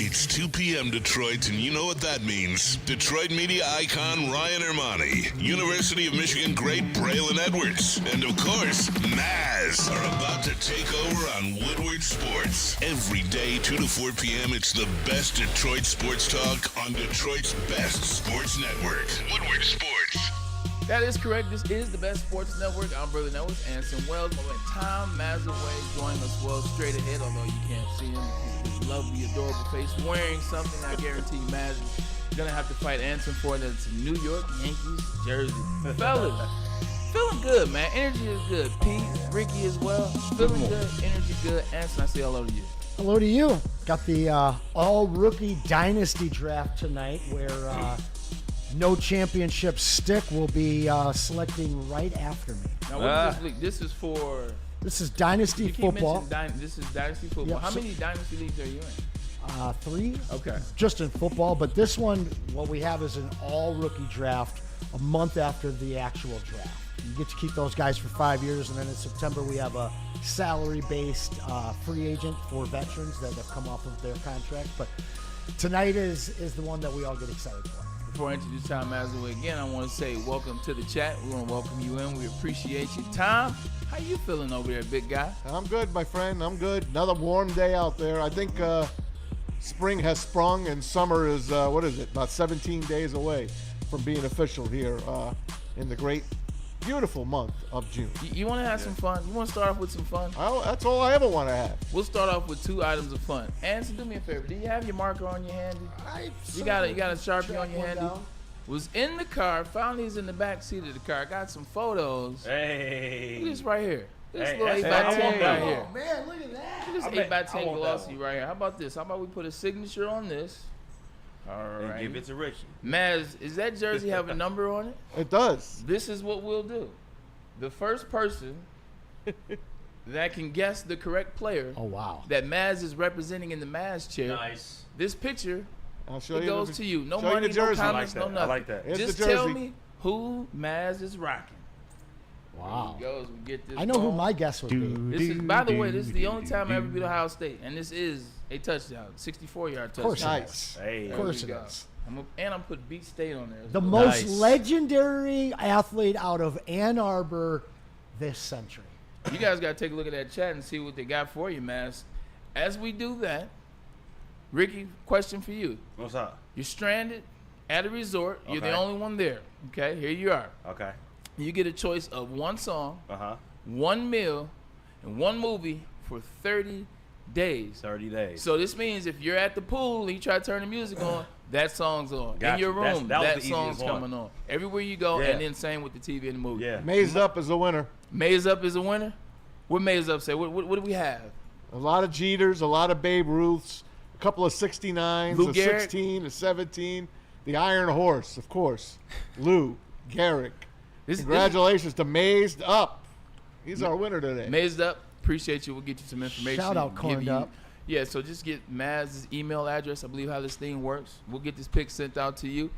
It's 2 p.m. Detroit, and you know what that means. Detroit media icon Ryan Ermanni, University of Michigan great Braylon Edwards, and of course, Maz are about to take over on Woodward Sports. Every day, 2 to 4 p.m., it's the best Detroit sports talk on Detroit's best sports network, Woodward Sports. That is correct. This is the best sports network. I'm Braylon Edwards, Anson Wells, my man Tom Mazaway joining us well straight ahead, although you can't see him. His lovely, adorable face wearing something I guarantee Maz is going to have to fight Anson for. That's a New York Yankees jersey. Fellas, feeling good, man. Energy is good. Pete, Ricky as well. Feeling good, energy good. Anson, I say hello to you. Hello to you. Got the all-rookie dynasty draft tonight where no championship stick will be selecting right after me. Now, what is this league? This is for... This is dynasty football. This is dynasty football. Yep. How many dynasty leagues are you in? 3. Okay. Just in football. But this one, what we have is an all-rookie draft a month after the actual draft. You get to keep those guys for 5 years, and then in September we have a salary-based free agent for veterans that have come off of their contract. But tonight is the one that we all get excited for. Before I introduce Tom Mazaway again, I want to say welcome to the chat. We want to welcome you in. We appreciate you. Tom, how you feeling over there, big guy? I'm good, my friend. I'm good. Another warm day out there. I think spring has sprung and summer is, about 17 days away from being official here in the great, beautiful month of June. You want to have some fun? You want to start off with some fun? That's all I ever want to have. We'll start off with 2 items of fun. Anson, do me a favor. Do you have your marker on your handy? You got a Sharpie on your handy? Was in the car. Finally, he's in the back seat of the car. Got some photos. Hey. Look at this right here. This little hey, 8x10 hey. right here. Oh, man, look at that. Look at I this bet- 8x10 I want that glossy one. right here. How about this? How about we put a signature on this? All And right. give it to Richie. Maz, is that jersey have a number on it? It does. This is what we'll do. The first person that can guess the correct player Oh, wow. that Maz is representing in the Maz chair, Nice. this picture, I'll show it you. goes to you. No show you money, the no jersey. comments, I no like that. nothing. I like that. Here's Just the tell jersey. me who Maz is rocking. Wow. There he goes. We get this I know who going. my guess would be. This is, by the way, this is the only time I ever beat Ohio State, and this is a touchdown, 64-yard touchdown. Of course it Nice. is. Hey. Of course There it we go. is. I'm put Beat State on there. The as well. most Nice. legendary athlete out of Ann Arbor this century. You guys got to take a look at that chat and see what they got for you, Maz. As we do that, Ricky, question for you. What's up? You're stranded at a resort. You're the Okay. only one there. Okay, here you are. Okay. You get a choice of one song, Uh-huh. one meal, and one movie for 30 days. 30 days. So this means if you're at the pool and you try to turn the music on, that song's on. In Gotcha. your room, That was that the song's easiest one. coming on. Everywhere you go, Yeah. and then same with the TV and the movie. Yeah. Mazed Up is the winner. Maze Up is a winner? What Maze Up say? What do we have? A lot of Jeters, a lot of Babe Ruths, a couple of 69s, Lou a Gehrig. 16, a 17. The Iron Horse, of course. Lou Gehrig. This Congratulations to Mazed Up. He's our winner today. Mazed Up, appreciate you. We'll get you some information. Shout out Give Corned you- Up. Yeah, so just get Maz's email address. I believe how this thing works. We'll get this pic sent out to you.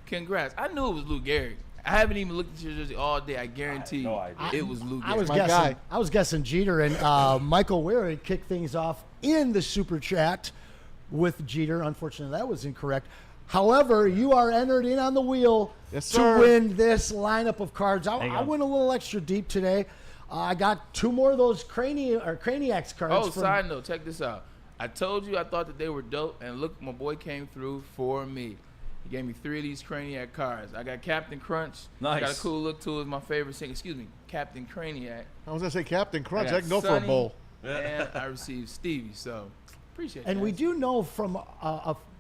Congrats. I knew it was Lou Gehrig. I haven't even looked at your jersey all day. I guarantee you I had no idea. it was Lou Gehrig. I was My guessing. guy. I was guessing Jeter, and Michael Weary kicked things off in the super chat with Jeter. Unfortunately, that was incorrect. However, you are entered in on the wheel Yes, to sir. win this lineup of cards. I on. went a little extra deep today. I got 2 more of those Craniacs cards. Oh, from, side note, check this out. I told you I thought that they were dope, and look, my boy came through for me. He gave me 3 of these Craniac cards. I got Captain Crunch. Nice. Got a cool look to it. My favorite singer. Excuse me, Captain Craniac. I was going to say Captain Crunch. got I can go for a Sonny, bowl. And I received Stevie. So appreciate And that. we do know from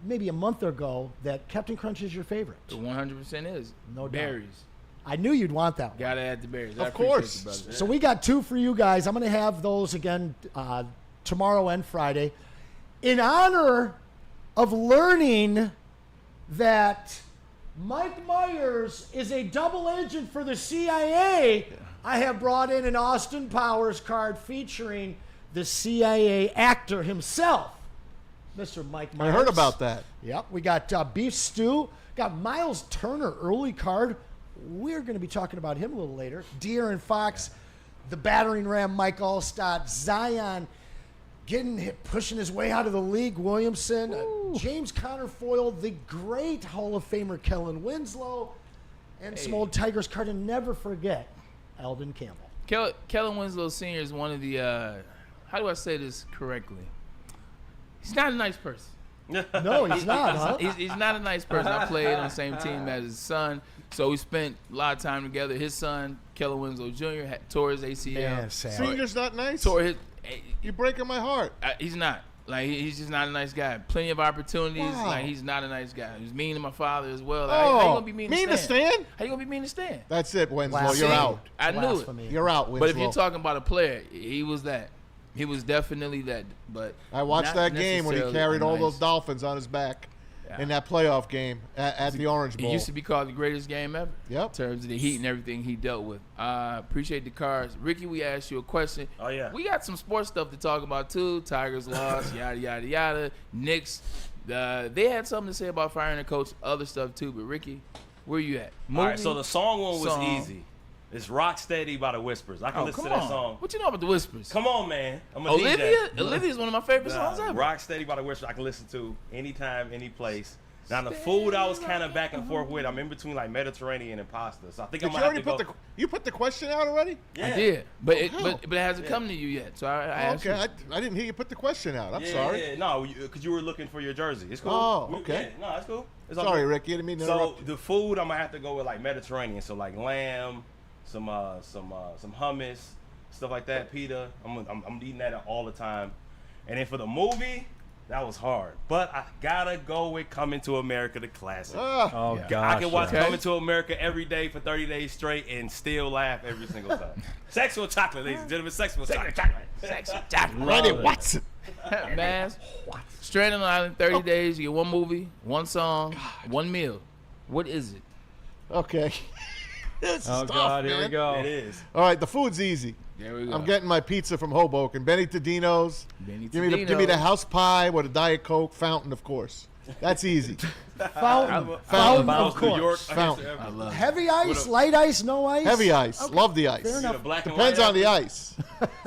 maybe a month ago that Captain Crunch is your favorite. The 100% is No doubt. berries. I knew you'd want that one. Gotta add the berries. I Of appreciate course. you, brother. So we got 2 for you guys. I'm going to have those again tomorrow and Friday. In honor of learning that Mike Myers is a double agent for the CIA, I have brought in an Austin Powers card featuring the CIA actor himself, Mr. Mike Myers. I heard about that. Yep. We got beef stew. Got Miles Turner early card. We're going to be talking about him a little later. De'Aaron Fox, the battering ram Mike Allstott, Zion pushing his way out of the league. Williamson, James Conner foiled the great Hall of Famer Kellen Winslow, and some old Tigers card, and never forget Eldon Campbell. Kellen Winslow Sr. is one of the, how do I say this correctly? He's not a nice person. No, he's not, huh? He's not a nice person. I played on the same team as his son, so we spent a lot of time together. His son, Kellen Winslow Jr., tore his ACL. Man, sad. Senior's not nice. Tore his. You're breaking my heart. He's not. Like, he's just not a nice guy. Plenty of opportunities. Wow. Like, he's not a nice guy. He was mean to my father as well. Oh, Like, how you gonna be mean to Stan? How you gonna be mean to Stan? That's it, Winslow. Blasphemy. You're out. I knew it. Blasphemy. You're out, Winslow. But if you're talking about a player, he was that. He was definitely that. But I watched not that game when he necessarily carried all nice. those Dolphins on his back Yeah. in that playoff game at the Orange Bowl. It used to be called the greatest game ever. Yep. In terms of the heat and everything he dealt with. Appreciate the cards. Ricky, we asked you a question. Oh, yeah. We got some sports stuff to talk about, too. Tigers lost, yada, yada, yada. Knicks, they had something to say about firing a coach, other stuff, too. But, Ricky, where you at? All right, Movie? so the song one was Song. easy. It's Rock Steady by the Whispers. I can Oh, listen come to that on. song. What you know about the Whispers? Come on, man. I'm a Olivia? DJ. Olivia's one of my favorite songs ever. Rock Steady by the Whispers I can listen to anytime, any place. Now, the food I was kind of back and forth with, I'm in between like Mediterranean and pasta. So I think Did I'm you going to already have to go. you put the question out already? Yeah. I did. But it, hell. but it hasn't come to you yet. So I asked Okay, you. I didn't hear you put the question out. I'm Yeah, sorry. Yeah, no, because you were looking for your jersey. It's cool. Oh, okay. Yeah, no, it's cool. It's all Sorry, good. Ricky. I didn't mean to So interrupt. the food, I'm gonna have to go with like Mediterranean. So like lamb, some hummus, stuff like that. Pita. I'm eating that all the time. And then for the movie, that was hard. But I gotta go with Coming to America, the classic. Oh, Yeah. gosh. I can watch Okay. Coming to America every day for 30 days straight and still laugh every single time. Sexual chocolate, ladies and gentlemen. Sexual chocolate. Sexy chocolate. Randy Watson. Mass. Stranded on an island, 30 days. You get one movie, one song, one meal. What is it? Okay. This is Oh, tough, God. Here we man. go. It is. All right, the food's easy. There we go. I'm getting my pizza from Hoboken. Benny Tadino's. Benny Give me Tadino's. the house pie with a Diet Coke, fountain, of course. That's easy. Fountain. Fountain, Fountain, of of New York. course. Fountain. I love it. Heavy ice, light ice, no ice? Heavy ice. Okay. Love the ice. Fair enough. Black and Depends white on the ice.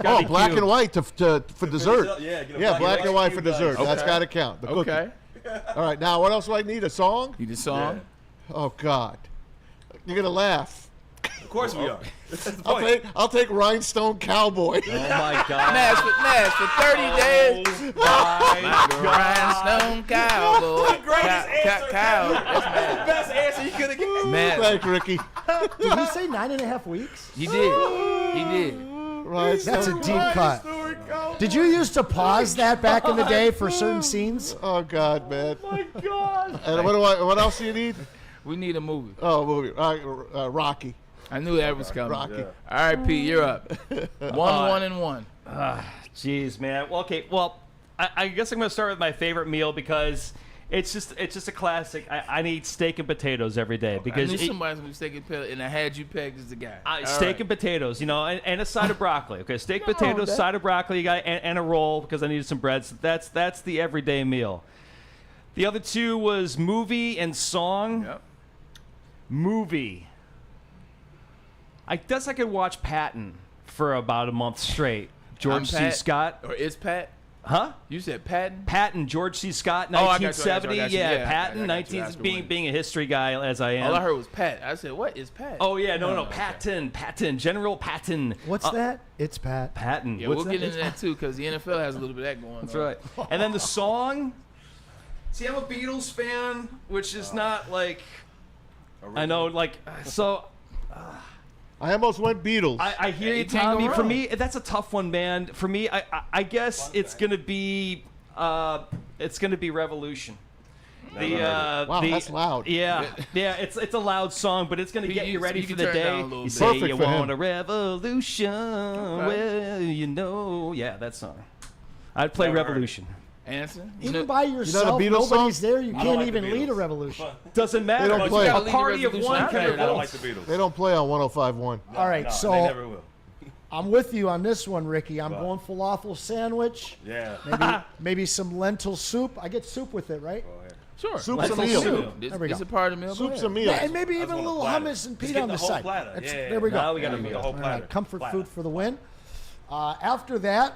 Oh, black and white for dessert. Yeah, get a Yeah, black and white for cube dessert. ice. That's Okay. got to count. The cookie. Okay. All right, now what else do I need? A song? You the song? Oh, God. You're going to laugh. Of course we are. That's the I'll point. take Rhinestone Cowboy. Oh, my God. Nash for 30 days. Rhinestone cowboy. Greatest answer. Cow. That's the best answer you could have given. Man, Thank Ricky. Did he say 9.5 weeks? he did. He did. Rhinestone. That's a deep cut. Did you used to pause that back in the day for certain scenes? Oh, God, man. Oh, my God. And what else do you need? We need a movie. Oh, movie. Rocky. I knew that was coming. Rocky. All right, Pete, you're up. 1-1-1. Jeez, man. Well, okay. Well, I guess I'm going to start with my favorite meal because it's just a classic. I need steak and potatoes every day I because knew somebody's going to take a pill, and I had you pegged as the guy. All steak right. and potatoes, and a side of broccoli. Okay, steak, potatoes, side of broccoli, you got, and a roll because I needed some bread. So that's the everyday meal. The other two was movie and song. Yep. Movie. I guess I could watch Patton for about a month straight. George C. Pat. Scott. Or is Pat? Huh? You said Patton? Patton, George C. Scott, Oh, I got you, I got you, 1970. I got you. Yeah, Yeah, Patton, I got you. 19 Ask her being when. being a history guy as I am. All I heard was Pat. I said, what is Pat? Oh yeah, no, okay. Patton, General Patton. What's that? It's Pat. Patton. Yeah, What's we'll that? get into that too, because the NFL has a little bit of that going on. That's right. And then the song. See, I'm a Beatles fan, which is not like. I know, like, so. I almost went Beatles. I hear you you, can't go Tommy. For wrong. me, that's a tough one, man. For me, I guess it's gonna be Revolution. Wow, that's loud. Yeah, it's a loud song, but it's gonna get you ready you for can the turn it down a day. little You bit. say Perfect you for want him. a revolution, well, you know, yeah, that song. I'd play Never heard it. Revolution. Anson? Even by yourself, Beatles nobody's song? there. You don't can't like even the lead a Beatles. revolution. Doesn't matter. They don't play. A party of Revolution one out can there. I don't like the Beatles. They don't play on 105.1. All right, No, so they never will. I'm with you on this one, Ricky. I'm going falafel sandwich. Yeah. Maybe some lentil soup. I get soup with it, right? Sure. Soup's Let's a do meal. soup. There we It's go. a part of the meal. Go Soup's ahead. a meal. Yeah, and maybe even a want a little platter. hummus and Just pita get on the the whole side. platter. That's- Yeah. There we go. Now we got a The meal. whole All platter. right, comfort Platter. food for the win. After that,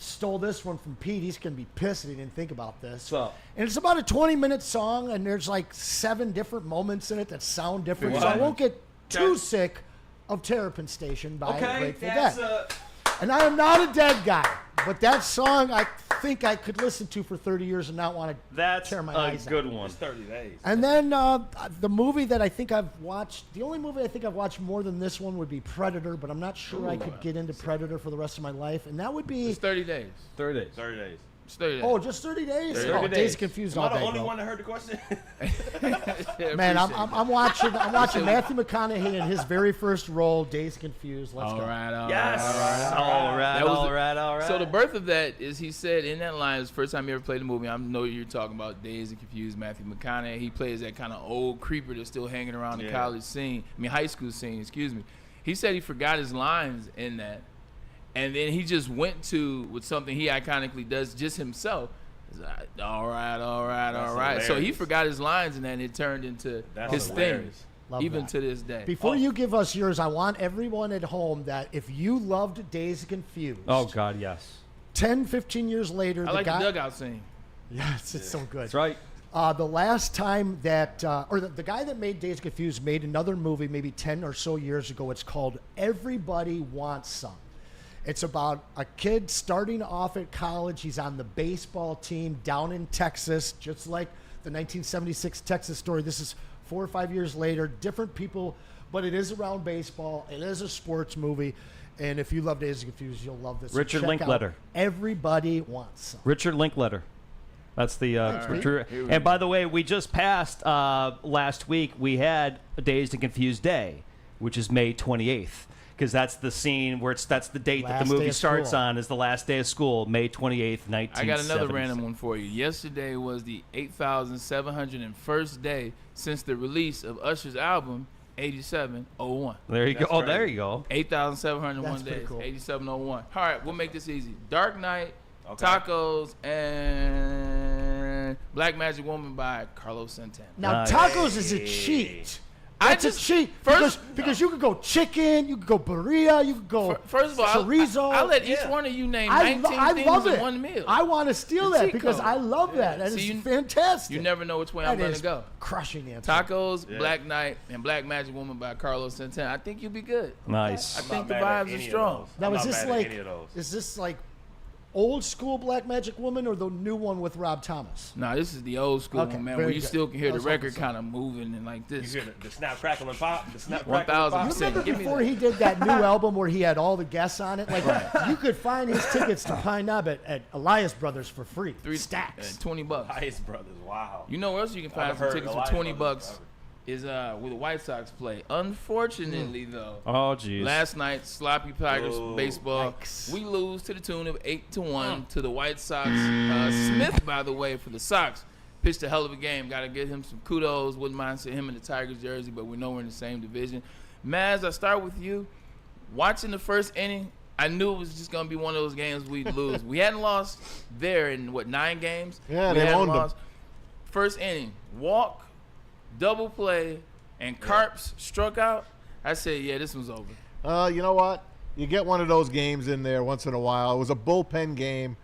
stole this one from Pete. He's going to be pissed that he didn't think about this. So- And it's about a 20-minute song, and there's like 7 different moments in it that sound different. So I What? won't get too Okay. sick of Terrapin Station by Okay, Grateful that's Dead. And I am not a Dead guy, but that song I think I could listen to for 30 years and not want to that's tear my a eyes good out. one. It's 30 days. And then the movie that I think I've watched, the only movie I think I've watched more than this one would be Predator, but I'm not sure I could get into Predator for the rest of my life. And that would be, It's 30 days. 30 days. 30 days. It's 30 days. oh, just 30 days? 30 oh, days. Days Confused Am all I the day, only bro. one that heard the question? Man, I'm watching Matthew McConaughey in his very first role, Days Confused. Let's All go. right, all Yes. right. All right. That was All the- right. All right. So the birth of that is he said in that line, it's the first time he ever played the movie. I know you're talking about Dazed and Confused Matthew McConaughey. He plays that kind of old creeper that's still hanging around the Yeah. college scene. I mean, high school scene, excuse me. He said he forgot his lines in that. And then he just went to with something he iconically does just himself. He's like, all right, all right, That's all right. So he hilarious. forgot his lines and then it turned into That's his hilarious. thing. Love Even that. to this day. Before you give us yours, I want everyone at home that if you loved Days Confused, oh God, yes. 10, 15 years later, I like guy, the dugout scene. Yes, it's so good. That's right. The last time that, or the guy that made Days Confused made another movie maybe 10 or so years ago. It's called Everybody Wants Some. It's about a kid starting off at college. He's on the baseball team down in Texas, just like the 1976 Texas story. This is 4 or 5 years later, different people, but it is around baseball. It is a sports movie. And if you love Days Confused, you'll love this. So Richard check out Linklater. Everybody Wants Some. Richard Linklater. That's the Pete. true. And by the way, we just passed last week. We had a Dazed and Confused Day, which is May 28th, because that's the scene where that's the date that Last the day movie of starts school. on. Is the last day of school, May 28th, 1970. I got another random one for you. Yesterday was the 8,701st day since the release of Usher's album, 8701. There you go. That's Oh, crazy. there you go. 8,701 That's pretty days, cool. 8701. All right, we'll make this easy. Dark Knight, Okay. Tacos, and Black Magic Woman by Carlos Santana. Now, Nice. tacos is a cheat. I That's just- a cheat first- because you could go chicken, you could go burrito, you could go First of all, chorizo. I'll let each Yeah. one of you name I 19 things love in it. one meal. I want to steal The that cheat because code. I love that. That is See, you- fantastic. you never know which way That I'm going is to go. crushing answer. Tacos, Yeah. Black Knight, and Black Magic Woman by Carlos Santana. I think you'll be good. Nice. I I'm think not the mad at vibes are any of strong. those. Now, I'm is not this mad at like any of those. is this like old school Black Magic Woman or the new one with Rob Thomas? Nah, this is the old school Okay, one, man, very where you good. still can hear the That's what I'm record saying. kind of moving and like You this. hear the snap, crackle, and pop? The snap, 1,000%. crackle, and You pop? remember Give me before that. he did that new album where he had all the guests on it? Like you could find his tickets to Pine Knob at Elias Brothers for free. Three stacks. $20. Pius Brothers, wow. You know where else you can find I've some heard tickets for Elias $20 Brothers forever. is where the White Sox play. Unfortunately, though, Oh, jeez. last night Sloppy Tigers Oh, baseball, yikes. we lose to the tune of 8-1 to the White Sox. Smith, by the way, for the Sox, pitched a hell of a game. Got to give him some kudos. Wouldn't mind seeing him in the Tigers jersey, but we know we're in the same division. Maz, I start with you. Watching the first inning, I knew it was just going to be one of those games we'd lose. We hadn't lost there in, 9 games? Yeah, We they hadn't owned them. lost. First inning, walk, double play, and Carps struck out. I said, yeah, this one's over. You know what? You get one of those games in there once in a while. It was a bullpen game.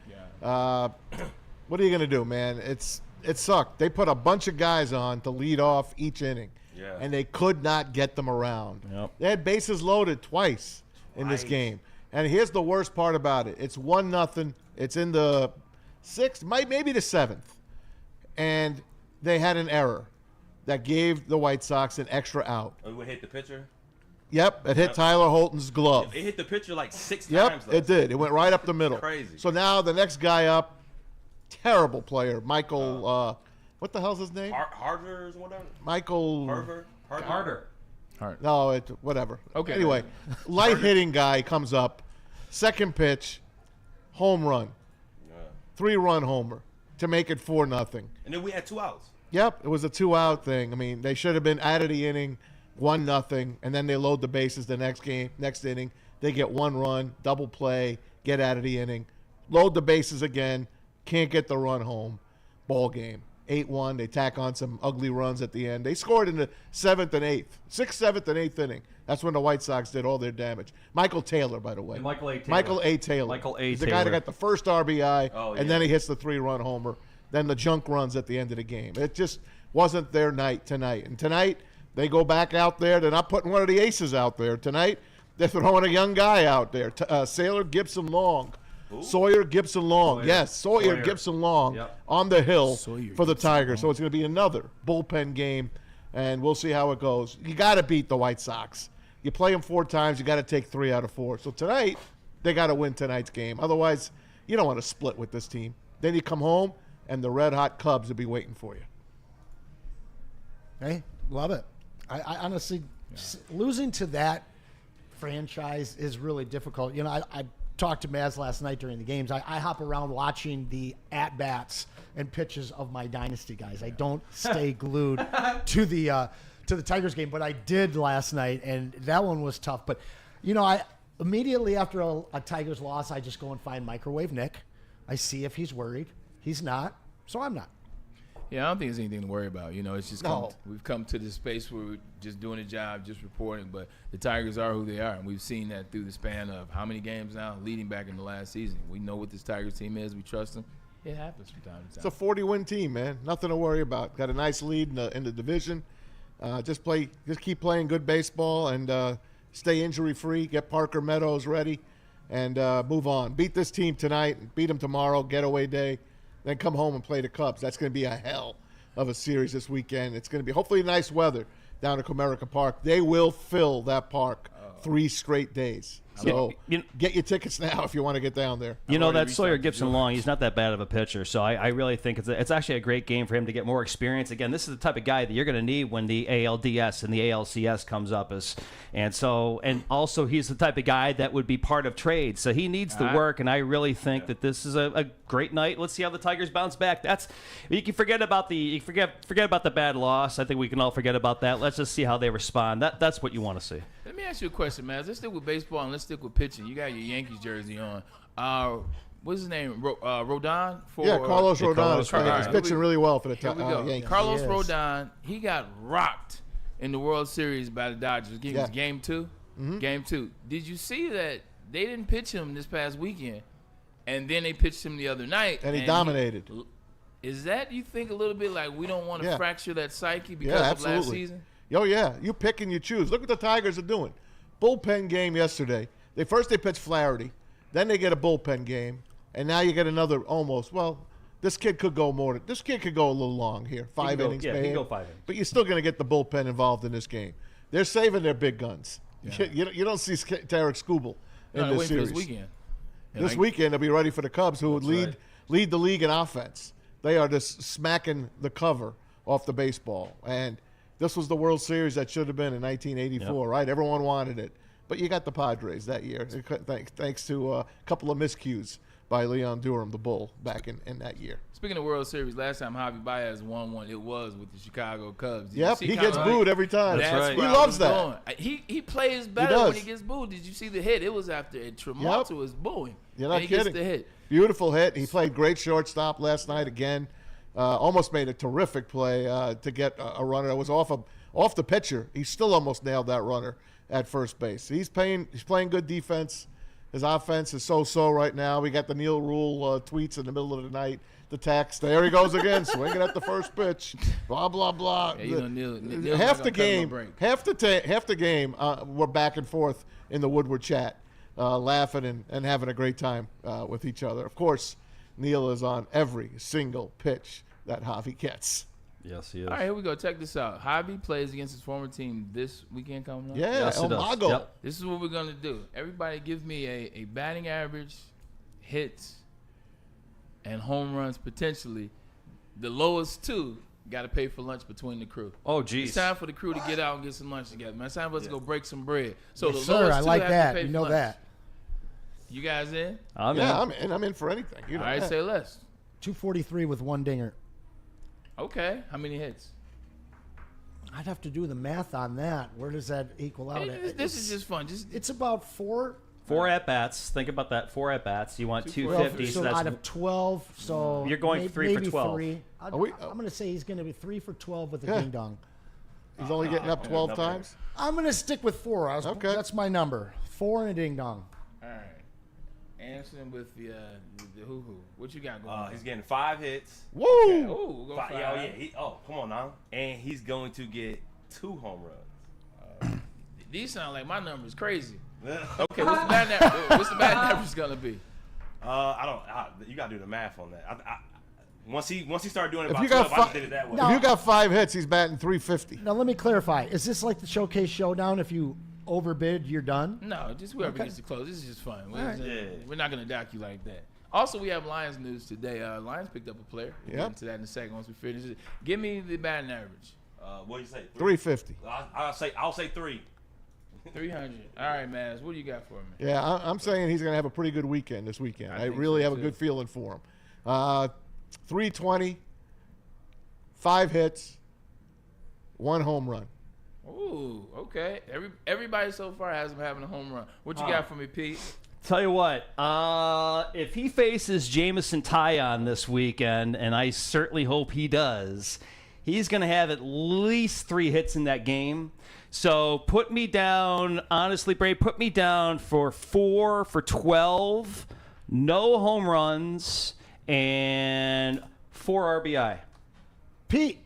What are you gonna do, man? It sucked. They put a bunch of guys on to lead off each inning, Yeah. and they could not get them around. Yep. They had bases loaded twice in this Twice. game. And here's the worst part about it: it's 1-0. It's in the 6th, maybe the 7th, and they had an error that gave the White Sox an extra out. Oh, we hit the pitcher? Yep, it hit Yep. Tyler Holton's glove. It hit the pitcher like 6 Yep, times, though. it did. It went right up the middle. Crazy. So now the next guy up, terrible player, Michael. What the hell's his name? Harvard or whatever? Michael. Harder. No, whatever. Okay. Anyway, light hitting guy comes up, second pitch, home run, Yeah. 3-run homer to make it 4-0. And then we had 2 outs. Yep, it was a 2-out thing. I mean, they should have been out of the inning, 1-0, and then they load the bases the next inning. They get 1 run, double play, get out of the inning, load the bases again, can't get the run home, ball game. 8-1. They tack on some ugly runs at the end. They scored in the 7th and 8th. 6th, 7th, and 8th inning. That's when the White Sox did all their damage. Michael Taylor, by the way. Michael A. Taylor. Michael A. Taylor. Michael A. He's the guy that got the first RBI, and yeah. then he hits the 3-run homer. Then the junk runs at the end of the game. It just wasn't their night tonight. And tonight, they go back out there. They're not putting one of the aces out there. Tonight, they're throwing a young guy out there. Sailor Gibson Long. Sawyer Gibson Long. Yes, Sawyer Gibson Long on the hill for the Tigers. So it's going to be another bullpen game, and we'll see how it goes. You got to beat the White Sox. You play them 4 times, you got to take 3 out of 4. So tonight, they got to win tonight's game. Otherwise, you don't want to split with this team. Then you come home, and the red-hot Cubs will be waiting for you. Hey, love it. I honestly, losing to that franchise is really difficult. You know, I talked to Maz last night during the games. I hop around watching the at-bats and pitches of my dynasty guys. I don't stay glued to the Tigers game, but I did last night, and that one was tough. But, you know, I immediately after a Tigers loss, I just go and find Microwave Nick. I see if he's worried. He's not, so I'm not. Yeah, I don't think there's anything to worry about. You know, it's just we've come to this space where we're just doing a job, just reporting. But the Tigers are who they are, and we've seen that through the span of how many games now, leading back in the last season. We know what this Tigers team is. We trust them. It happens from time to time. It's a 40-win team, man. Nothing to worry about. Got a nice lead in the division. Just keep playing good baseball and stay injury-free. Get Parker Meadows ready, and move on. Beat this team tonight. Beat them tomorrow. Getaway day. Then come home and play the Cubs. That's going to be a hell of a series this weekend. It's going to be hopefully nice weather down at Comerica Park. They will fill that park 3 straight days. So get your tickets now if you want to get down there. You know, that Sawyer Gibson Long, he's not that bad of a pitcher. So I really think it's actually a great game for him to get more experience. Again, this is the type of guy that you're going to need when the ALDS and the ALCS comes up. And also he's the type of guy that would be part of trade. So he needs the work, and I really think that this is a great night. Let's see how the Tigers bounce back. You can forget about forget about the bad loss. I think we can all forget about that. Let's just see how they respond. That's what you want to see. Let me ask you a question, man. Let's stick with baseball and let's stick with pitching. You got your Yankees jersey on. What's his name? Rodon? Carlos Rodon is Carlos. He's pitching really well for the Yankees. Carlos Rodon, he got rocked in the World Series by the Dodgers. It was game 2. Mm-hmm. Game 2. Did you see that they didn't pitch him this past weekend, and then they pitched him the other night? And he dominated. Is that, you think, a little bit like we don't want to fracture that psyche because of last season? Oh, yeah. You pick and you choose. Look what the Tigers are doing. Bullpen game yesterday. They pitch Flaherty. Then they get a bullpen game. And now you get another almost. Well, this kid could go more. This kid could go a little long here. 5 innings, he can go 5 innings. But you're still going to get the bullpen involved in this game. They're saving their big guns. Yeah. You don't see Tarek Skubal in this series. This weekend they'll be ready for the Cubs, who would lead the league in offense. They are just smacking the cover off the baseball. And this was the World Series that should have been in 1984, right? Everyone wanted it. But you got the Padres that year, thanks to a couple of miscues by Leon Durham, the Bull, back in that year. Speaking of World Series, last time Javi Baez won one, it was with the Chicago Cubs. He gets booed every time. That's right. He loves that. He plays better when he gets booed. Did you see the hit? It was after a tumultuous booing. You're not kidding. Gets the hit. Beautiful hit. He played great shortstop last night again. Almost made a terrific play to get a runner that was off the pitcher. He still almost nailed that runner at first base. He's playing good defense. His offense is so right now. We got the Neil Rule tweets in the middle of the night. The text. There he goes again, swinging at the first pitch. Blah blah blah. Yeah, Neil's half the game, we're back and forth in the Woodward chat, laughing and having a great time with each other. Of course, Neil is on every single pitch that Javi gets. Yes, he is. All right, here we go. Check this out. Javi plays against his former team this weekend coming up. Yeah, yes, El Mago. Yep. This is what we're going to do. Everybody give me a batting average, hits, and home runs potentially. The lowest 2 got to pay for lunch between the crew. Oh, geez. It's time for the crew to get out and get some lunch together, man. It's time for us to go break some bread. So Yes, the lowest 2 I like have that. to pay You for know lunch. that. You guys in? I'm in for anything. You know All right, that. say less. 243 with 1 dinger. Okay. How many hits? I'd have to do the math on that. Where does that equal out? Hey, this is just fun. It's about 4 4 at-bats. Think about that. 4 at-bats. You want 250. So So out that's of 12, so You're going 3 for maybe 12. 3. I'm going to say he's going to be 3 for 12 with a ding dong. He's only getting up 12 times. I'm going to stick with 4. Okay. That's my number. 4 and a ding dong. All right. Anson with the hoo-hoo. What you got going on? He's getting 5 hits. Woo! Ooh, we'll go 5. Come on now. And he's going to get 2 home runs. These sound like my numbers crazy. Okay, what's the batting average gonna be? You gotta do the math on that. Once he started doing it If about you got 12, I just did it that way. No. If you got 5 hits, he's batting 350. Now, let me clarify. Is this like the Showcase Showdown? If you overbid, you're done? No, just whoever gets to close. This is just fun. We're not gonna dock you like that. Also, we have Lions news today. Lions picked up a player. We'll get into that in a second once we finish it. Give me the batting average. What do you say? 350. I'll say 3. 300. All right, Maz. What do you got for me? Yeah, I'm saying he's going to have a pretty good weekend this weekend. I think really so, have a too. good feeling for him. 320, 5 hits, 1 home run. Ooh, okay. Everybody so far has him having a home run. What you got for me, Pete? Tell you what, if he faces Jamison Tyon this weekend, and I certainly hope he does, he's going to have at least 3 hits in that game. So put me down, honestly, Bray, put me down for 4 for 12, no home runs, and 4 RBI. Pete,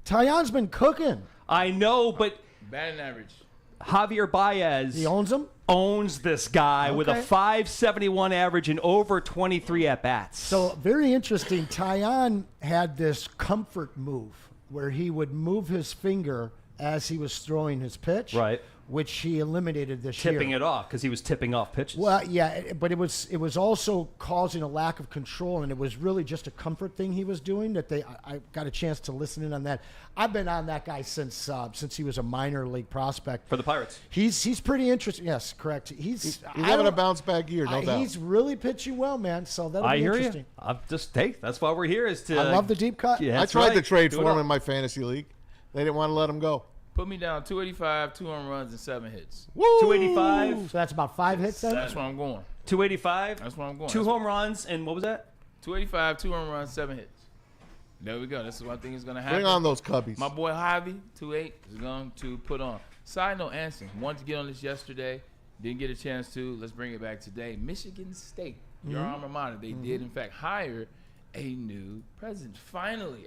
Tyon's been cooking. I know, but Batting average. Javier Baez He owns him. owns this guy with a Okay. 571 average and over 23 at-bats. So, very interesting. Tyon had this comfort move where he would move his finger as he was throwing his pitch, Right. which he eliminated this year. tipping it off because he was tipping off pitches. Well, yeah, but it was also causing a lack of control, and it was really just a comfort thing he was doing. I got a chance to listen in on that. I've been on that guy since he was a minor league prospect For the Pirates. He's pretty interesting. Yes, correct. He's having a bounce back year, no doubt. He's really pitching well, man. So that'll I be hear interesting. you. I'm just that's why we're here is to. I love the deep cut. Yeah, I that's tried to right. trade Do for it him all. in my fantasy league. They didn't want to let him go. Put me down 285, 2 home runs, and 7 hits. Woo! 285, So that's about 5 hits then. That's where I'm going. 285, That's where I'm going. 2 home runs, and what was that? 285, 2 home runs, 7 hits. There we go. This is what I think is going to happen. Bring on those Cubbies. My boy Javi, 28, is going to put on. Side note, Anson, wanted to get on this yesterday. Didn't get a chance to. Let's bring it back today. Michigan State, your alma mater, they did, in fact, hire a new president. Finally,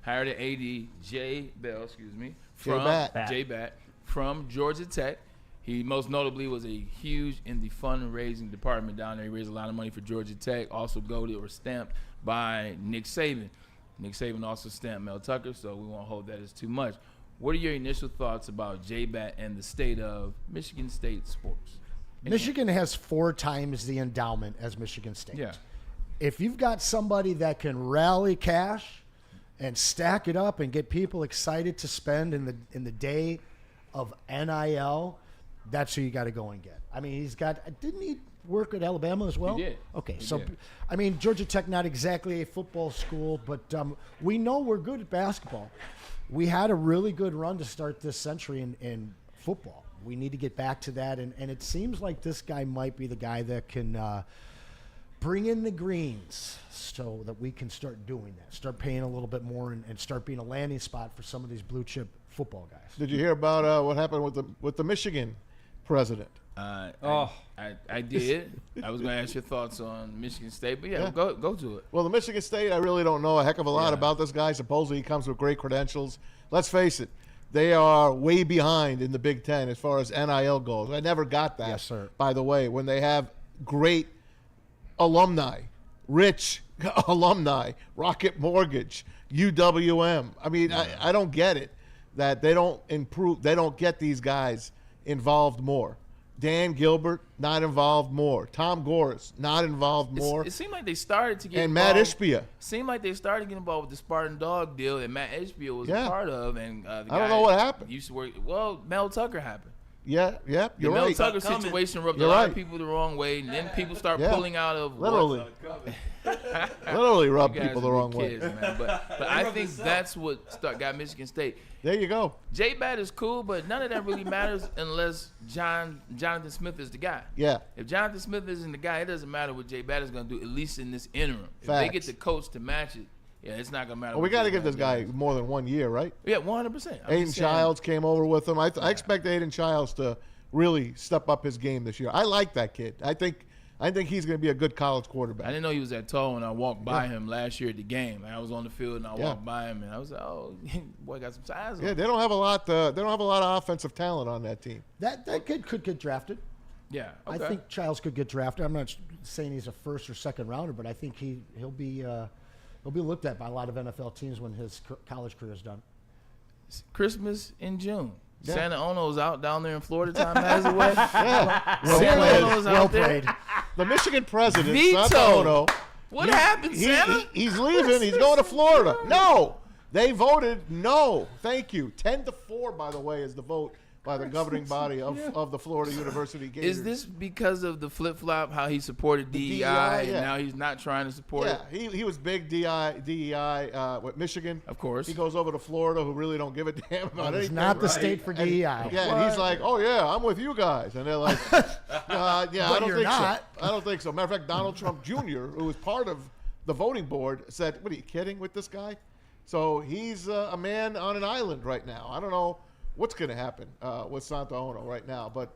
hired an AD, Jay Bell, Bat. Jay Bat, from Georgia Tech. He most notably was a huge in the fundraising department down there. He raised a lot of money for Georgia Tech, also goaded or stamped by Nick Saban. Nick Saban also stamped Mel Tucker, so we won't hold that as too much. What are your initial thoughts about J-Bat and the state of Michigan State sports? Michigan has 4 times the endowment as Michigan State. Yeah. If you've got somebody that can rally cash and stack it up and get people excited to spend in the day of NIL, that's who you got to go and get. I mean, didn't he work at Alabama as well? He did. Okay, He so did. I mean, Georgia Tech, not exactly a football school, but we know we're good at basketball. We had a really good run to start this century in football. We need to get back to that, and it seems like this guy might be the guy that can bring in the greens so that we can start doing that, start paying a little bit more, and start being a landing spot for some of these blue chip football guys. Did you hear about what happened with the Michigan president? I did. I was going to ask your thoughts on Michigan State, but Yeah. go to it. Well, the Michigan State, I really don't know a heck of a lot Yeah. about this guy. Supposedly he comes with great credentials. Let's face it, they are way behind in the Big Ten as far as NIL goes. I never got that, Yes, sir. by the way, when they have great alumni, rich alumni, Rocket Mortgage, UWM. I mean, I don't get it that they don't get these guys involved more. Dan Gilbert, not involved more. Tom Gores, not involved more. It seemed like they started to get And Matt involved. Ishbia. Seemed like they started getting involved with the Spartan Dog deal that Matt Ishbia was Yeah. a part of, and the I don't know what happened. Used to work. Well, Mel Tucker happened. Yeah, The you're Mel right. Tucker Coming. situation rubbed You're a lot right. of people the wrong way, and then people start Yeah. pulling out of Literally. what- Literally rub You guys people the are wrong kids, way. man. But I think that's what got Michigan State. There you go. J-Bat is cool, but none of that really matters unless Jonathan Smith is the guy. Yeah. If Jonathan Smith isn't the guy, it doesn't matter what J-Bat is going to do, at least in this interim. If Facts. they get the coach to match it, yeah, it's not going to matter. Well, we what got to J-Bat give this guy does. more than 1 year, right? Yeah, 100%. Aiden Childs came over with him. I expect Aiden Childs to really step up his game this year. I like that kid. I think he's going to be a good college I quarterback. didn't know he was that tall when I walked by him last year at the game. I was on the field and I Yeah. walked by him and I was like, "Oh, boy, got some size." Yeah, on they don't have a lot. They don't have a lot of offensive talent on that team. That kid could get drafted. Yeah, I okay. think Childs could get drafted. I'm not saying he's a first or second rounder, but I think he'll be looked at by a lot of NFL teams when his college career is done. Christmas in June. Yeah. Santa Ono's out down there in Florida. Time has a way. Yeah, Santa played. Ono's out Well there. played. the Michigan president, Veto. Santa Ono. What happened, Santa? He's leaving. He's going to Florida. No, they voted no. Thank you. 10-4, by the way, is the vote by the governing body of the Florida University Gators. Is this because of the flip flop? How he supported DEI, DEI, and yeah. now he's not trying to support Yeah, it? he was big DEI with Michigan. Of course. He goes over to Florida, who really don't give a damn about It's anything. not the state for DEI. Yeah, and he's like, "Oh yeah, I'm with you guys," and they're like, "Yeah, I don't you're think not. so. I don't think so." Matter of fact, Donald Trump Jr., who was part of the voting board, said, "What are you kidding with this guy?" So he's a man on an island right now. I don't know what's going to happen with Santa Ono right now, but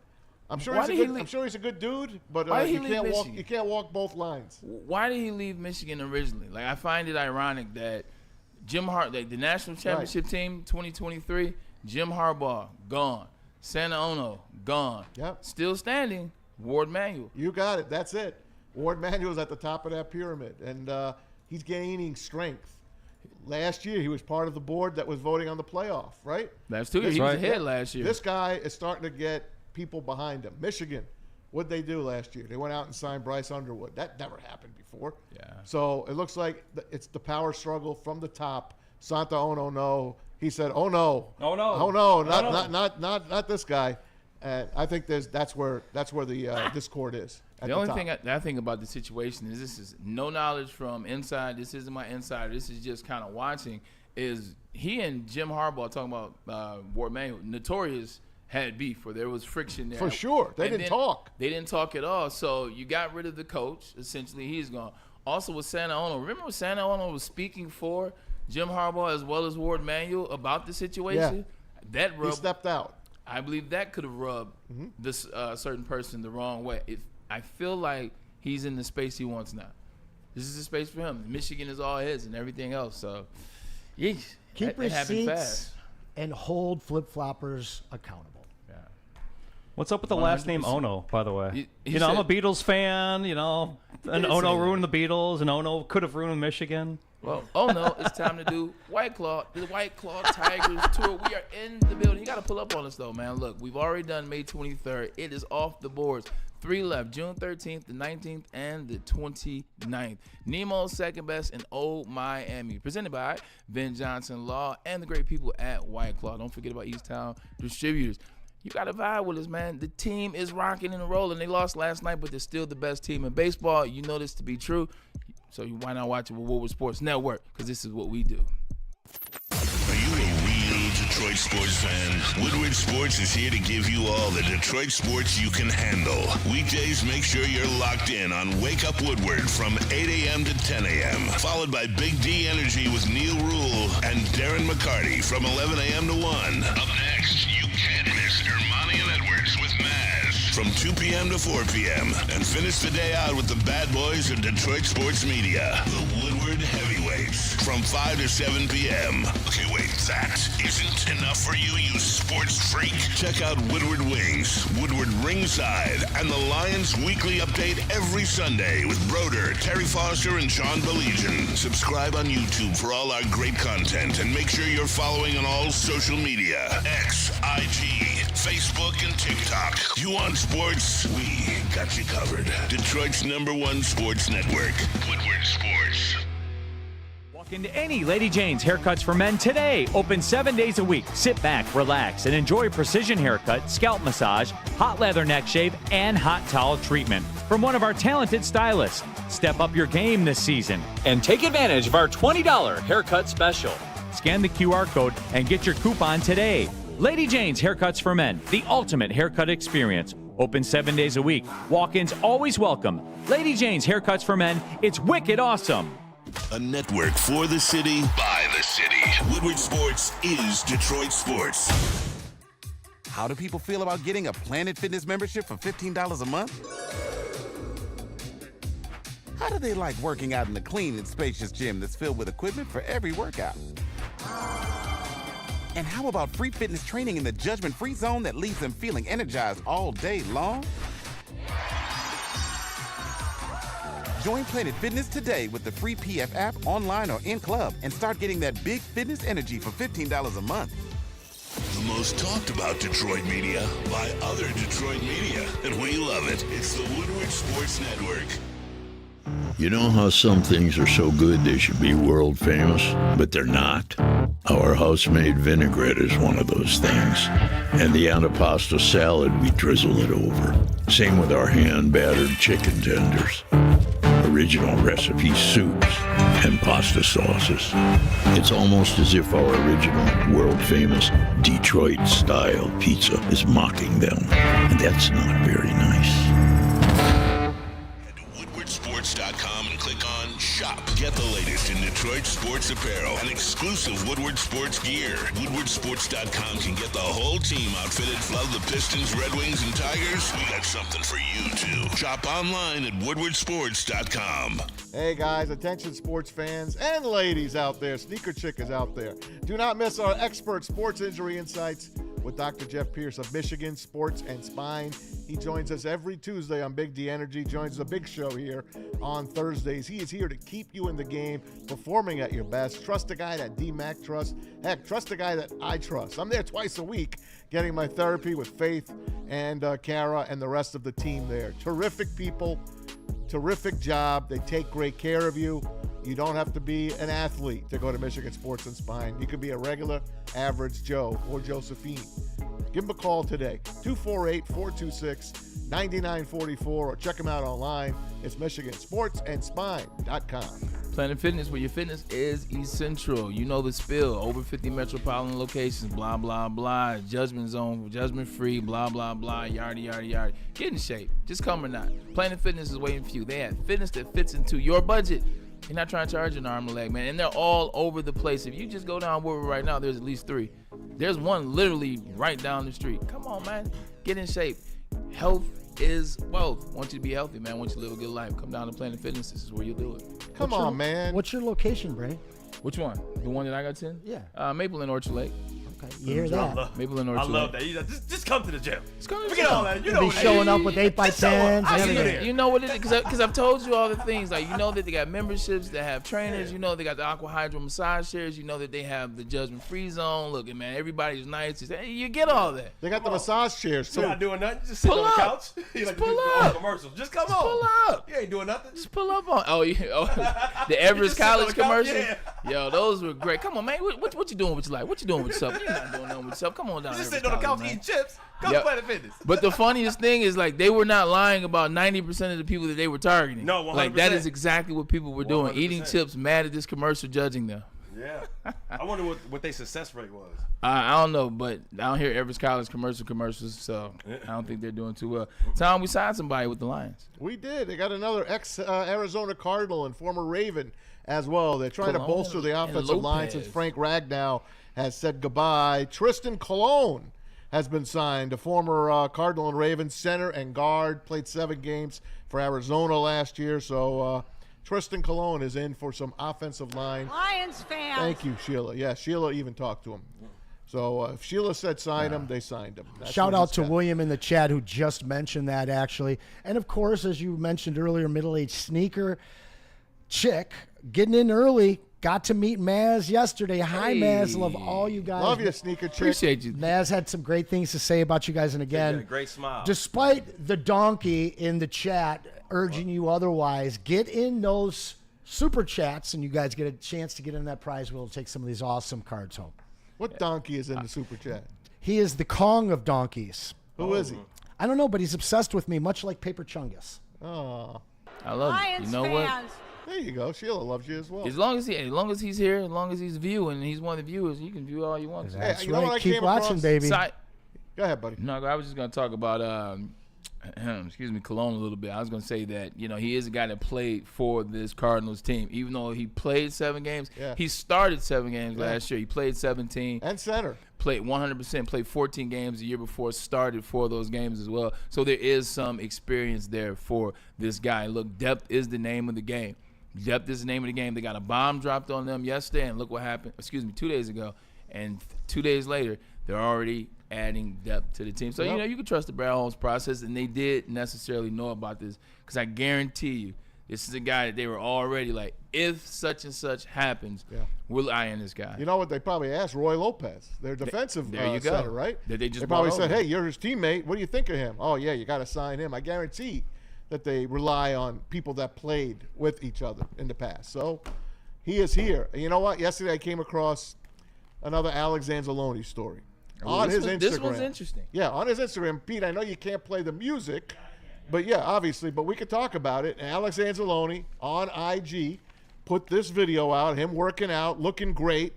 I'm sure Why he's a did he good. leave- I'm sure he's a good dude, but Why did he you leave can't walk. Michigan? You can't walk both lines. Why did he leave Michigan originally? Like, I find it ironic that Jim Harbaugh, the national championship team, 2023, Jim Harbaugh gone, Santa Ono gone, Yep. still standing, Ward Manuel. You got it. That's it. Ward Manuel's at the top of that pyramid, and he's gaining strength. Last year, he was part of the board that was voting on the playoff, right? That's 2 years. He was ahead last year. This guy is starting to get people behind him. Michigan, what'd they do last year? They went out and signed Bryce Underwood. That never happened before. Yeah. So it looks like it's the power struggle from the top. Santa Ono, no. He said, "Oh no, Oh, no. oh no, Oh, not this guy." And I think that's where the discord is. At The only top. thing I think about the situation is this is no knowledge from inside. This isn't my insider. This is just kind of watching. Is he and Jim Harbaugh talking about Ward Manuel? Notorious had beef where there was friction there. For sure. They And didn't talk. They didn't talk at all. So you got rid of the coach. Essentially, he's gone. Also with Santa Ono. Remember when Santa Ono was speaking for Jim Harbaugh as well as Ward Manuel about the situation? That He rubbed. stepped out. I believe that could have rubbed this certain person the wrong way. I feel like he's in the space he wants now. This is the space for him. Michigan is all his and everything else. So, yeesh, Keep it happened receipts fast. and hold flip-floppers accountable. Yeah. What's up with the last name 100%. Ono, by the way? He I'm a said- Beatles fan, and did Ono say that. ruined the Beatles, and Ono could have ruined Michigan. Well, oh no, it's time to do White Claw, the White Claw Tigers tour. We are in the building. You got to pull up on us though, man. Look, we've already done May 23rd. It is off the boards. 3 left, June 13th, the 19th, and the 29th. Nemo's second best in Old Miami. Presented by Ben Johnson Law and the great people at White Claw. Don't forget about Easttown Distributors. You got to vibe with us, man. The team is rocking and rolling. They lost last night, but they're still the best team in baseball. You know this to be true. So why not watch it with Woodward Sports Network? Because this is what we do. Are you a real Detroit sports fan? Woodward Sports is here to give you all the Detroit sports you can handle. Weekdays, make sure you're locked in on Wake Up Woodward from 8 a.m. to 10 a.m. Followed by Big D Energy with Neil Rule and Darren McCarty from 11 a.m. to 1. Up next, you can't miss Ermanni and Edwards with Maz from 2 p.m. to 4 p.m. And finish the day out with the bad boys of Detroit sports media, the Woodward Heavyweights, from 5 to 7 p.m. Okay, wait, that isn't enough for you, you sports freak. Check out Woodward Wings, Woodward Ringside, and the Lions Weekly Update every Sunday with Broder, Terry Foster, and Sean Beligian. Subscribe on YouTube for all our great content, and make sure you're following on all social media, X, IG, Facebook, and TikTok. You want sports? We got you covered. Detroit's #1 sports network, Woodward Sports. Walk into any Lady Jane's Haircuts for Men today. Open 7 days a week. Sit back, relax, and enjoy precision haircut, scalp massage, hot leather neck shave, and hot towel treatment from one of our talented stylists. Step up your game this season and take advantage of our $20 haircut special. Scan the QR code and get your coupon today. Lady Jane's Haircuts for Men, the ultimate haircut experience. Open 7 days a week. Walk-ins always welcome. Lady Jane's Haircuts for Men. It's wicked awesome. A network for the city, by the city. Woodward Sports is Detroit Sports. How do people feel about getting a Planet Fitness membership for $15 a month? How do they like working out in the clean and spacious gym that's filled with equipment for every workout? And how about free fitness training in the judgment-free zone that leaves them feeling energized all day long? Join Planet Fitness today with the free PF app, online or in club, and start getting that big fitness energy for $15 a month. The most talked about Detroit media by other Detroit media. And we love it. It's the Woodward Sports Network. You know how some things are so good they should be world famous, but they're not? Our house-made vinaigrette is one of those things. And the antipasto salad, we drizzle it over. Same with our hand-battered chicken tenders. Original recipe soups and pasta sauces. It's almost as if our original, world-famous Detroit-style pizza is mocking them. And that's not very nice. Woodwardsports.com and click on Shop. Get the latest in Detroit sports apparel and exclusive Woodward Sports gear. Woodwardsports.com can get the whole team outfitted. Love the Pistons, Red Wings, and Tigers? We got something for you, too. Shop online at woodwardsports.com. Hey guys, attention sports fans and ladies out there. Sneaker Chick is out there. Do not miss our expert sports injury insights with Dr. Jeff Pierce of Michigan Sports and Spine. He joins us every Tuesday on Big D Energy, joins the big show here on Thursdays. He is here to keep you in the game, performing at your best. Trust the guy that D-Mac trusts. Heck, trust the guy that I trust. I'm there twice a week getting my therapy with Faith and Kara and the rest of the team there. Terrific people, terrific job. They take great care of you. You don't have to be an athlete to go to Michigan Sports and Spine. You could be a regular, average Joe or Josephine. Give them a call today, 248-426-9944, or check them out online. It's MichiganSportsAndSpine.com. Planet Fitness, where your fitness is essential. You know the spill. Over 50 metropolitan locations, blah, blah, blah. Judgment zone, judgment free, blah, blah, blah, yada, yada, yada. Get in shape. Just come or not. Planet Fitness is waiting for you. They have fitness that fits into your budget. You're not trying to charge an arm and leg, man. And they're all over the place. If you just go down Woodward right now, there's at least 3. There's one literally right down the street. Come on, man. Get in shape. Health is wealth. I want you to be healthy, man. I want you to live a good life. Come down to Planet Fitness. This is where you'll do it. Come on, man. What's your location, Bray? Which one? The one that I got 10? Yeah. Maple and Orchard Lake. Okay, you hear that? Maple and Orchard I love Lake. that. Just come to the gym. Just come to the Forget gym. all that. You You'll know be what it showing is. up with 8x10s. I'll and see you everything. there. You know what it is? Because I've told you all the things. Like, you know that they got memberships that have trainers. You know they got the Aqua Hydro massage chairs. You know that they have the Judgment Free Zone. Look, man, everybody's nice. You get all that. They got the massage chairs, You're too. not doing nothing. Just sitting Pull on the up. couch. You like pull to do up. commercials. Just come Just on. pull up. You ain't doing nothing. Just pull up on. Oh, the Everest Just sit on College the couch, commercial. yeah. Yo, those were great. Come on, man. What you doing with your life? What you doing with yourself? You're not doing nothing with yourself. Come on down. Just Everest sitting on the couch College, man. eating chips. Come Yep. to Planet Fitness. But the funniest thing is, like, they were not lying about 90% of the people that they were targeting. No, Like, that 100%. is exactly what people were doing. 100%. Eating chips, mad at this commercial, judging them. Yeah. I wonder what their success rate was. I don't know, but I don't hear Everest College commercials, so I don't think they're doing too well. Tom, we signed somebody with the Lions. We did. They got another ex-Arizona Cardinal and former Raven as well. They're trying to Cologne bolster the and offensive line Lopez. since Frank Ragnow has said goodbye. Tristan Colon has been signed, a former Cardinal and Ravens center and guard, played 7 games for Arizona last year. So Tristan Colon is in for some offensive line. Lions fans. Thank you, Sheila. Yeah, Sheila even talked to him. So if Sheila said sign him, they signed him. That's Shout what out he's to got. William in the chat who just mentioned that, actually. And, of course, as you mentioned earlier, middle-aged sneaker chick getting in early. Got to meet Maz yesterday. Hi, Maz. Love all you guys. Love you, sneaker chick. Appreciate you. Maz had some great things to say about you guys. And He had again, a great smile. despite the donkey in the chat urging you otherwise, get in those super chats, and you guys get a chance to get in that prize wheel to take some of these awesome cards home. What donkey is in the super chat? He is the Kong of donkeys. Who is he? I don't know, but he's obsessed with me, much like Paper Chungus. Oh, I love it. You know what? there you go. Sheila loves you as well. As long as he's here, as long as he's viewing, he's one of the viewers. You can view all you want. That's you know what I right. Keep came watching, across? baby. Go ahead, buddy. No, I was just gonna talk about excuse me, Cologne a little bit. I was gonna say that he is a guy that played for this Cardinals team. Even though he played 7 games, he started 7 games last year. He played 17 And center. Played 100%. Played 14 games the year before. Started 4 of those games as well. So there is some experience there for this guy. Look, depth is the name of the game. Depth is the name of the game. They got a bomb dropped on them yesterday, and look what happened. 2 days ago, and 2 days later, they're already adding depth to the team. So, you can trust the Brad Holmes process, and they did necessarily know about this because I guarantee you this is a guy that they were already like, if such and such happens, we'll eye in this guy. You know what they probably asked? Roy Lopez, their defensive there you go. center, right? That they probably brought said, over. hey, you're his teammate. What do you think of him? Oh, yeah, you got to sign him. I guarantee that they rely on people that played with each other in the past. So he is here. And you know what? Yesterday I came across another Alex Anzalone story. On his Instagram. This one's interesting. Yeah, on his Instagram. Pete, I know you can't play the music, but yeah, obviously, but we could talk about it. And Alex Anzalone on IG put this video out, him working out, looking great,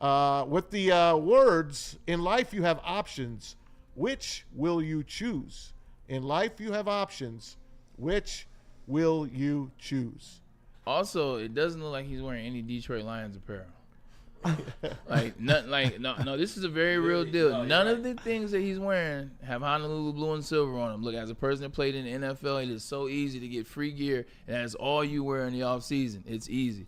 with the words, in life you have options. Which will you choose? In life you have options. Which will you choose? It doesn't look like he's wearing any Detroit Lions apparel. No, this is a very real deal. None of the things that he's wearing have Honolulu blue and silver on them. Look, as a person that played in the NFL, it is so easy to get free gear, and that's all you wear in the off season. It's easy.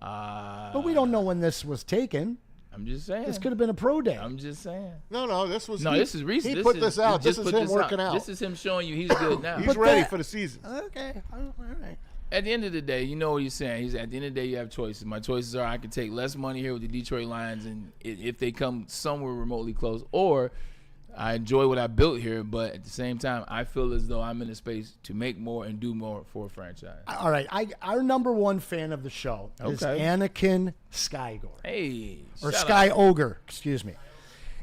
But we don't know when this was taken. I'm just saying. This could have been a pro day. I'm just saying. No, this was. This is recent. He put this out. This is him working out. This is him showing you he's good now. He's ready for the season. Okay. All right. At the end of the day, you know what he's saying. At the end of the day, you have choices. My choices are I can take less money here with the Detroit Lions, and if they come somewhere remotely close, or I enjoy what I built here, but at the same time, I feel as though I'm in a space to make more and do more for a franchise. All right. Our number one fan of the show is Anakin Skygore. Hey. Or Sky Ogre, excuse me.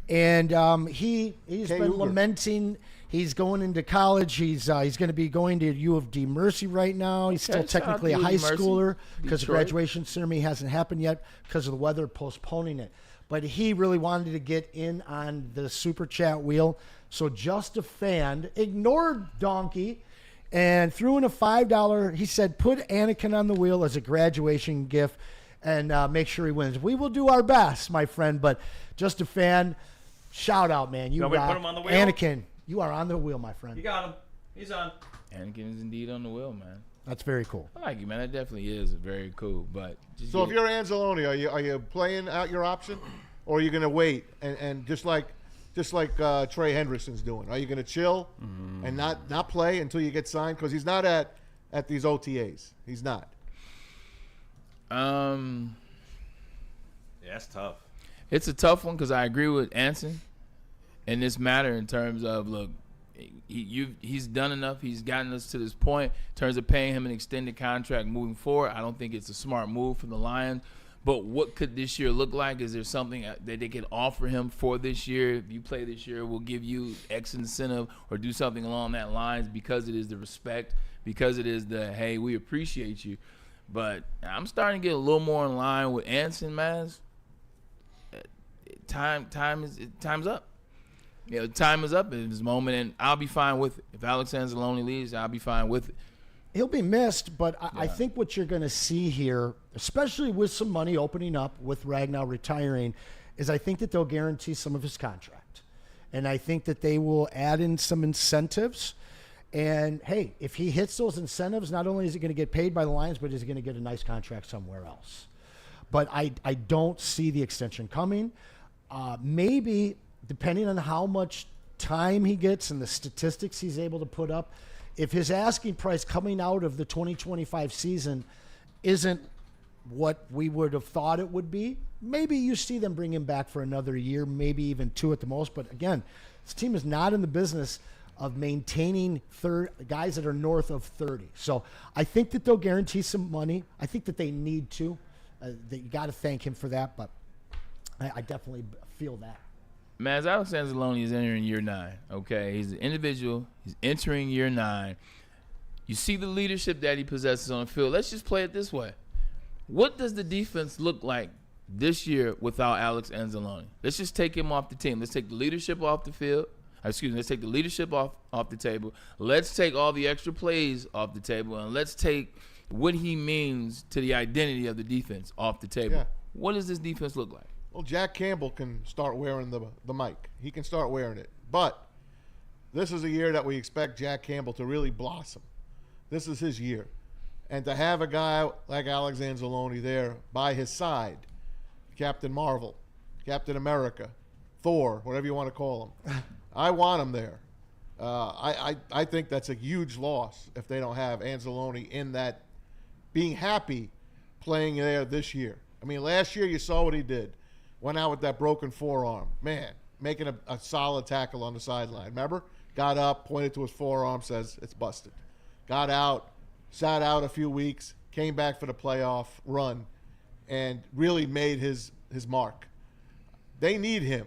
And he's been lamenting. He's going into college. He's going to be going to U of D Mercy right now. He's still technically a high schooler because the graduation ceremony hasn't happened yet because of the weather postponing it. But he really wanted to get in on the super chat wheel. So just a fan ignored Donkey and threw in a $5. He said, put Anakin on the wheel as a graduation gift and make sure he wins. We will do our best, my friend. But just a fan, shout out, man. You put him on the wheel? Anakin, you are on the wheel, my friend. You got him. He's on. Anakin is indeed on the wheel, man. That's very cool. I like it, man. That definitely is very cool. But so if you're Anzalone, are you playing out your option, or are you going to wait and just like Trey Hendrickson's doing? Are you going to chill and not play until you get signed? Because he's not at these OTAs. He's not. Yeah, that's tough. It's a tough one because I agree with Anson in this matter in terms of, look, he's done enough. He's gotten us to this point in terms of paying him an extended contract moving forward. I don't think it's a smart move from the Lions. But what could this year look like? Is there something that they could offer him for this year? If you play this year, we'll give you X incentive or do something along that lines because it is the respect, because it is the, hey, we appreciate you. But I'm starting to get a little more in line with Anson, Maz. Time's up. Time is up in this moment, and I'll be fine with it. If Alex Anzalone leaves, I'll be fine with it. He'll be missed, but I think what you're going to see here, especially with some money opening up with Ragnow retiring, is I think that they'll guarantee some of his contract. And I think that they will add in some incentives. And, hey, if he hits those incentives, not only is he going to get paid by the Lions, but he's going to get a nice contract somewhere else. But I don't see the extension coming. Maybe, depending on how much time he gets and the statistics he's able to put up, if his asking price coming out of the 2025 season isn't what we would have thought it would be, maybe you see them bring him back for another year, maybe even 2 at the most. But again, this team is not in the business of maintaining guys that are north of 30. So I think that they'll guarantee some money. I think that they need to. That you got to thank him for that, but I definitely feel that. Man, Alex Anzalone is entering year 9, okay? He's an individual. He's entering year 9. You see the leadership that he possesses on the field. Let's just play it this way. What does the defense look like this year without Alex Anzalone? Let's just take him off the team. Let's take the leadership off the field. Let's take the leadership off the table. Let's take all the extra plays off the table, and let's take what he means to the identity of the defense off the table. Yeah. What does this defense look like? Well, Jack Campbell can start wearing the mic. He can start wearing it. But this is a year that we expect Jack Campbell to really blossom. This is his year. And to have a guy like Alex Anzalone there by his side, Captain Marvel, Captain America, Thor, whatever you want to call him, I want him there. I think that's a huge loss if they don't have Anzalone in that, being happy playing there this year. I mean, last year you saw what he did. Went out with that broken forearm. Man, making a solid tackle on the sideline. Remember? Got up, pointed to his forearm, says it's busted. Got out, sat out a few weeks, came back for the playoff run, and really made his mark. They need him.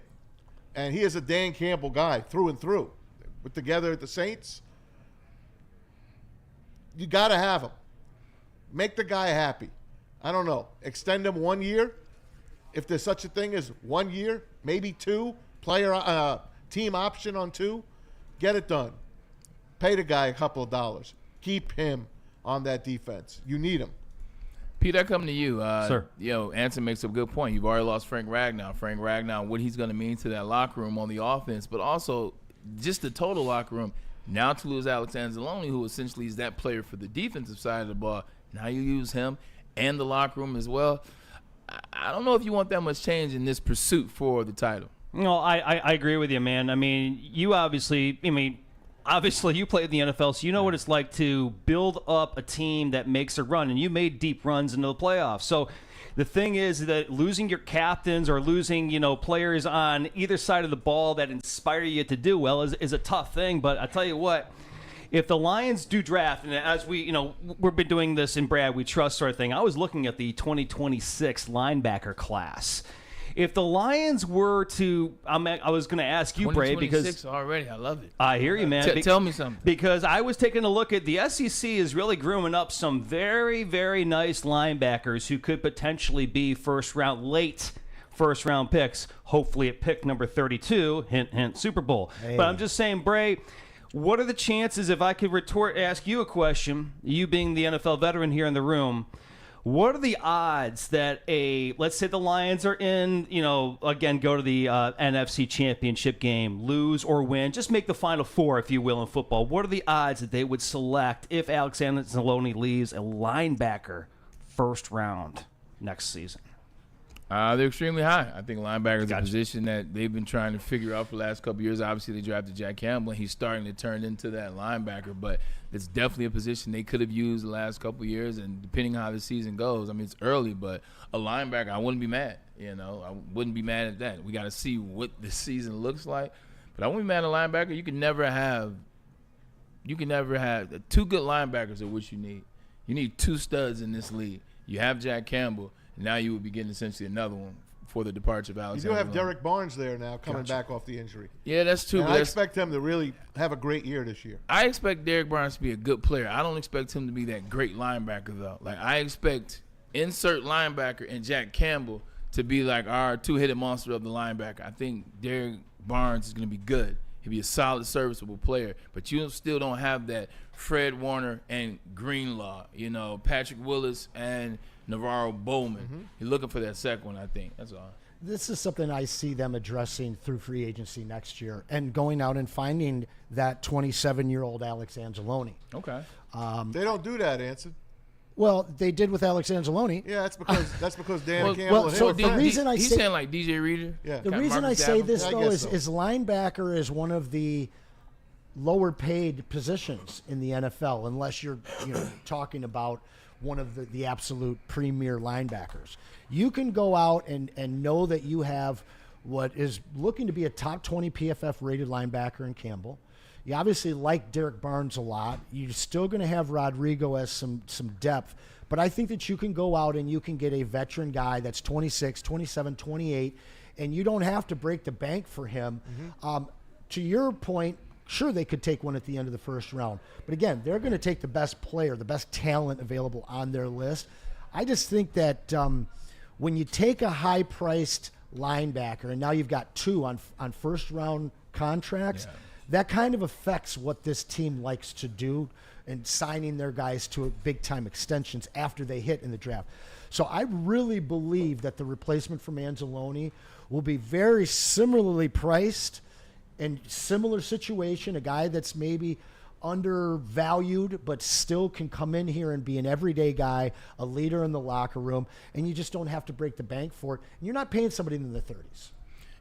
And he is a Dan Campbell guy through and through. We're together at the Saints. You got to have him. Make the guy happy. I don't know. Extend him 1 year. If there's such a thing as 1 year, maybe 2, team option on 2, get it done. Pay the guy a couple of dollars. Keep him on that defense. You need him. Pete, I come to you. Sir. Anson makes a good point. You've already lost Frank Ragnow. What he's going to mean to that locker room on the offense, but also just the total locker room. Now to lose Alex Anzalone, who essentially is that player for the defensive side of the ball. Now you use him and the locker room as well. I don't know if you want that much change in this pursuit for the title. No, I agree with you, man. I mean, you obviously you played in the NFL, so you know what it's like to build up a team that makes a run, and you made deep runs into the playoffs. So the thing is that losing your captains or losing, players on either side of the ball that inspire you to do well is a tough thing. But I tell you what, if the Lions do draft, and as we've been doing this in Brad We Trust sort of thing, I was looking at the 2026 linebacker class. If the Lions were to, I was going to ask you, Bray, because already, I love it. I hear you, man. Tell me something. Because I was taking a look at the SEC is really grooming up some very, very nice linebackers who could potentially be late first round picks. Hopefully at pick number 32, hint, hint, Super Bowl. Hey. But I'm just saying, Bray, what are the chances, if I could ask you a question, you being the NFL veteran here in the room, what are the odds that let's say the Lions are in, again, go to the NFC Championship game, lose or win, just make the Final Four, if you will, in football. What are the odds that they would select if Alex Anzalone leaves a linebacker first round next season? They're extremely high. I think linebacker is a position that they've been trying to figure out for the last couple of years. Obviously, they drafted Jack Campbell, and he's starting to turn into that linebacker. But it's definitely a position they could have used the last couple of years. And depending on how the season goes, it's early, but a linebacker, I wouldn't be mad. I wouldn't be mad at that. We got to see what the season looks like. But I wouldn't be mad at a linebacker. You can never have two good linebackers are what you need. You need 2 studs in this league. You have Jack Campbell. Now you would be getting essentially another one for the departure of Alex. You do have Derek Barnes there now coming back off the injury. Yeah, that's true. I expect him to really have a great year this year. I expect Derek Barnes to be a good player. I don't expect him to be that great linebacker, though. I expect insert linebacker and Jack Campbell to be like our two-headed monster of the linebacker. I think Derek Barnes is going to be good. He'll be a solid, serviceable player. But you still don't have that Fred Warner and Greenlaw, Patrick Willis and Navarro Bowman. Mm-hmm. You're looking for that second one, I think. That's all. This is something I see them addressing through free agency next year and going out and finding that 27-year-old Alex Anzalone. Okay. They don't do that, Anson. Well, they did with Alex Anzalone. Yeah, that's because Dan Campbell. Well, so the reason he's saying like DJ Reader. Yeah. The reason I say this though is linebacker is one of the lower paid positions in the NFL, unless you're talking about one of the absolute premier linebackers. You can go out and know that you have what is looking to be a top 20 PFF rated linebacker in Campbell. You obviously like Derek Barnes a lot. You're still going to have Rodrigo as some depth. But I think that you can go out and you can get a veteran guy that's 26, 27, 28, and you don't have to break the bank for him. To your point, sure, they could take one at the end of the first round. But again, they're going to take the best player, the best talent available on their list. I just think that when you take a high-priced linebacker, and now you've got 2 on first-round contracts, that kind of affects what this team likes to do and signing their guys to big-time extensions after they hit in the draft. So I really believe that the replacement for Anzalone will be very similarly priced in similar situation, a guy that's maybe undervalued but still can come in here and be an everyday guy, a leader in the locker room, and you just don't have to break the bank for it. And you're not paying somebody in the 30s.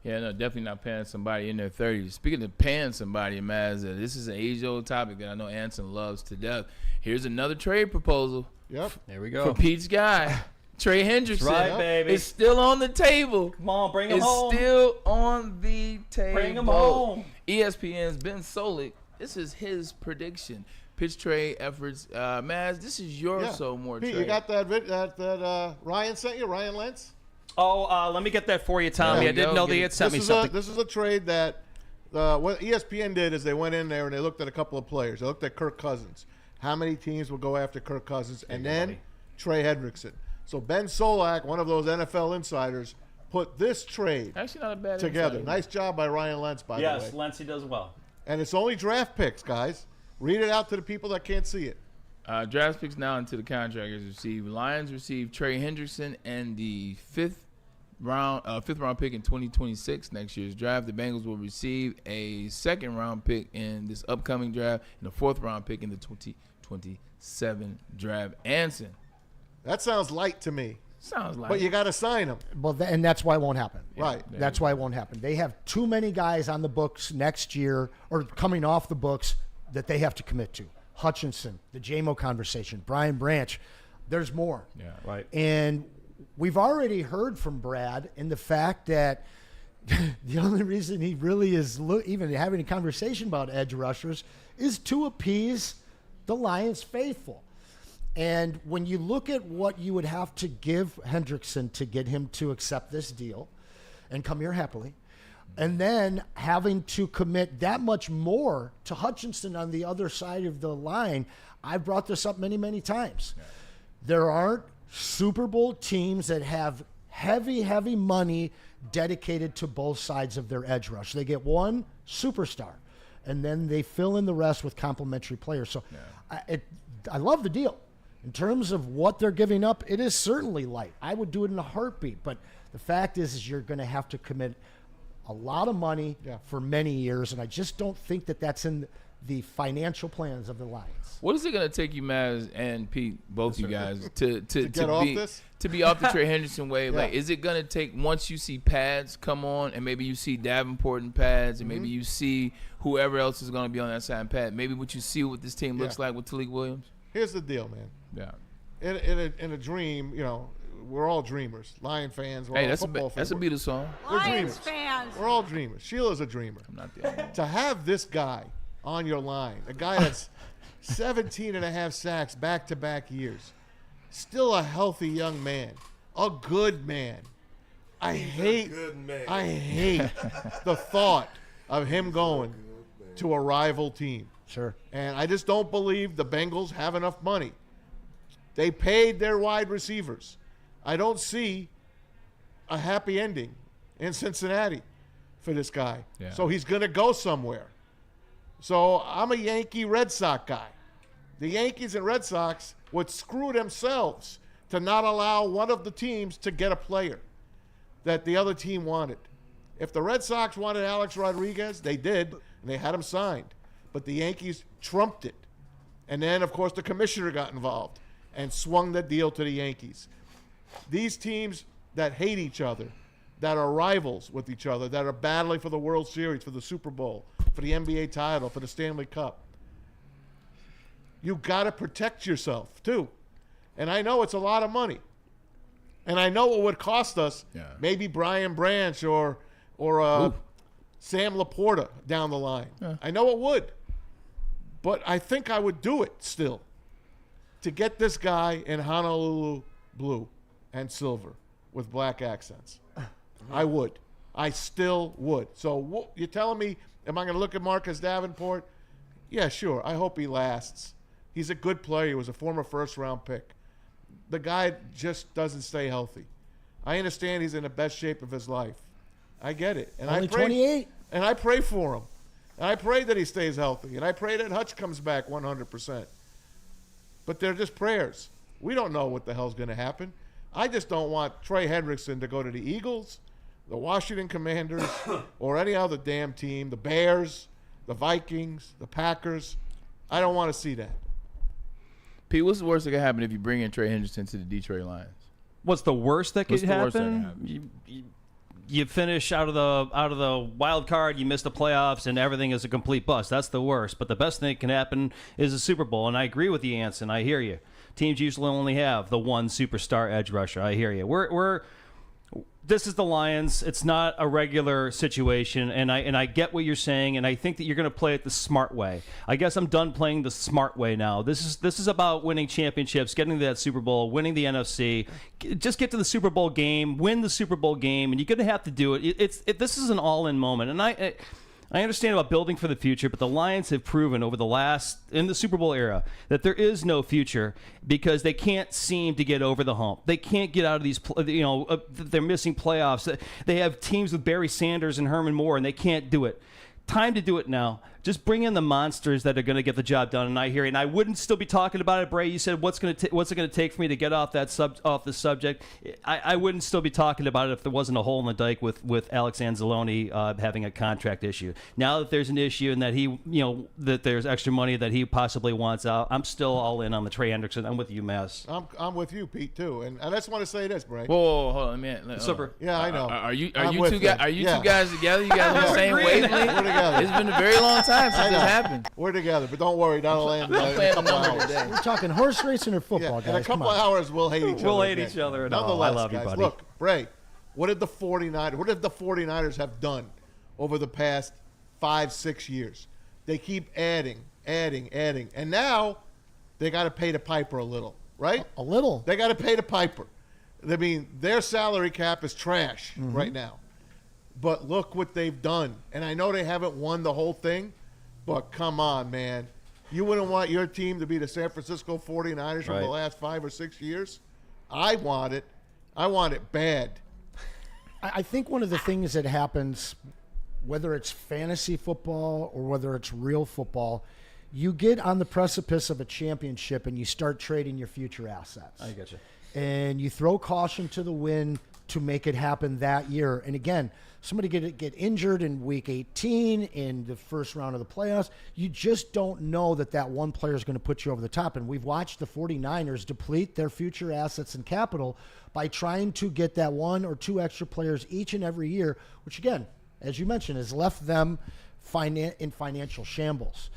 Yeah, no, definitely not paying somebody in their 30s. Speaking of paying somebody, Maz, this is an age-old topic that I know Anson loves to death. Here's another trade proposal. Yep. There we go. For Pete's guy, Trey Hendrickson. That's right, baby. It's still on the table. Come on, bring him it's home. It's still on the table. Bring him home. ESPN's Ben Solik, this is his prediction. Pitch trade efforts. Maz, this is your more Pete, trade. you got that Ryan sent you, Ryan Lentz? Oh, let me get that for you, Tommy. I didn't know they had sent me something. This is a trade that what ESPN did is they went in there and they looked at a couple of players. They looked at Kirk Cousins. How many teams will go after Kirk Cousins? And then Trey Hendrickson. So Ben Solak, one of those NFL insiders, put this trade Actually not a bad together. insider. Nice job by Ryan Lentz, by the way. Yes, Lency does well. And it's only draft picks, guys. Root it out to the people that can't see it. Draft picks now into the contractors receive. Lions receive Trey Hendrickson and the fifth round pick in 2026 next year's draft. The Bengals will receive a second round pick in this upcoming draft and a fourth round pick in the 2027 draft. Anson. That sounds light to me. Sounds like. But you got to sign them. Well, and that's why it won't happen. Right. That's why it won't happen. They have too many guys on the books next year or coming off the books that they have to commit to. Hutchinson, the JMO conversation, Brian Branch. There's more. Yeah. Right. And we've already heard from Brad in the fact that the only reason he really is even having a conversation about edge rushers is to appease the Lions faithful. And when you look at what you would have to give Hendrickson to get him to accept this deal and come here happily, and then having to commit that much more to Hutchinson on the other side of the line, I've brought this up many, many times. Yeah. There aren't Super Bowl teams that have heavy money dedicated to both sides of their edge rush. They get one superstar, and then they fill in the rest with complementary players. So I love the deal. In terms of what they're giving up, it is certainly light. I would do it in a heartbeat, but the fact is you're going to have to commit a lot of money for many years, and I just don't think that that's in the financial plans of the Lions. What is it going to take you, Maz and Pete, both you guys, to get off this? To be off the Trey Hendrickson wave? Yeah. Like, is it going to take once you see pads come on, and maybe you see Davenport in pads, and maybe you see whoever else is going to be on that side in pad? Maybe what you see what this team looks like with Talik Williams. Here's the deal, man. Yeah. In a dream, you know, we're all dreamers. Lion fans. We're Hey, all that's football a fans. Beatles song. We're Lions dreamers. fans. We're all dreamers. Sheila's a dreamer. I'm not the only one. To have this guy on your line, a guy that's 17 and a half sacks back-to-back years, still a healthy young man, a good man. I hate the thought of him going to a rival team. Sure. And I just don't believe the Bengals have enough money. They paid their wide receivers. I don't see a happy ending in Cincinnati for this guy. Yeah. So he's going to go somewhere. So I'm a Yankee Red Sox guy. The Yankees and Red Sox would screw themselves to not allow one of the teams to get a player that the other team wanted. If the Red Sox wanted Alex Rodriguez, they did, and they had him signed. But the Yankees trumped it. And then, of course, the commissioner got involved and swung the deal to the Yankees. These teams that hate each other, that are rivals with each other, that are battling for the World Series, for the Super Bowl, for the NBA title, for the Stanley Cup, you got to protect yourself, too. And I know it's a lot of money. And I know it would cost us maybe Brian Branch or Sam Laporta down the line. Yeah. I know it would. But I think I would do it still to get this guy in Honolulu blue and silver with black accents. I would. I still would. So you're telling me, am I going to look at Marcus Davenport? Yeah, sure. I hope he lasts. He's a good player. He was a former first-round pick. The guy just doesn't stay healthy. I understand he's in the best shape of his life. I get it. And Only I pray, 28. And I pray for him. And I pray that he stays healthy. And I pray that Hutch comes back 100%. But they're just prayers. We don't know what the hell's going to happen. I just don't want Trey Hendrickson to go to the Eagles, the Washington Commanders, or any other damn team, the Bears, the Vikings, the Packers. I don't want to see that. Pete, what's the worst that could happen if you bring in Trey Hendrickson to the Detroit Lions? What's the worst that could What's the worst that happen? can happen? You finish out of the wild card, you miss the playoffs, and everything is a complete bust. That's the worst. But the best thing that can happen is a Super Bowl. And I agree with you, Anson. I hear you. Teams usually only have the one superstar edge rusher. I hear you. This is the Lions. It's not a regular situation, and I get what you're saying, and I think that you're going to play it the smart way. I guess I'm done playing the smart way now. This is about winning championships, getting to that Super Bowl, winning the NFC. Just get to the Super Bowl game, win the Super Bowl game, and you're going to have to do it. This is an all-in moment, and I understand about building for the future, but the Lions have proven over in the Super Bowl era that there is no future because they can't seem to get over the hump. They can't get out of these, they're missing playoffs. They have teams with Barry Sanders and Herman Moore, and they can't do it. Time to do it now. Just bring in the monsters that are going to get the job done. And I hear it. And I wouldn't still be talking about it, Bray. You said what's it going to take for me to get off the subject? I wouldn't still be talking about it if there wasn't a hole in the dike with Alex Anzalone having a contract issue. Now that there's an issue and that that there's extra money that he possibly wants out, I'm still all in on the Trey Hendrickson. I'm with you, Mass. I'm with you, Pete, too. And I just want to say this, Bray. Whoa, hold on, man. Super. Yeah, I know. Are you I'm two with guys? you. Two guys together? You guys on the same wavelength? We're together. It's been a very long time since I this know. happened. We're together, but don't worry. That'll land in a playing the couple number hours. today. We're talking horse racing or football, Yeah, guys. in a couple Come of on. hours, we'll hate each other. We'll hate again. each other. No, Nonetheless, I love you, guys, buddy. Look, Bray, what did the 49ers have done over the past 5-6 years? They keep adding. And now they got to pay the piper a little, right? A little. They got to pay the piper. I mean, their salary cap is trash right now. But look what they've done. And I know they haven't won the whole thing, but come on, man. You wouldn't want your team to be the San Francisco 49ers from the last 5 or 6 years? I want it. I want it bad. I think one of the things that happens, whether it's fantasy football or whether it's real football, you get on the precipice of a championship and you start trading your future assets. I get you. And you throw caution to the wind to make it happen that year. And again, somebody get injured in week 18 in the first round of the playoffs. You just don't know that one player is going to put you over the top. And we've watched the 49ers deplete their future assets and capital by trying to get that 1 or 2 extra players each and every year, which again, as you mentioned, has left them in financial shambles.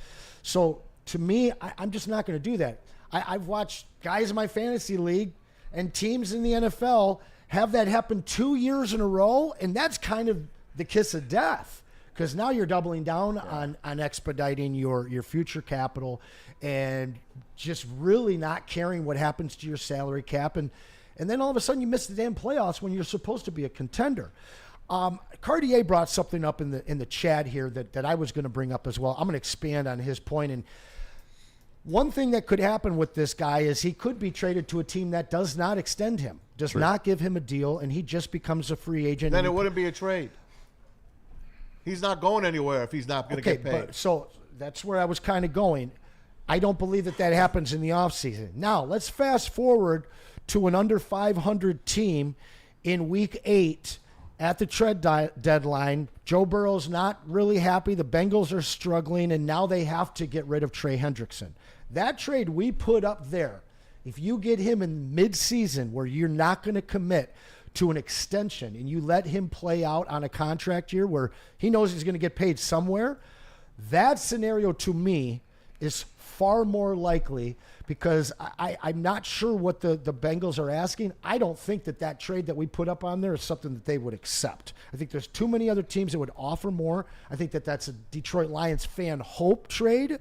So to me, I'm just not going to do that. I've watched guys in my fantasy league and teams in the NFL have that happen 2 years in a row, and that's kind of the kiss of death because now you're doubling down on expediting your future capital and just really not caring what happens to your salary cap. And then all of a sudden you miss the damn playoffs when you're supposed to be a contender. Cartier brought something up in the chat here that I was going to bring up as well. I'm going to expand on his point. And one thing that could happen with this guy is he could be traded to a team that does not extend him, does not give him a deal, and he just becomes a free agent. Then it wouldn't be a trade. He's not going anywhere if he's not going to get paid. So that's where I was kind of going. I don't believe that happens in the offseason. Now, let's fast forward to an under 500 team in week 8 at the trade deadline. Joe Burrow's not really happy. The Bengals are struggling, and now they have to get rid of Trey Hendrickson. That trade we put up there, if you get him in mid-season where you're not going to commit to an extension and you let him play out on a contract year where he knows he's going to get paid somewhere, that scenario to me is far more likely because I'm not sure what the Bengals are asking. I don't think that trade that we put up on there is something that they would accept. I think there's too many other teams that would offer more. I think that's a Detroit Lions fan hope trade.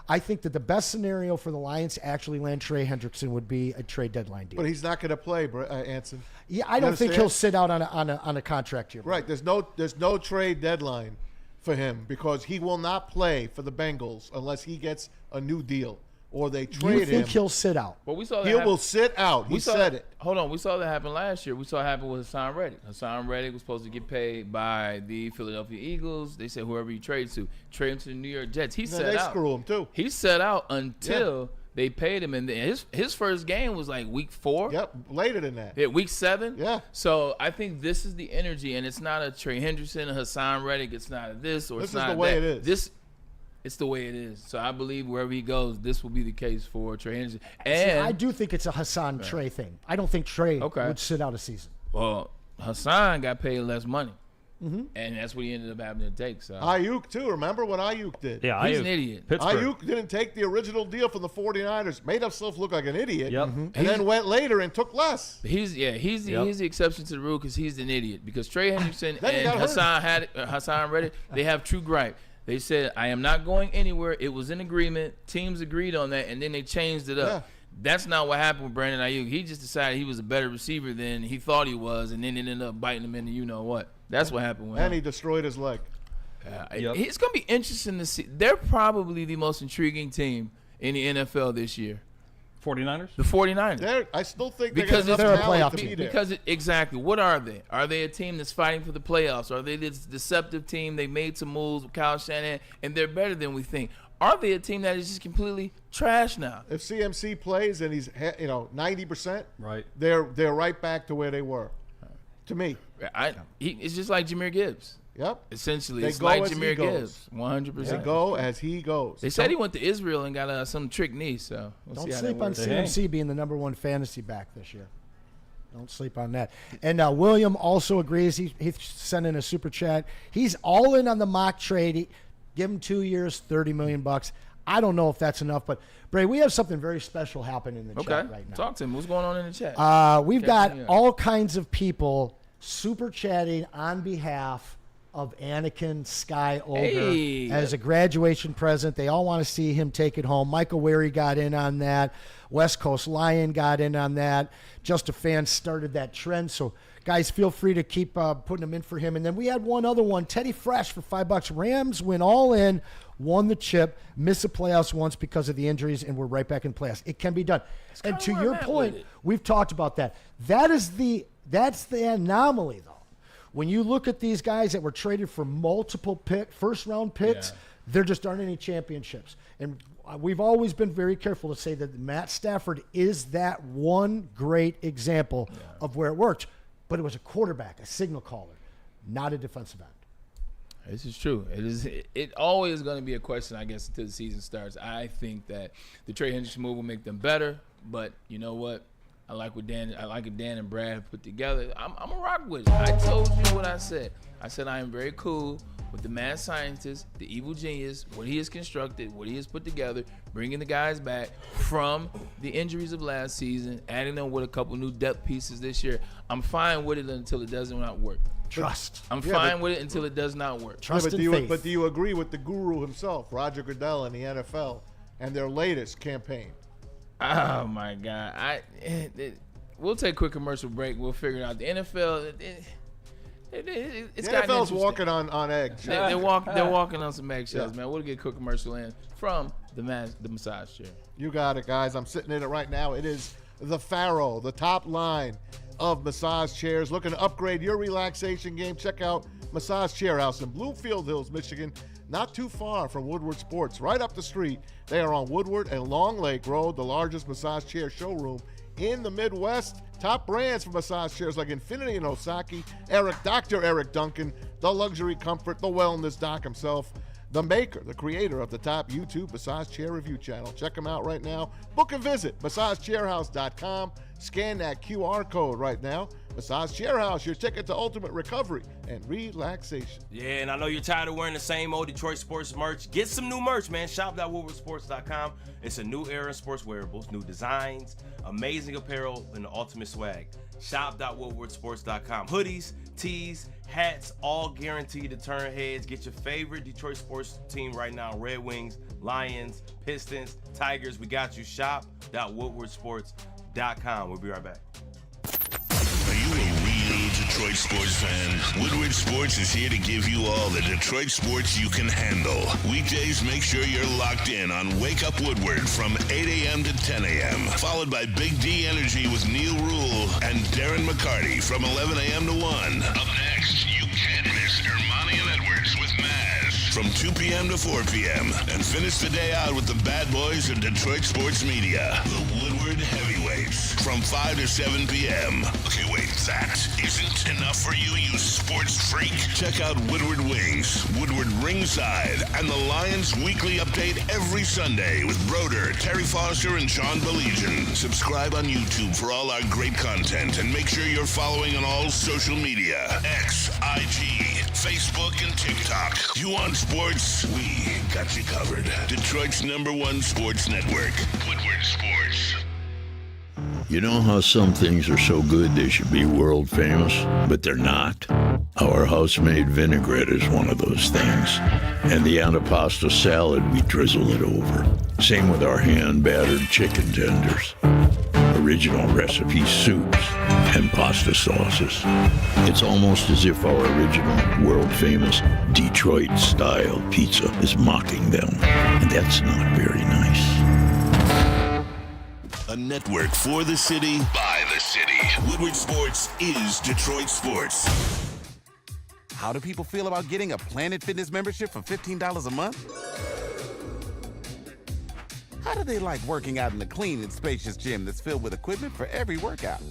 I think that the best scenario for the Lions to actually land Trey Hendrickson would be a trade deadline deal. But he's not going to play, Anson. Yeah, I don't think he'll sit out on a contract here. Right. There's no trade deadline for him because he will not play for the Bengals unless he gets a new deal or they trade him. You think he'll sit out? But we saw that He will sit out. He said it. Hold on. We saw that happen last year. We saw it happen with Hassan Reddick. Hassan Reddick was supposed to get paid by the Philadelphia Eagles. They said whoever you trade him to the New York Jets. He set out. They screw him too. He set out until they paid him. And his first game was like week 4. Yep, later than that. Yeah, week 7. Yeah. So I think this is the energy, and it's not a Trey Hendrickson, a Hassan Reddick. It's not a this or it's not the way that. it is. It's the way it is. So I believe wherever he goes, this will be the case for Trey Hendrickson. See, And I do think it's a Hassan Trey thing. I don't think Trey would sit out a season. well, Hassan got paid less money, and that's what he ended up having to take. So Ayuk too. Remember what Ayuk did? Yeah, he's an idiot. Pittsburgh. Ayuk didn't take the original deal from the 49ers, made himself look like an idiot, Yep. and then went later and took less. He's the exception to the rule because he's an idiot. Because Trey Hendrickson Then he and got Hassan Reddick, they have true gripe. They said, I am not going anywhere. It was an agreement. Teams agreed on that, and then they changed it up. Yeah. That's not what happened with Brandon Ayuk. He just decided he was a better receiver than he thought he was, and then it ended up biting him into you-know-what. That's what happened with him. And he destroyed his leg. It's going to be interesting to see. They're probably the most intriguing team in the NFL this year. 49ers? The 49ers. I still think Because they got they're a enough talent playoff to team. be there. Because exactly, what are they? Are they a team that's fighting for the playoffs? Are they this deceptive team? They made some moves with Kyle Shanahan, and they're better than we think. Are they a team that is just completely trash now? If CMC plays and he's 90%, Right. they're right back to where they were. To me, It's just like Jahmyr Gibbs. yep. Essentially, They it's go like as he Jahmyr goes. Gibbs, 100%. They go as he goes. They said he went to Israel and got some trick knee, so we'll Don't see how sleep that on works. CMC being the number 1 fantasy back this year. Don't sleep on that. And William also agrees. He sent in a super chat. He's all in on the mock trade. Give him 2 years, $30 million. I don't know if that's enough, but Bray, we have something very special happening in the chat right now. Talk to him. What's going on in the chat? We've got all kinds of people super chatting on behalf of Anakin Sky Ogre as a graduation present. They all want to see him take it home. Michael Wary got in on that. West Coast Lion got in on that. Just a Fan started that trend. So, guys, feel free to keep putting them in for him. And then we had one other one, Teddy Fresh for $5. Rams went all in, won the chip, missed the playoffs once because of the injuries, and we're right back in playoffs. It can be done. And to your point, we've talked about that. That's the anomaly, though. When you look at these guys that were traded for multiple first-round picks, there just aren't any championships. And we've always been very careful to say that Matt Stafford is that one great example of where it worked. But it was a quarterback, a signal caller, not a defensive end. This is true. It always going to be a question, I guess, until the season starts. I think that the Trey Hendrickson move will make them better, but you know what? I like what Dan and Brad have put together. I'm a rock with it. I told you what I said. I said I am very cool with the mad scientist, the evil genius, what he has constructed, what he has put together, bringing the guys back from the injuries of last season, adding them with a couple new depth pieces this year. I'm fine with it until it does not work. Trust. I'm fine with it until it does not work. Trust and faith. But do you agree with the guru himself, Roger Goodell, and the NFL, and their latest campaign? Oh my God! We'll take a quick commercial break. We'll figure it out. The NFL, it's the NFL's walking on eggs. They're walking on some eggshells, man. We'll get a quick commercial in from the massage chair. You got it, guys. I'm sitting in it right now. It is the Pharaoh, the top line of massage chairs. Looking to upgrade your relaxation game? Check out Massage Chair House in Bloomfield Hills, Michigan. Not too far from Woodward Sports, right up the street. They are on Woodward and Long Lake Road, the largest massage chair showroom in the Midwest. Top brands for massage chairs like Infinity and Osaki, Dr. Eric Duncan, the Luxury Comfort, the Wellness Doc himself, the maker, the creator of the top YouTube massage chair review channel. Check them out right now. Book a visit, massagechairhouse.com. Scan that QR code right now. Massage Chair House, your ticket to ultimate recovery and relaxation. Yeah, and I know you're tired of wearing the same old Detroit sports merch. Get some new merch, man. Shop.woodwardsports.com. It's a new era in sports wearables, new designs, amazing apparel, and the ultimate swag. Shop.woodwardsports.com. Hoodies, tees, hats, all guaranteed to turn heads. Get your favorite Detroit sports team right now. Red Wings, Lions, Pistons, Tigers. We got you. Shop.woodwardsports.com. We'll be right back. Are you a real Detroit sports fan? Woodward Sports is here to give you all the Detroit sports you can handle. Weekdays, make sure you're locked in on Wake Up Woodward from 8 a.m. to 10 a.m. Followed by Big D Energy with Neil Rule and Darren McCarty from 11 a.m. to 1. Up next, you can't miss Ermanni and Edwards with Maz from 2 p.m. to 4 p.m. And finish the day out with the bad boys of Detroit sports media, the Woodward Heavyweights, from 5 to 7 p.m. Okay, wait, that isn't enough for you, you sports freak? Check out Woodward Wings, Woodward Ringside, and the Lions Weekly Update every Sunday with Broder, Terry Foster, and Sean Belegian. Subscribe on YouTube for all our great content, and make sure you're following on all social media, X, IG, Facebook, and TikTok. You want sports? We got you covered. Detroit's #1 sports network, Woodward Sports. You know how some things are so good they should be world famous, but they're not? Our house-made vinaigrette is one of those things. And the antipasta salad, we drizzle it over. Same with our hand-battered chicken tenders. Original recipe soups and pasta sauces. It's almost as if our original, world-famous Detroit-style pizza is mocking them. And that's not very nice. A network for the city, by the city. Woodward Sports is Detroit sports. How do people feel about getting a Planet Fitness membership for $15 a month? How do they like working out in a clean and spacious gym that's filled with equipment for every workout?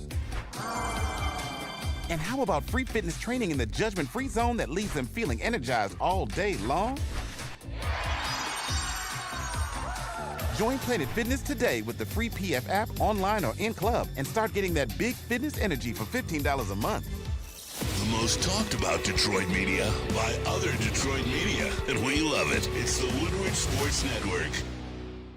And how about free fitness training in the judgment-free zone that leaves them feeling energized all day long? Join Planet Fitness today with the free PF app, online or in club, and start getting that big fitness energy for $15 a month. The most talked about Detroit media by other Detroit media, and we love it. It's the Woodward Sports Network.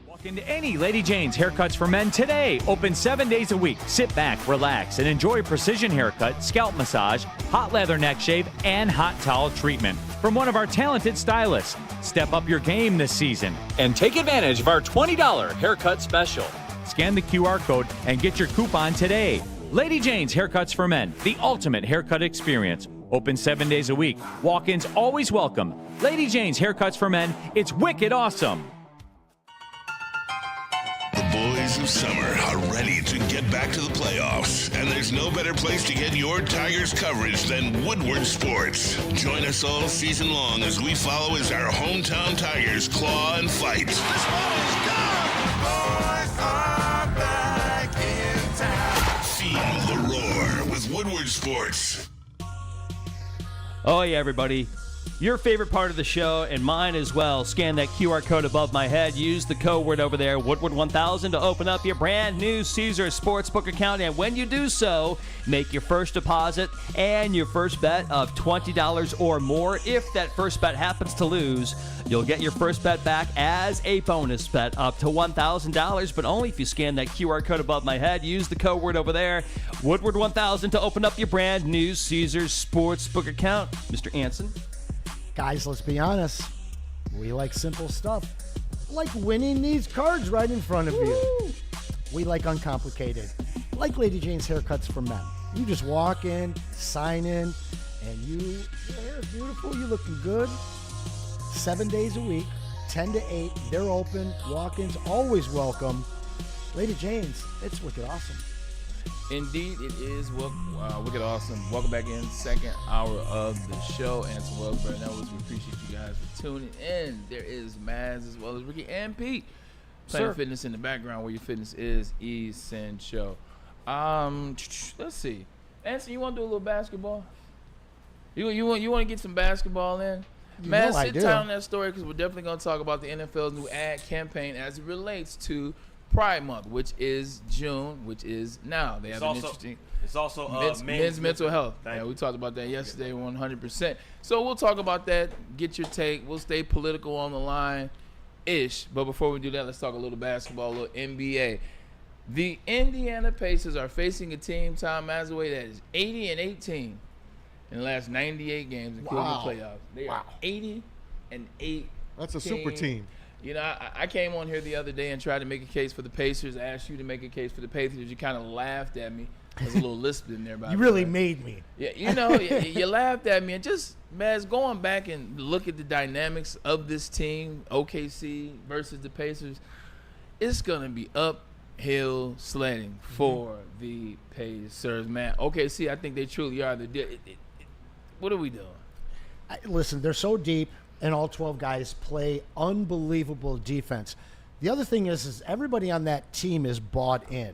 Walk into any Lady Jane's Haircuts for Men today. Open 7 days a week. Sit back, relax, and enjoy precision haircut, scalp massage, hot leather neck shave, and hot towel treatment from one of our talented stylists. Step up your game this season and take advantage of our $20 haircut special. Scan the QR code and get your coupon today. Lady Jane's Haircuts for Men, the ultimate haircut experience. Open 7 days a week. Walk-ins always welcome. Lady Jane's Haircuts for Men, it's wicked awesome. The boys of summer are ready to get back to the playoffs, and there's no better place to get your Tigers coverage than Woodward Sports. Join us all season long as we follow as our hometown Tigers claw and fight. This ball is gone. The boys are back in town. Feel the roar with Woodward Sports. Oh, yeah, everybody. Your favorite part of the show, and mine as well. Scan that QR code above my head. Use the code word over there, Woodward1000, to open up your brand new Caesars Sportsbook account. And when you do so, make your first deposit and your first bet of $20 or more. If that first bet happens to lose, you'll get your first bet back as a bonus bet up to $1,000, but only if you scan that QR code above my head. Use the code word over there, Woodward1000, to open up your brand new Caesars Sportsbook account. Mr. Anson? Guys, let's be honest. We like simple stuff. Like winning these cards right in front of you. We like uncomplicated. Like Lady Jane's Haircuts for Men. You just walk in, sign in, and your hair is beautiful. You're looking good. 7 days a week, 10 to 8. They're open. Walk-ins always welcome. Lady Jane's, it's wicked awesome. Indeed, it is wicked awesome. Welcome back in, second hour of the show. Anson Wells, Braylon Edwards. We appreciate you guys for tuning in. There is Maz as well as Ricky and Pete. Planet Fitness in the background, where your fitness is essential. Let's see. Anson, you want to do a little basketball? You want to get some basketball in? Man, sit tight on that story, because we're definitely going to talk about the NFL's new ad campaign as it relates to Pride Month, which is June, which is now. They have an interesting. It's also men's mental health. Yeah, we talked about that yesterday, 100%. So we'll talk about that. Get your take. We'll stay political on the line-ish. But before we do that, let's talk a little basketball, a little NBA. The Indiana Pacers are facing a team, Tom Mazaway, that is 80-18. in the last 98 games, including the playoffs. They are 80-8. That's a super team. You know, I came on here the other day and tried to make a case for the Pacers. I asked you to make a case for the Pacers. You kind of laughed at me. There's a little lisp in there. You really made me. Yeah, you know, you laughed at me. And just, Maz, going back and look at the dynamics of this team, OKC versus the Pacers, it's going to be uphill sledding for the Pacers, man. OKC, I think they truly are the deal. What are we doing? Listen, they're so deep, and all 12 guys play unbelievable defense. The other thing is everybody on that team is bought in.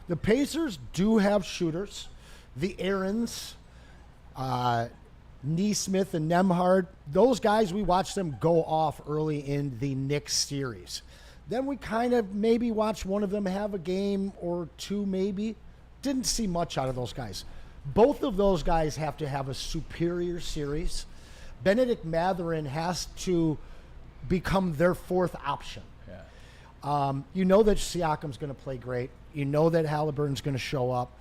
The Pacers do have shooters. The Aarons, Neesmith and Nembhard, those guys, we watched them go off early in the Knicks series. Then we kind of maybe watched one of them have a game or two maybe. Didn't see much out of those guys. Both of those guys have to have a superior series. Benedict Mathurin has to become their fourth option. You know that Siakam's going to play great. You know that Halliburton's going to show up.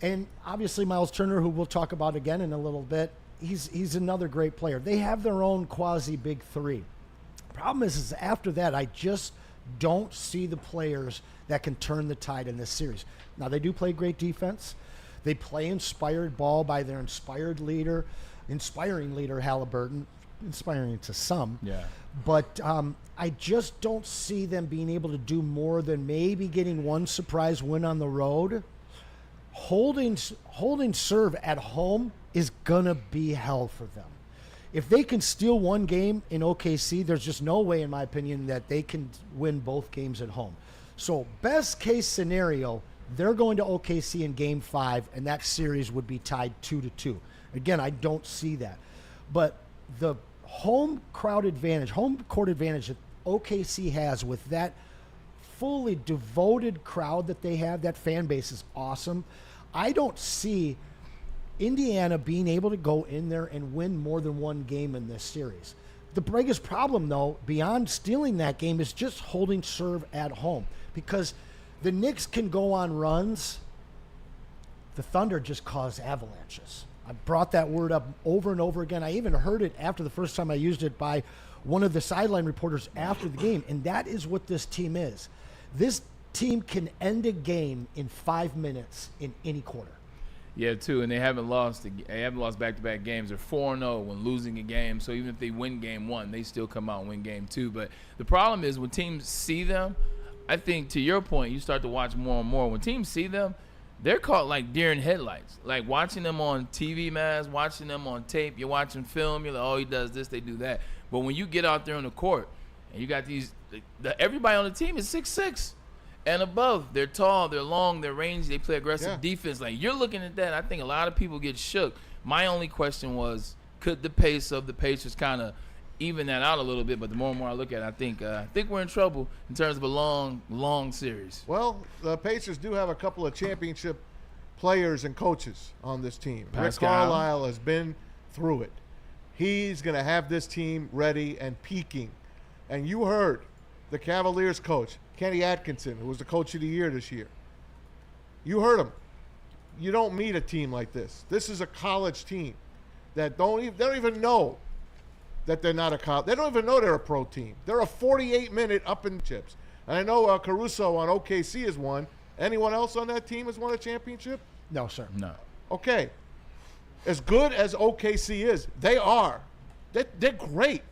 And obviously Miles Turner, who we'll talk about again in a little bit, he's another great player. They have their own quasi-big three. Problem is after that, I just don't see the players that can turn the tide in this series. Now, they do play great defense. They play inspired ball by their inspiring leader, Halliburton, inspiring to some. Yeah. But I just don't see them being able to do more than maybe getting one surprise win on the road. Holding serve at home is going to be hell for them. If they can steal one game in OKC, there's just no way, in my opinion, that they can win both games at home. So best case scenario, they're going to OKC in Game 5, and that series would be tied 2-2. Again, I don't see that. But the home court advantage that OKC has with that fully devoted crowd that they have, that fan base is awesome. I don't see Indiana being able to go in there and win more than one game in this series. The biggest problem, though, beyond stealing that game, is just holding serve at home, because the Knicks can go on runs. The Thunder just cause avalanches. I brought that word up over and over again. I even heard it after the first time I used it by one of the sideline reporters after the game, and that is what this team is. This team can end a game in 5 minutes in any quarter. Yeah, too, and they haven't lost back-to-back games. They're 4-0 when losing a game, so even if they win game 1, they still come out and win game 2. But the problem is when teams see them, I think to your point, you start to watch more and more. When teams see them, they're caught like deer in headlights. Like watching them on TV, watching them on tape. You're watching film. You're like, oh, he does this, they do that. But when you get out there on the court and you got everybody on the team is 6'6" and above. They're tall, they're long, they're rangy, they play aggressive defense. Like you're looking at that, I think a lot of people get shook. My only question was, could the pace of the Pacers kind of even that out a little bit? But the more and more I look at it, I think we're in trouble in terms of a long series. Well, the Pacers do have a couple of championship players and coaches on this team. Pascal. Rick Carlisle has been through it. He's going to have this team ready and peaking. And you heard the Cavaliers coach, Kenny Atkinson, who was the coach of the year this year. You heard him. You don't meet a team like this. This is a college team that they don't even know that they're not a college. They don't even know they're a pro team. They're a 48-minute up in chips. And I know Caruso on OKC has won. Anyone else on that team has won a championship? No, sir. No. Okay. As good as OKC is, they are. They're great.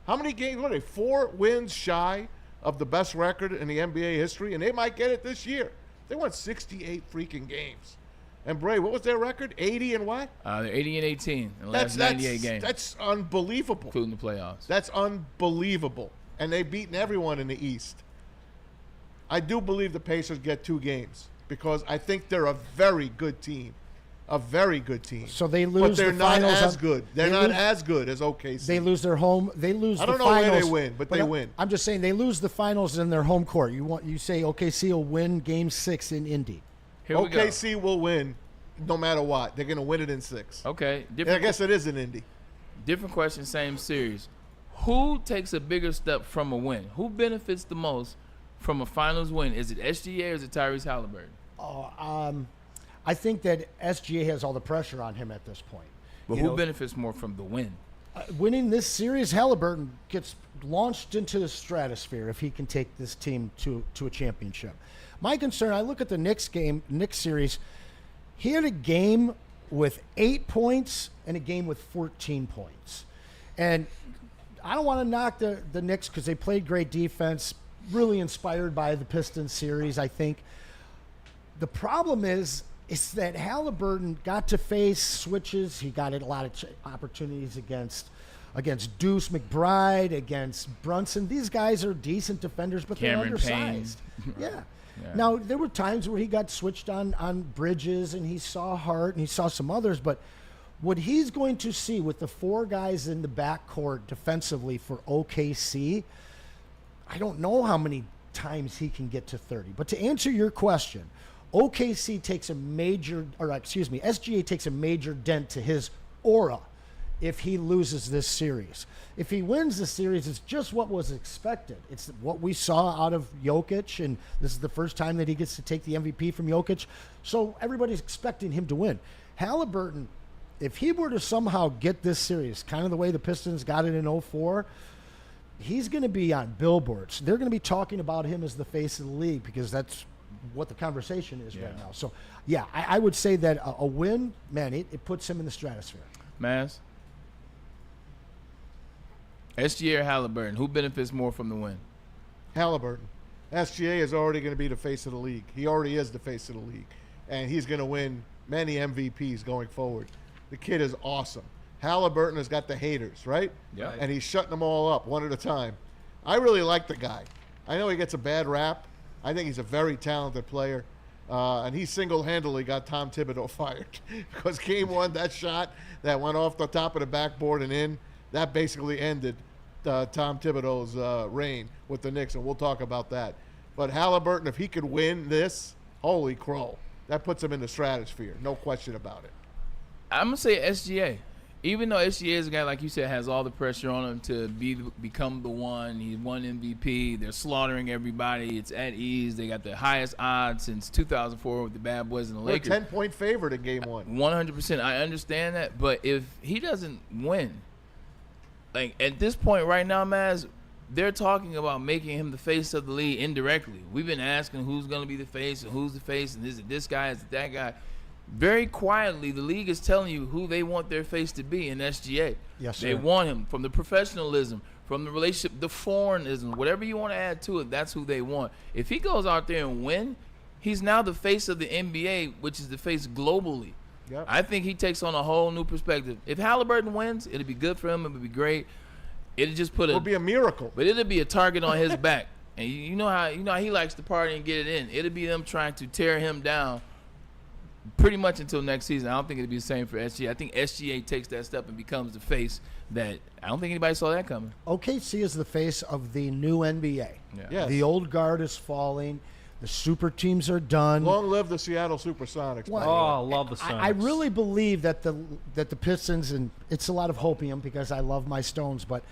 How many games? What are they? 4 wins shy of the best record in the NBA history, and they might get it this year. They won 68 freaking games. And Bray, what was their record? 80 and what? They're 80-18 in the last 98 games. That's unbelievable. Including the playoffs. That's unbelievable. And they've beaten everyone in the East. I do believe the Pacers get 2 games because I think they're a very good team. A very good team. So they lose, but they're the not finals as good. They're not as good as OKC. They lose their home. They lose. I don't the know finals, where they win, but they win. I'm just saying they lose the finals in their home court. You say OKC will win Game 6 in Indy. Here we go. OKC will win no matter what. They're going to win it in 6. Okay. I guess it is in Indy. Different question, same series. Who takes a bigger step from a win? Who benefits the most from a finals win? Is it SGA or is it Tyrese Halliburton? I think that SGA has all the pressure on him at this point. But You who know, benefits more from the win? winning this series, Halliburton gets launched into the stratosphere if he can take this team to a championship. My concern, I look at the Knicks series, he had a game with 8 points and a game with 14 points. And I don't want to knock the Knicks because they played great defense, really inspired by the Pistons series, I think. The problem is that Halliburton got to face switches. He got a lot of opportunities against Deuce McBride, against Brunson. These guys are decent defenders, but Cameron they're undersized. Yeah. Now, there were times where he got switched on Bridges, and he saw Hart, and he saw some others, but what he's going to see with the 4 guys in the backcourt defensively for OKC, I don't know how many times he can get to 30. But to answer your question, SGA takes a major dent to his aura if he loses this series. If he wins the series, it's just what was expected. It's what we saw out of Jokic, and this is the first time that he gets to take the MVP from Jokic. So everybody's expecting him to win. Halliburton, if he were to somehow get this series, kind of the way the Pistons got it in 2004, he's going to be on billboards. They're going to be talking about him as the face of the league because that's what the conversation is right now. So, yeah, I would say that a win, man, it puts him in the stratosphere. Maz? SGA or Halliburton, who benefits more from the win? Halliburton. SGA is already going to be the face of the league. He already is the face of the league. And he's going to win many MVPs going forward. The kid is awesome. Halliburton has got the haters, right? Yeah. And he's shutting them all up one at a time. I really like the guy. I know he gets a bad rap. I think he's a very talented player. And he single-handedly got Tom Thibodeau fired. Because game 1, that shot that went off the top of the backboard and in, that basically ended Tom Thibodeau's reign with the Knicks, and we'll talk about that. But Halliburton, if he could win this, holy crow, that puts him in the stratosphere. No question about it. I'm going to say SGA. Even though SGA is a guy, like you said, has all the pressure on him to become the one. He won MVP. They're slaughtering everybody. It's at ease. They got the highest odds since 2004 with the Bad Boys and the Lakers. They're 10-point favorite in game 1. 100%. I understand that. But if he doesn't win, like at this point right now, Maz, they're talking about making him the face of the league indirectly. We've been asking who's going to be the face and who's the face and is it this guy, is it that guy. Very quietly, the league is telling you who they want their face to be in SGA. Yes, sir. They want him from the professionalism, from the relationship, the foreignism, whatever you want to add to it, that's who they want. If he goes out there and win, he's now the face of the NBA, which is the face globally. Yep. I think he takes on a whole new perspective. If Halliburton wins, it'll be good for him. It'll be great. It'll just put It'll be a miracle. but it'll be a target on his back. And you know how he likes to party and get it in. It'll be them trying to tear him down pretty much until next season. I don't think it'll be the same for SGA. I think SGA takes that step and becomes the face that I don't think anybody saw that coming. OKC is the face of the new NBA. Yeah. Yes. The old guard is falling. The super teams are done. Long live the Seattle Supersonics. Well, Oh, I love the Sonics. I really believe that the Pistons, and it's a lot of hopium because I love my Stones, but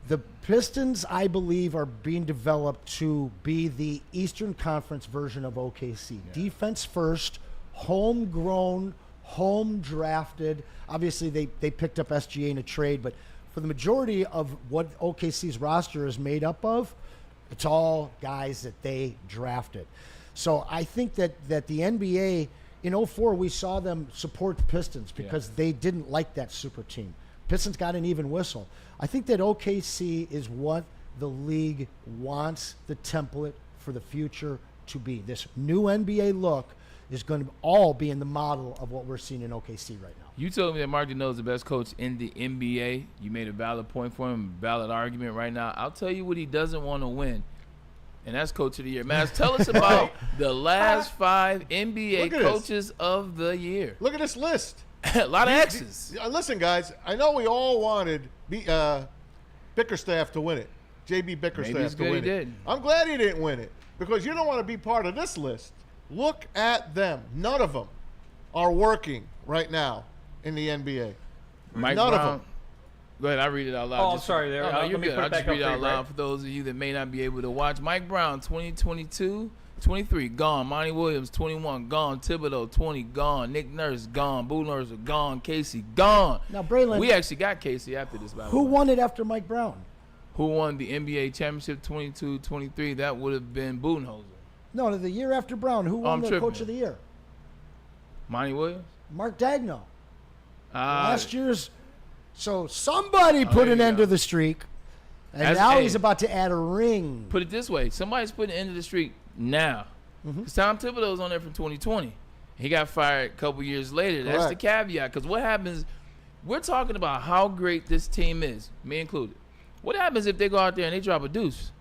the Pistons, I believe, are being developed to be the Eastern Conference version of OKC. Yeah. Defense first, homegrown, home drafted. Obviously, they picked up SGA in a trade, but for the majority of what OKC's roster is made up of, it's all guys that they drafted. So I think that the NBA, in 2004, we saw them support the Pistons because they didn't like that super team. Pistons got an even whistle. I think that OKC is what the league wants the template for the future to be. This new NBA look is going to all be in the model of what we're seeing in OKC right now. You told me that Mark Deneau is the best coach in the NBA. You made a valid point for him, valid argument right now. I'll tell you what he doesn't want to win, and that's Coach of the Year. Maz, tell us about the last 5 NBA coaches of the year. Look at this list. A lot of X's. Listen, guys, I know we all wanted Bickerstaff to win it. J.B. Bickerstaff to win it. Did. I'm glad he didn't win it because you don't want to be part of this list. Look at them. None of them are working right now in the NBA. Mike None Brown. of them. Go ahead, I'll read it out loud. Oh, I'm sorry there. No, Let you're me good. put it I'll back just read it up out for you, loud Brett. for those of you that may not be able to watch. Mike Brown, 2022, 23, gone. Monty Williams, 21, gone. Thibodeau, 20, gone. Nick Nurse, gone. Budenholzer, gone. Casey, gone. Now, Braylon, We actually got Casey after this, by the who way. won it after Mike Brown? Who won the NBA championship 22-23? That would have been Budenholzer. No, the year after Brown, who won I'm the tripping. Coach of the Year? Monty Williams? Mark Daigneault. Ah, Last year's. So somebody put there an you end go. to the streak, and As now a- he's about to add a ring. Put it this way. Somebody's putting an end to the streak now. Because Tom Thibodeau's on there from 2020. He got fired a couple years later. That's the Correct. caveat. Because what happens, we're talking about how great this team is, me included. What happens if they go out there and they drop a deuce?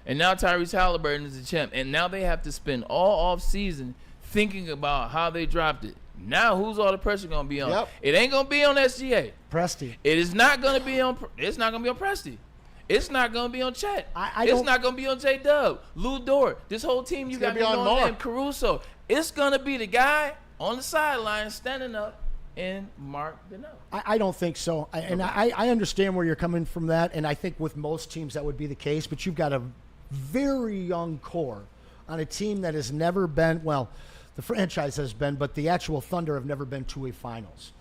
And now Tyrese Halliburton is the champ. And now they have to spend all off season thinking about how they dropped it. Now who's all the pressure going to be on? Yep. It ain't going to be on SGA. Presti. It is not going to be on. It's not going to be on Presti. It's not going to be on Chet. I It's don't- not going to be on J Dub, Lou Dort. This whole team you It's got gonna be on going Mark. named Caruso. It's going to be the guy on the sideline standing up in Mark Deneau. I don't think so. I understand where you're coming from that, and I think with most teams that would be the case, but you've got a very young core on a team that has never been, well, the franchise has been, but the actual Thunder have never been to a finals.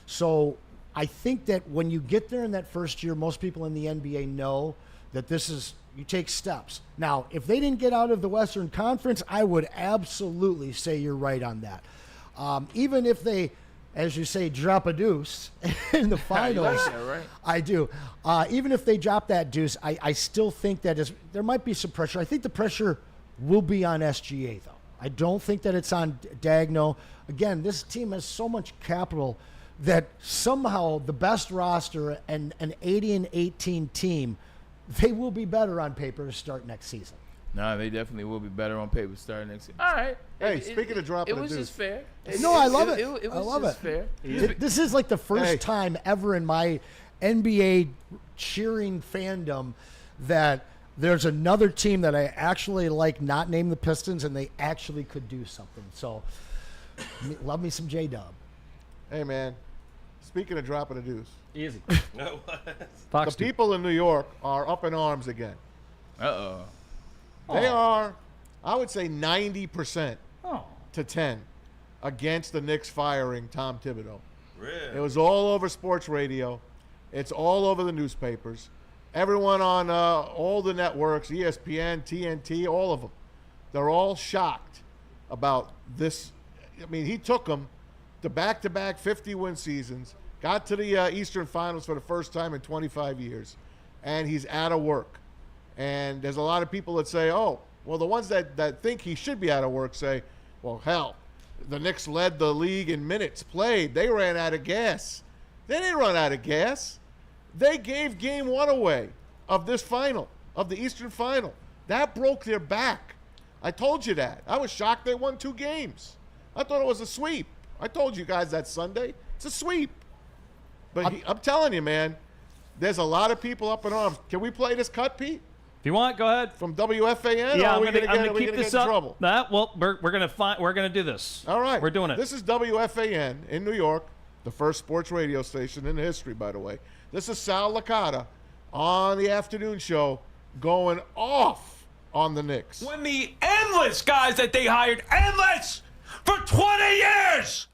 So I think that when you get there in that first year, most people in the NBA know that this is, you take steps. Now, if they didn't get out of the Western Conference, I would absolutely say you're right on that. Even if they, as you say, drop a deuce in the finals. like that, right? I do. Even if they drop that deuce, I still think that there might be some pressure. I think the pressure will be on SGA, though. I don't think that it's on Daigneault. Again, this team has so much capital that somehow the best roster and an 80-18 team, they will be better on paper to start next season. No, they definitely will be better on paper starting next year. All right. Hey, speaking of dropping it a was deuce. just fair. No, I love it. It I was love just it. fair. This is like the first Hey. time ever in my NBA cheering fandom that there's another team that I actually like, not named the Pistons, and they actually could do something. So, love me some J-Dub. Hey, man. Speaking of dropping a deuce, Easy. No. Fox the people in New York are up in arms again. Uh-oh. They are, I would say, 90% Oh. to 10 against the Knicks firing Tom Thibodeau. Really? It was all over sports radio. It's all over the newspapers. Everyone on all the networks, ESPN, TNT, all of them. They're all shocked about this. I mean, he took them to back-to-back 50-win seasons, got to the Eastern Finals for the first time in 25 years, and he's out of work. And there's a lot of people that say, oh, well, the ones that think he should be out of work say, well, hell, the Knicks led the league in minutes played. They ran out of gas. They didn't run out of gas. They gave game one away of this final, of the Eastern Final. That broke their back. I told you that. I was shocked they won 2 games. I thought it was a sweep. I told you guys that Sunday. It's a sweep. But I'm telling you, man, there's a lot of people up in arms. Can we play this cut, Pete? If you want, go ahead. From WFAN? Yeah, or I'm are we gonna gonna keep get this in up. trouble? Well, we're gonna do this. All right. We're doing it. This is WFAN in New York, the first sports radio station in history, by the way. This is Sal Licata on the afternoon show going off on the Knicks. When the endless guys that they hired, endless, for 20 years,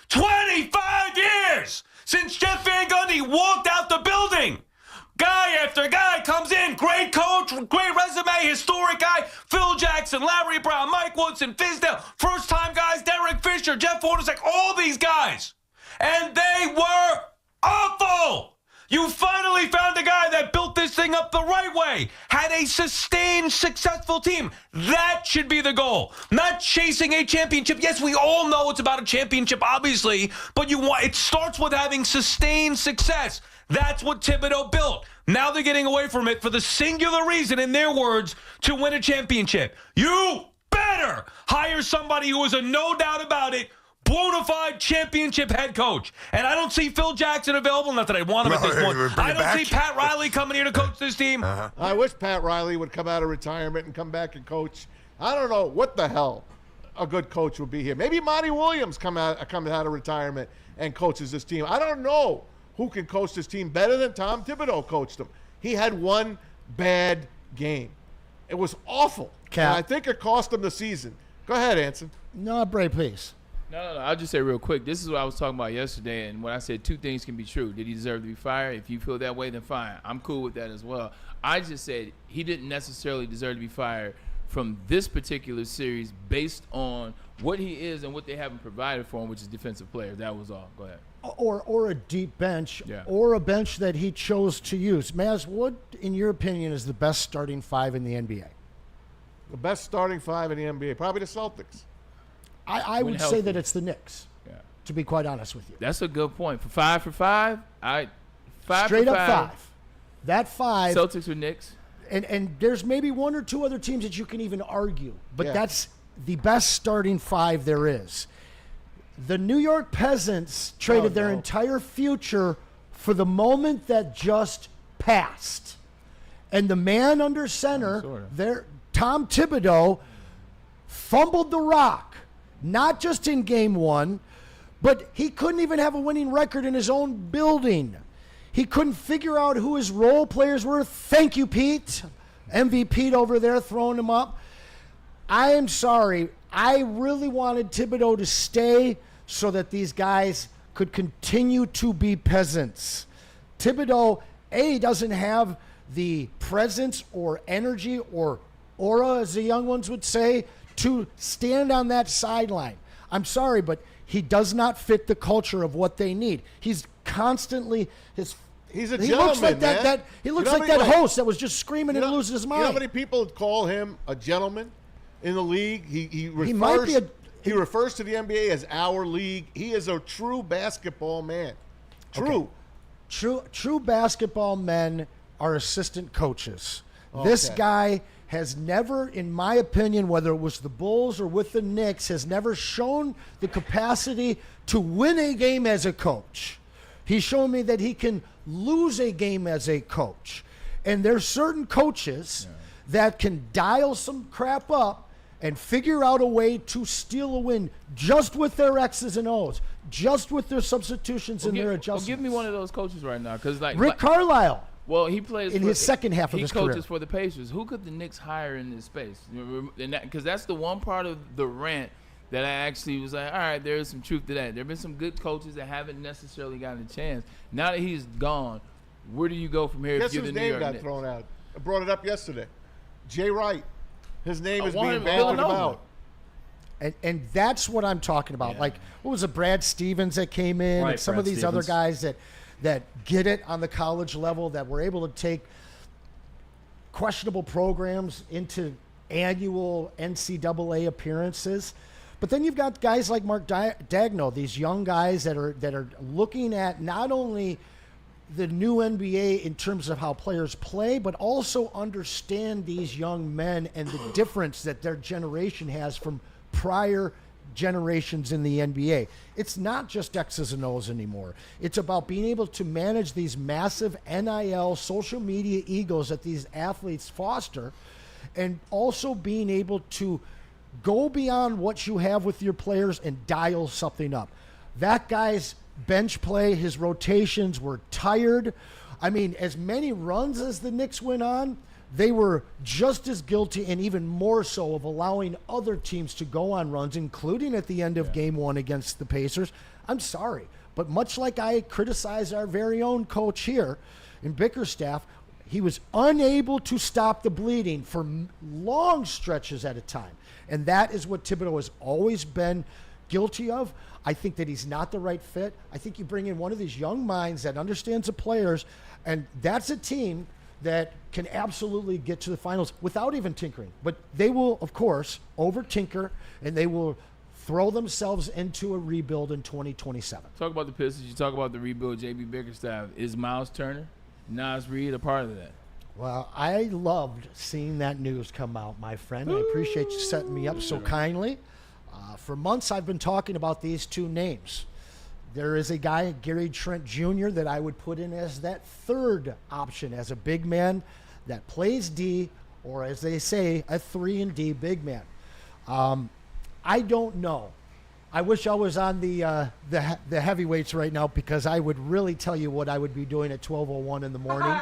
25 years, since Jeff Van Gundy walked out the building. Guy after guy comes in, great coach, great resume, historic guy, Phil Jackson, Larry Brown, Mike Woodson, Fizdale, first-time guys, Derek Fisher, Jeff Hornacek, all these guys. And they were awful. You finally found a guy that built this thing up the right way, had a sustained, successful team. That should be the goal. Not chasing a championship. Yes, we all know it's about a championship, obviously, but it starts with having sustained success. That's what Thibodeau built. Now they're getting away from it for the singular reason, in their words, to win a championship. You better hire somebody who is a no doubt about it, bona fide championship head coach. And I don't see Phil Jackson available. Not that I want him at this point. I don't see Pat Riley coming here to coach this team. I wish Pat Riley would come out of retirement and come back and coach. I don't know what the hell a good coach would be here. Maybe Monty Williams come out of retirement and coaches this team. I don't know who can coach this team better than Tom Thibodeau coached them. He had one bad game. It was awful. Cap. And I think it cost him the season. Go ahead, Anson. No, Bray, please. No. I'll just say real quick. This is what I was talking about yesterday, and when I said two things can be true. Did he deserve to be fired? If you feel that way, then fine. I'm cool with that as well. I just said he didn't necessarily deserve to be fired from this particular series based on what he is and what they haven't provided for him, which is defensive players. That was all. Go ahead. Or a deep bench, Yeah. or a bench that he chose to use. Maz, what, in your opinion, is the best starting five in the NBA? The best starting five in the NBA, probably the Celtics. I When would healthy. say that it's the Knicks, Yeah. to be quite honest with you. That's a good point. For five, five Straight for up five. That five, Celtics or Knicks? and there's maybe one or two other teams that you can even argue, but Yeah. that's the best starting five there is. The New York Peasants traded their no. entire future for the moment that just passed. And the man under center, sorta. Tom Thibodeau, fumbled the rock, not just in game one, but he couldn't even have a winning record in his own building. He couldn't figure out who his role players were. Thank you, Pete. MVP over there throwing him up. I am sorry. I really wanted Thibodeau to stay so that these guys could continue to be peasants. Thibodeau, doesn't have the presence or energy or aura, as the young ones would say, to stand on that sideline. I'm sorry, but he does not fit the culture of what they need. He's constantly He's a he gentleman, looks like man. that he looks You know like how that many- host that was just screaming and losing his You know how mind. many people call him a gentleman in the league? He refers, might be he refers to the NBA as our league. He is a true basketball man. True. True basketball men are assistant coaches. This Okay. guy has never, in my opinion, whether it was the Bulls or with the Knicks, has never shown the capacity to win a game as a coach. He's shown me that he can lose a game as a coach. And there's certain coaches that can dial some crap up and figure out a way to steal a win just with their X's and O's, just with their substitutions and their adjustments. Give me one of those coaches right now, because Rick Carlisle. Well, he plays in his second half of his career. He coaches for the Pacers. Who could the Knicks hire in this space? Because that's the one part of the rant that I actually was like, all right, there is some truth to that. There have been some good coaches that haven't necessarily gotten a chance. Now that he's gone, where do you go from here? Guess if you're whose the New name York got Knicks? thrown out? I brought it up yesterday. Jay Wright. His name is want being him bantered Villanova. about. And that's what I'm talking about. Yeah. Like, what was it, Brad Stevens that came in, Right, and some Brad of these other Stevens. guys that get it on the college level, that were able to take questionable programs into annual NCAA appearances. But then you've got guys like Mark Daigneault, these young guys that are looking at not only the new NBA in terms of how players play, but also understand these young men and the difference that their generation has from prior generations in the NBA. It's not just X's and O's anymore. It's about being able to manage these massive NIL social media egos that these athletes foster, and also being able to go beyond what you have with your players and dial something up. That guy's bench play, his rotations were tired. I mean, as many runs as the Knicks went on, they were just as guilty and even more so of allowing other teams to go on runs, including at the end of game one against the Pacers. I'm sorry, but much like I criticize our very own coach here in Bickerstaff, he was unable to stop the bleeding for long stretches at a time. And that is what Thibodeau has always been guilty of. I think that he's not the right fit. I think you bring in one of these young minds that understands the players, and that's a team that can absolutely get to the finals without even tinkering. But they will, of course, over-tinker, and they will throw themselves into a rebuild in 2027. Talk about the Pistons. You talk about the rebuild, JB Bickerstaff. Is Miles Turner, Nas Reed a part of that? Well, I loved seeing that news come out, my friend. I appreciate you setting me up so kindly. For months, I've been talking about these two names. There is a guy, Gary Trent Jr., that I would put in as that third option, as a big man that plays D, or as they say, a 3-and-D big man. I don't know. I wish I was on the heavyweights right now, because I would really tell you what I would be doing at 12:01 in the morning.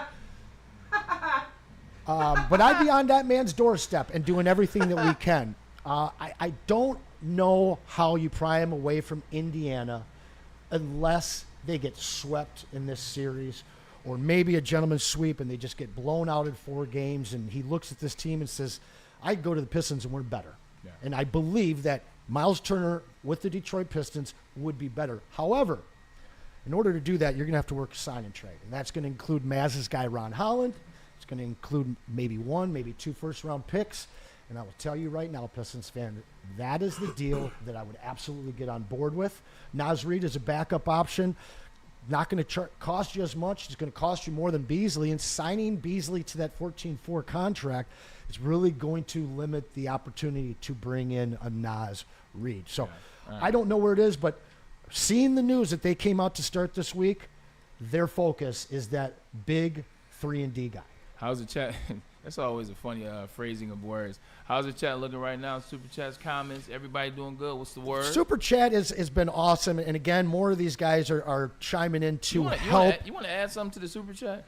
But I'd be on that man's doorstep and doing everything that we can. I don't know how you pry him away from Indiana unless they get swept in this series, or maybe a gentleman's sweep and they just get blown out in 4 games, and he looks at this team and says, I'd go to the Pistons and we're better. Yeah. And I believe that Miles Turner with the Detroit Pistons would be better. However, in order to do that, you're going to have to work sign and trade, and that's going to include Maz's guy Ron Holland. It's going to include maybe 1, maybe 2 first-round picks. And I will tell you right now, Pistons fan, that is the deal that I would absolutely get on board with. Naz Reid is a backup option. Not going to cost you as much. It's going to cost you more than Beasley. And signing Beasley to that 14-4 contract is really going to limit the opportunity to bring in a Naz Reid. So I don't know where it is, but seeing the news that they came out to start this week, their focus is that big 3-and-D guy. How's the chat? That's always a funny phrasing of words. How's the chat looking right now? Super chats, comments, everybody doing good? What's the word? Super chat has been awesome, and again, more of these guys are chiming in to help. You want to add something to the super chat?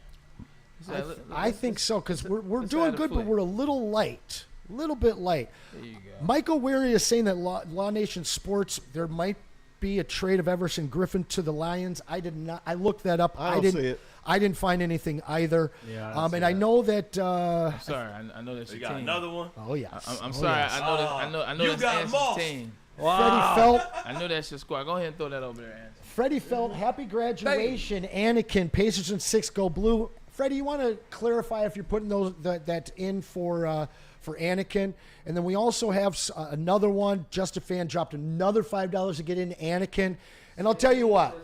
I think so, because we're doing good, but we're a little light, a little bit light. There you go. Michael Weary is saying that Law Nation Sports, there might be a trade of Everson Griffin to the Lions. I did not. I looked that up. I don't see it. I didn't find anything either. Yeah, and I know that. I'm sorry. I know that's You your got team. another one? Oh yes. I'm sorry. Yes. I know You that's got Anson's Moss. team. Freddie Felt. I know that's your squad. Go ahead and throw that over there, Anson. Freddie Felt. Happy graduation, Anakin. Pacers and 6 go blue. Freddie, you want to clarify if you're putting that in for Anakin? And then we also have another one. Just a Fan dropped another $5 to get in Anakin. And I'll tell you what,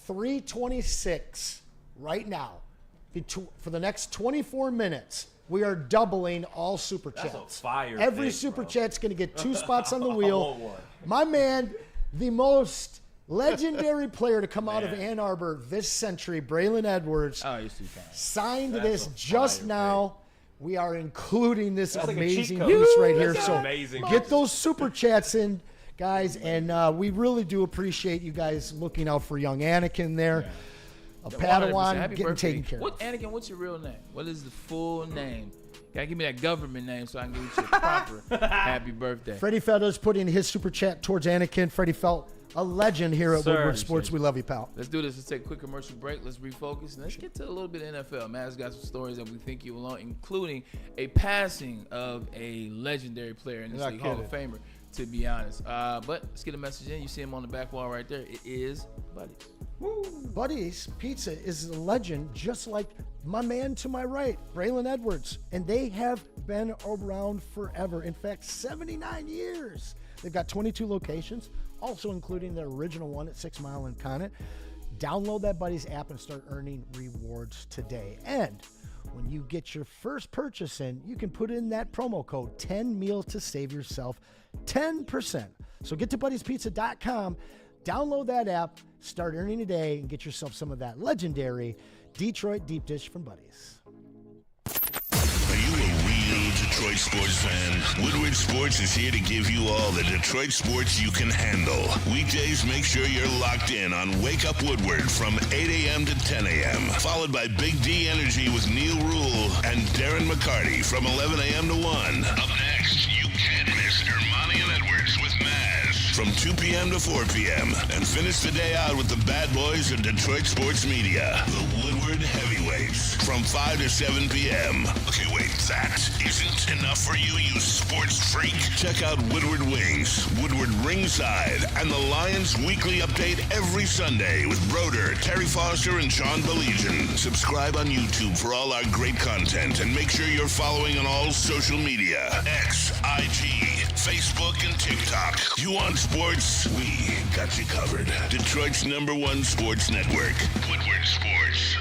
$3.26 right now. For the next 24 minutes, we are doubling all super chats. That's a fire Every thing, super bro. chat's going to get 2 spots on the I wheel. want one. My man, the most legendary player to come out of Ann Arbor this century, Braylon Edwards, Oh, you're too kind. signed That's this a just fire now. We are including this like a amazing cheat code. news right here. That's So amazing. get those super chats in, guys, and we really do appreciate you guys looking out for young Anakin there. A 100%. Padawan Happy getting birthday. taken care of. Anakin, what's your real name? What is the full name? Gotta give me that government name so I can give you your proper happy birthday. Freddie Felt's putting his super chat towards Anakin. Freddie Felt, a legend here at Sir. Woodward Sports. We love you, pal. Let's do this. Let's take a quick commercial break. Let's refocus. And let's get to a little bit of NFL. Matt's got some stories that we think you will, including a passing of a legendary player in this league, Hall of Famer, to be honest. But let's get a message in. You see him on the back wall right there. It is Buddies. Buddies Pizza is a legend, just like my man to my right, Braylon Edwards. And they have been around forever. In fact, 79 years. They've got 22 locations, also including their original one at 6 Mile and Conant. Download that Buddies app and start earning rewards today. And when you get your first purchase in, you can put in that promo code 10meal to save yourself 10%. So get to buddiespizza.com, download that app, start earning today, and get yourself some of that legendary Detroit deep dish from Buddies. Are you a real Detroit sports fan? Woodward Sports is here to give you all the Detroit sports you can handle. Weekdays, make sure you're locked in on Wake Up Woodward from 8 a.m. to 10 a.m. Followed by Big D Energy with Neil Rule and Darren McCarty from 11 a.m. to 1. Up next, you can't miss Ermanni and Edwards with Maz from 2 p.m. to 4 p.m. And finish the day out with the bad boys of Detroit sports media, the Woodward Heavyweights, from 5 to 7 p.m. Okay, wait, that isn't enough for you, you sports freak. Check out Woodward Wings, Woodward Ringside, and the Lions Weekly Update every Sunday with Broder, Terry Foster, and Sean Belegian. Subscribe on YouTube for all our great content, and make sure you're following on all social media: X, IG, Facebook, and TikTok. You want sports? We got you covered. Detroit's #1 sports network, Woodward Sports.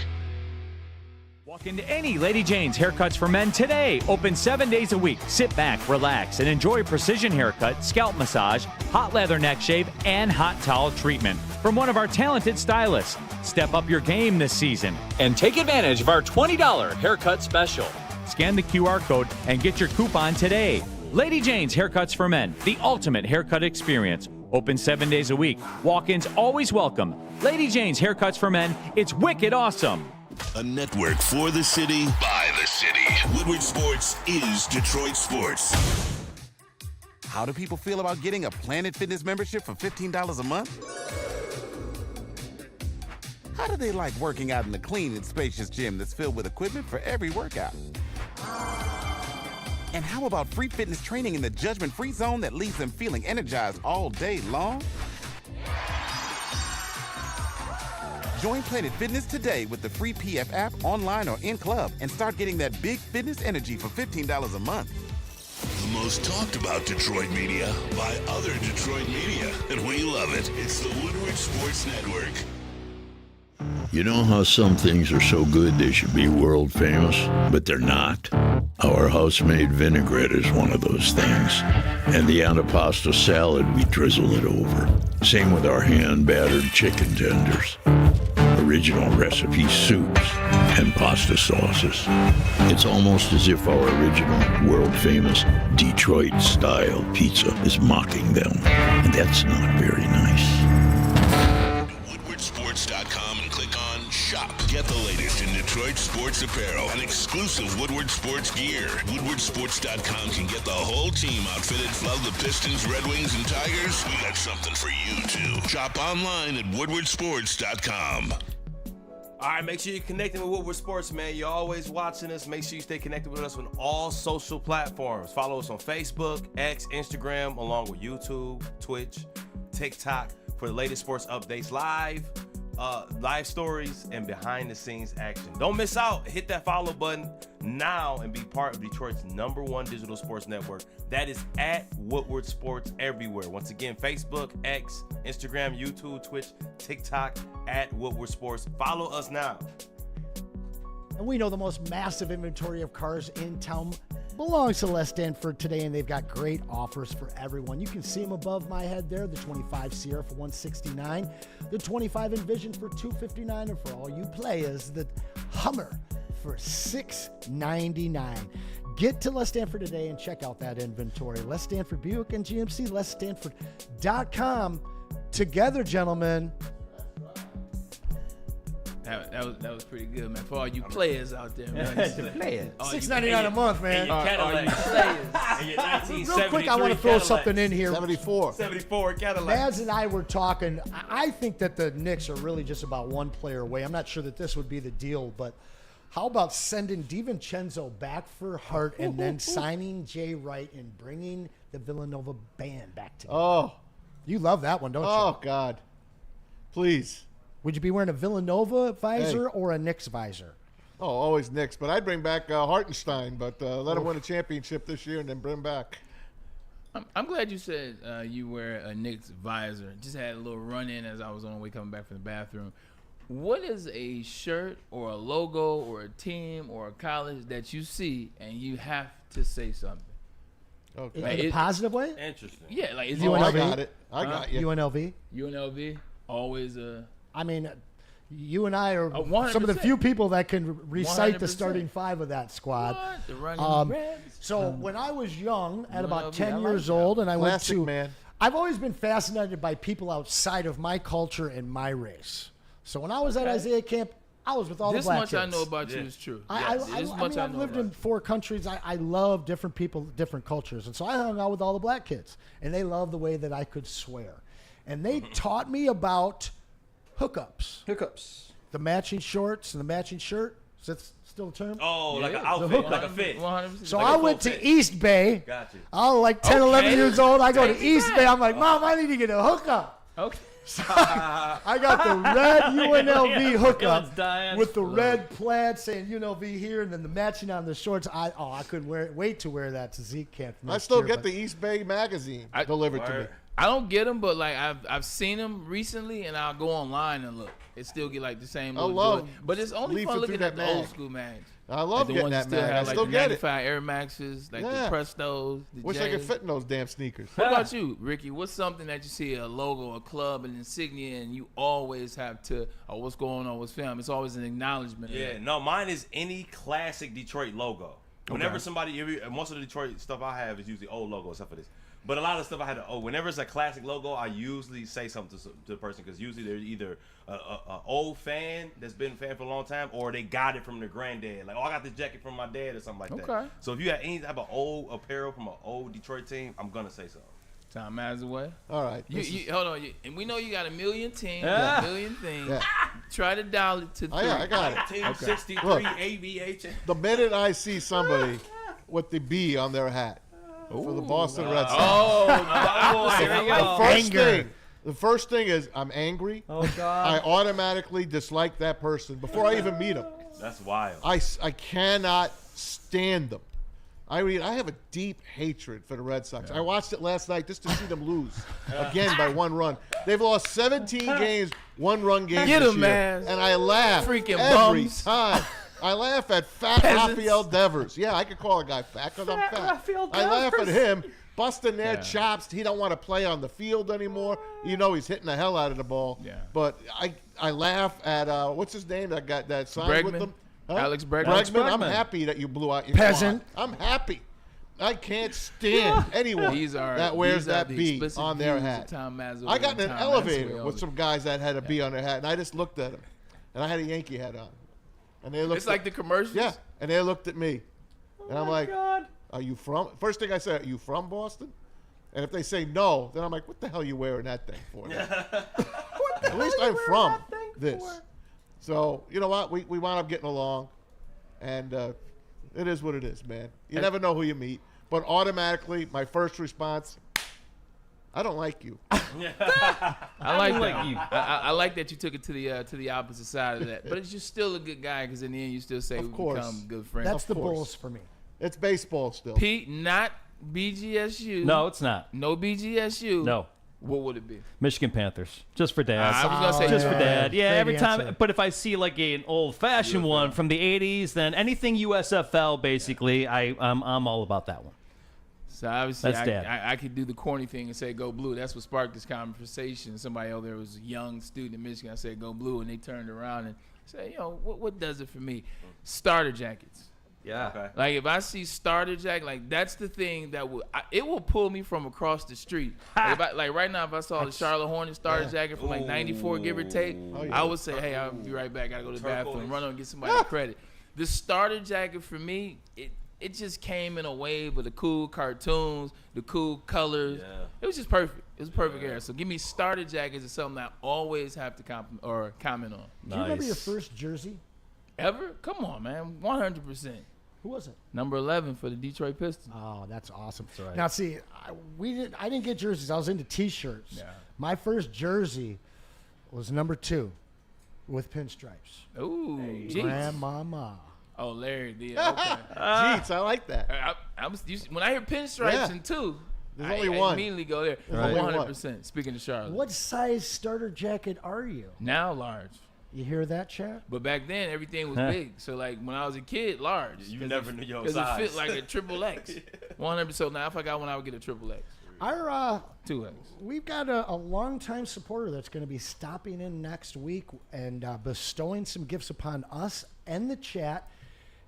Walk into any Lady Jane's Haircuts for Men today. Open 7 days a week. Sit back, relax, and enjoy precision haircut, scalp massage, hot leather neck shave, and hot towel treatment from one of our talented stylists. Step up your game this season and take advantage of our $20 haircut special. Scan the QR code and get your coupon today. Lady Jane's Haircuts for Men, the ultimate haircut experience. Open 7 days a week. Walk-ins always welcome. Lady Jane's Haircuts for Men, it's wicked awesome. A network for the city, by the city. Woodward Sports is Detroit sports. How do people feel about getting a Planet Fitness membership for $15 a month? How do they like working out in the clean and spacious gym that's filled with equipment for every workout? And how about free fitness training in the judgment-free zone that leaves them feeling energized all day long? Join Planet Fitness today with the free PF app, online or in club, and start getting that big fitness energy for $15 a month. The most talked about Detroit media by other Detroit media, and we love it. It's the Woodward Sports Network. You know how some things are so good they should be world famous, but they're not? Our house-made vinaigrette is one of those things. And the antipasto salad, we drizzle it over. Same with our hand-battered chicken tenders. Original recipe soups and pasta sauces. It's almost as if our original, world-famous Detroit-style pizza is mocking them. And that's not very nice. WoodwardSports.com and click on Shop. Get the latest in Detroit sports apparel and exclusive Woodward Sports gear. WoodwardSports.com can get the whole team outfitted. Love the Pistons, Red Wings, and Tigers? We got something for you, too. Shop online at WoodwardSports.com. All right, make sure you're connecting with Woodward Sports, man. You're always watching us. Make sure you stay connected with us on all social platforms. Follow us on Facebook, X, Instagram, along with YouTube, Twitch, TikTok for the latest sports updates, live stories, and behind-the-scenes action. Don't miss out. Hit that follow button now and be part of Detroit's #1 digital sports network. That is at Woodward Sports everywhere. Once again, Facebook, X, Instagram, YouTube, Twitch, TikTok, at Woodward Sports. Follow us now. And we know the most massive inventory of cars in town belongs to Les Stanford today, and they've got great offers for everyone. You can see them above my head there, the 25 Sierra for $169, the 25 Envision for $259, and for all you players, the Hummer for $699. Get to Les Stanford today and check out that inventory. Les Stanford Buick and GMC, LesStanford.com. Together, gentlemen. That was pretty good, man. For all you players out there, man. Players. $699 a month, man. Real quick, I want to throw something in here. 74 Cadillac. Maz and I were talking. I think that the Knicks are really just about one player away. I'm not sure that this would be the deal, but how about sending DiVincenzo back for Hart and then signing Jay Wright and bringing the Villanova band back together? Oh. You love that one, don't you? Oh, God. Please. Would you be wearing a Villanova visor or a Knicks visor? Oh, always Knicks. But I'd bring back Hartenstein, but let him win a championship this year and then bring him back. I'm glad you said you wear a Knicks visor. Just had a little run-in as I was on the way coming back from the bathroom. What is a shirt or a logo or a team or a college that you see and you have to say something? Okay. In a positive way? Interesting. Yeah, like is UNLV? I got it. I got you. UNLV? UNLV always a. I mean, you and I are 100%. some of the few people that can recite the 100%. starting five of that squad. What? The running Reds. So when I was young, at about UNLV, 10 I like years that. old, and I Classic, went to, man. I've always been fascinated by people outside of my culture and my race. So when I was at Isaiah Camp, I was with all This the black much kids. I know about you is true. I This mean, much I I've know lived about in 4 countries. I love different people, different cultures. And so I hung out with all the black kids. And they loved the way that I could swear. And they taught me about hookups. The matching shorts and the matching shirt. Is that still a term? Oh, like an Yeah. outfit, like a fit. 100%. So like I a went full to fit. East Bay. Got you. I was like 10, 11 years old. I go to Take East it Bay. back. I'm like, Mom, I need to get a hookup. Okay. I got the red UNLV hookup dying. with the red plaid saying UNLV here, and then the matching on the shorts. I couldn't wait to wear that to Zeke camp. I next still year, get but- the East Bay magazine delivered to me. I don't get them, but like I've seen them recently, and I'll go online and look. It still get like the same. I little love joy. But it's only leafing fun looking through at that the old mag. school mags. I love Like the getting ones that still mag. I have like still the get it. 95 Air Maxes, like Yeah. the Prestos, the Wish I could J's. fit in those damn sneakers. What about you, Ricky? What's something that you see a logo, a club, an insignia, and you always have to, oh, what's going on with film? It's always an acknowledgement. of Yeah, that. no, mine is any classic Detroit logo. Whenever somebody, most of the Detroit stuff I have is usually old logo, except for this. But a lot of stuff I had to. Whenever it's a classic logo, I usually say something to the person because usually they're either a old fan that's been a fan for a long time, or they got it from their granddad. Like, I got this jacket from my dad or something like that. Okay. So if you have any type of old apparel from an old Detroit team, I'm gonna say so. Tom Mazaway. All right. Hold on. And we know you got a million teams, a million things. Yeah. Try to dial it to 3. I got it. Team 63 Look. ABH. The minute I see somebody with the B on their hat for the Boston Red Sox, There you go. the first thing is I'm angry. Oh, God. I automatically dislike that person before I even meet him. That's wild. I cannot stand them. I mean, I have a deep hatred for the Red Sox. I watched it last night just to see them lose again by 1 run. They've lost 17 games, 1-run games Get this 'em, year. man. And I laugh Freaking every bums. time. I laugh at fat Peasants. Rafael Devers. Yeah, I could call a guy fat because I'm fat. Raphael I laugh at Devers. him busting their chops. He don't want to play on the field anymore. You know he's hitting the hell out of the ball. Yeah. But I laugh at what's his name that got that signed with Bregman? them. Alex Bregman. I'm Bregman. happy that you blew out your Peasant. quad. I'm happy. I can't stand anyone that wears that B on their hat. I got in an elevator with some guys that had a B on their hat, and I just looked at them, and I had a Yankee hat on, and they looked. It's like the commercials. Yeah, and they looked at me, and I'm like, "Are you from?" First thing I said, "Are you from Boston?" And if they say no, then I'm like, "What the hell are you wearing that thing for?" At least I'm from this. So you know what? We wound up getting along, and it is what it is, man. You never know who you meet. But automatically, my first response, I don't like you. I like that. I like that you took it to the opposite side of that. But you're still a good guy because in the end you still say we become good friends. That's the course. Bulls for me. It's baseball still. Pete, not BGSU. No, it's not. No BGSU. No. What would it be? Michigan Panthers, just for dad. I was gonna say just for dad. Yeah, Great every time. answer. But if I see like an old-fashioned one from the '80s, then anything USFL, basically, I'm all about that one. So obviously, That's Dad. I could do the corny thing and say "Go Blue." That's what sparked this conversation. Somebody over there was a young student in Michigan. I said "Go Blue," and they turned around and said, what does it for me? Starter jackets. Yeah. Okay. Like if I see starter jacket, like that's the thing that it will pull me from across the street. Like right now, if I saw the Charlotte Hornets starter jacket from like '94, give or take, I would say, "Hey, I'll be right back. I gotta go to the bathroom, run on and get somebody credit." The starter jacket for me, it just came in a wave of the cool cartoons, the cool colors. Yeah. It was just perfect. It was a perfect era. So give me starter jackets is something I always have to comment on. Do you remember your first jersey? Ever? Come on, man. 100%. Who was it? Number 11 for the Detroit Pistons. Oh, that's awesome. right. Now, see, I didn't get jerseys. I was into T-shirts. Yeah. My first jersey was number 2 with pinstripes. Ooh, Jeets. Grandmama. Oh, Larry. Yeah, okay. Jeez, I like that. When I hear pinstripes Yeah. and 2, There's I only one. immediately go there. There's only 100%. Speaking of Charlotte. What size starter jacket are you? Now large. You hear that, chat? But back then, everything was big. So, like, when I was a kid, large. You never knew your Because it size. fit like a triple X. 100%. So now if I got one, I would get a triple X. Our 2X. We've got a longtime supporter that's going to be stopping in next week and bestowing some gifts upon us and the chat.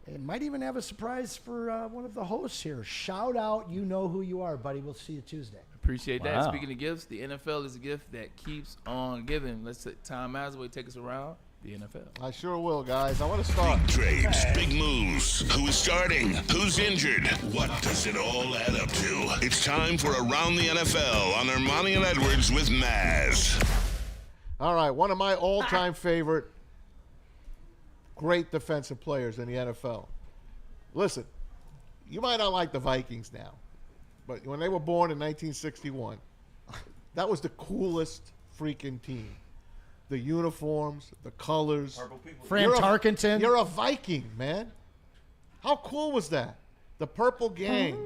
It might even have a surprise for one of the hosts here. Shout out, you know who you are, buddy. We'll see you Tuesday. Appreciate that. Wow. Speaking of gifts, the NFL is a gift that keeps on giving. Let's let Tom Mazaway take us around the NFL. I sure will, guys. I want to start. Big trades, big moves. Who's starting? Who's injured? What does it all add up to? It's time for Around the NFL on Ermanni and Edwards with Maz. All right, one of my all-time favorite great defensive players in the NFL. Listen, you might not like the Vikings now, but when they were born in 1961, that was the coolest freaking team. The uniforms, the colors. Fran Tarkenton. You're a Viking, man. How cool was that? The Purple Gang.